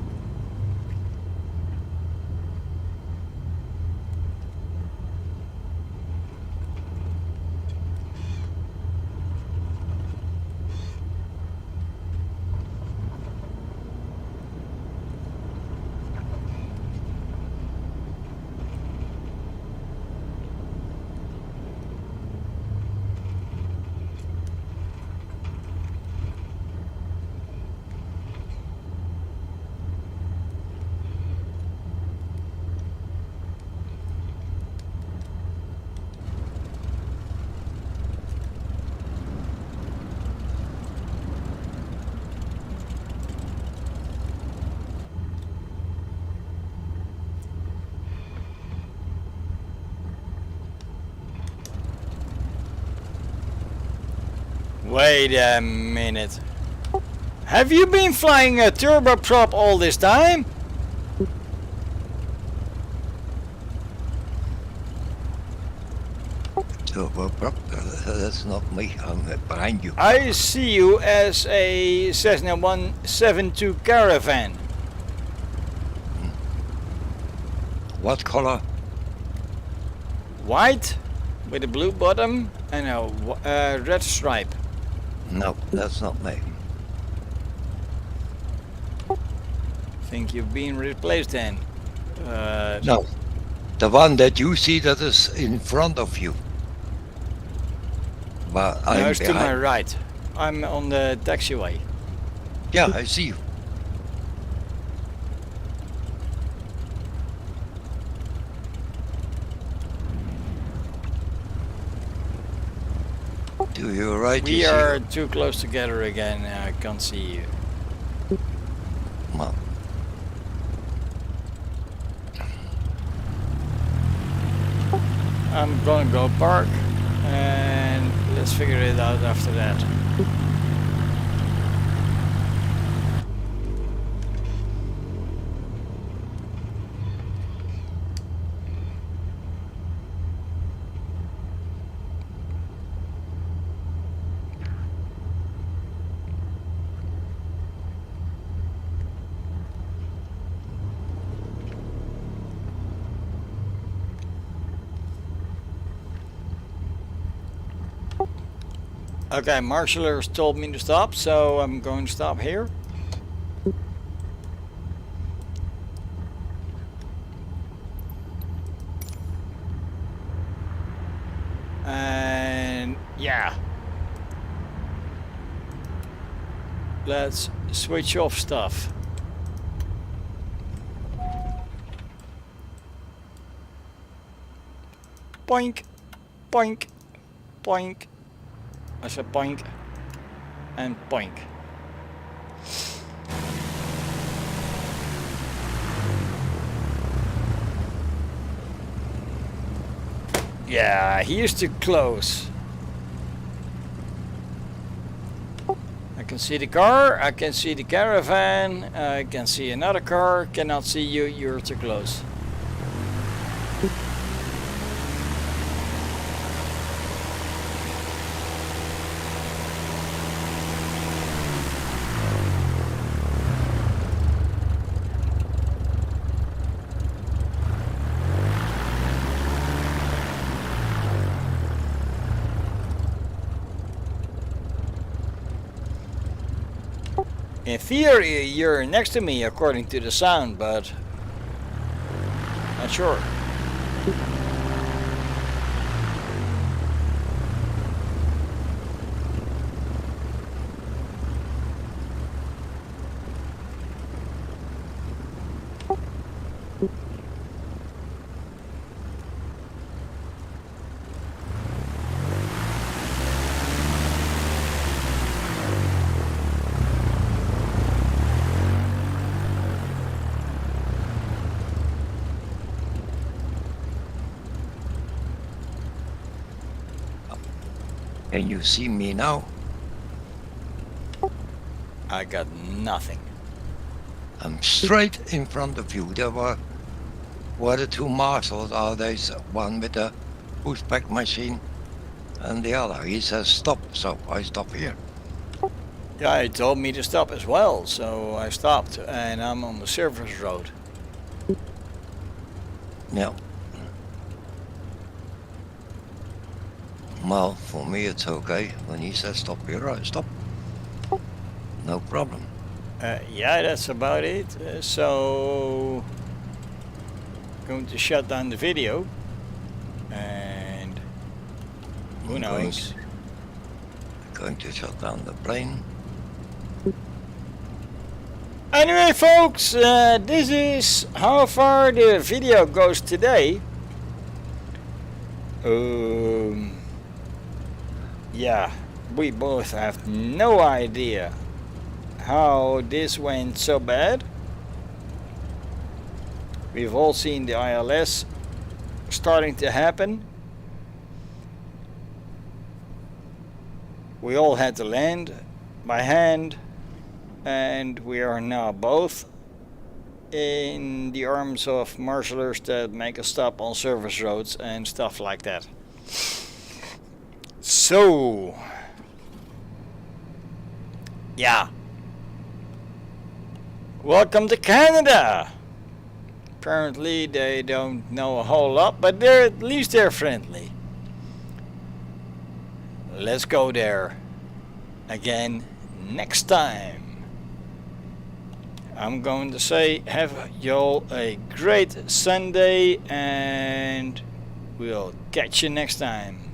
Wait a minute. Have you been flying a turboprop all this time? Turboprop, that's not me. I'm behind you. I see you as a Cessna 172 Caravan. What color? White with a blue bottom and a red stripe. No, that's not me. Think you've been replaced then? No, the one that you see that is in front of you. But No, I'm it's to my behind. right. I'm on the taxiway. Yeah, I see you. To your right, We you are see. too close together again. I can't see you. Well, I'm gonna go park and let's figure it out after that. Okay, marshalers told me to stop, so I'm going to stop here. And yeah, let's switch off stuff. Boink, boink, boink. I said boink and boink. Yeah, he is too close. I can see the car, I can see the caravan, I can see another car, cannot see you, you're too close. In theory, you're next to me according to the sound, but not sure. Can you see me now? I got nothing. I'm straight in front of you. There were the two marshals are. There's one with a pushback machine and the other. He says stop, so I stop here. Yeah, he told me to stop as well, so I stopped and I'm on the service road. Yeah. Well, for me it's okay. When he says stop here, I stop. No problem. Yeah, that's about it. So, going to shut down the video, and who knows? Going to shut down the plane. Anyway, folks, this is how far the video goes today. Yeah, we both have no idea how this went so bad. We've all seen the ILS starting to happen. We all had to land by hand, and we are now both in the arms of marshalers that make a stop on service roads and stuff like that. So, yeah. Welcome to Canada. Apparently they don't know a whole lot, but at least they're friendly. Let's go there again next time. I'm going to say have y'all a great Sunday, and we'll catch you next time.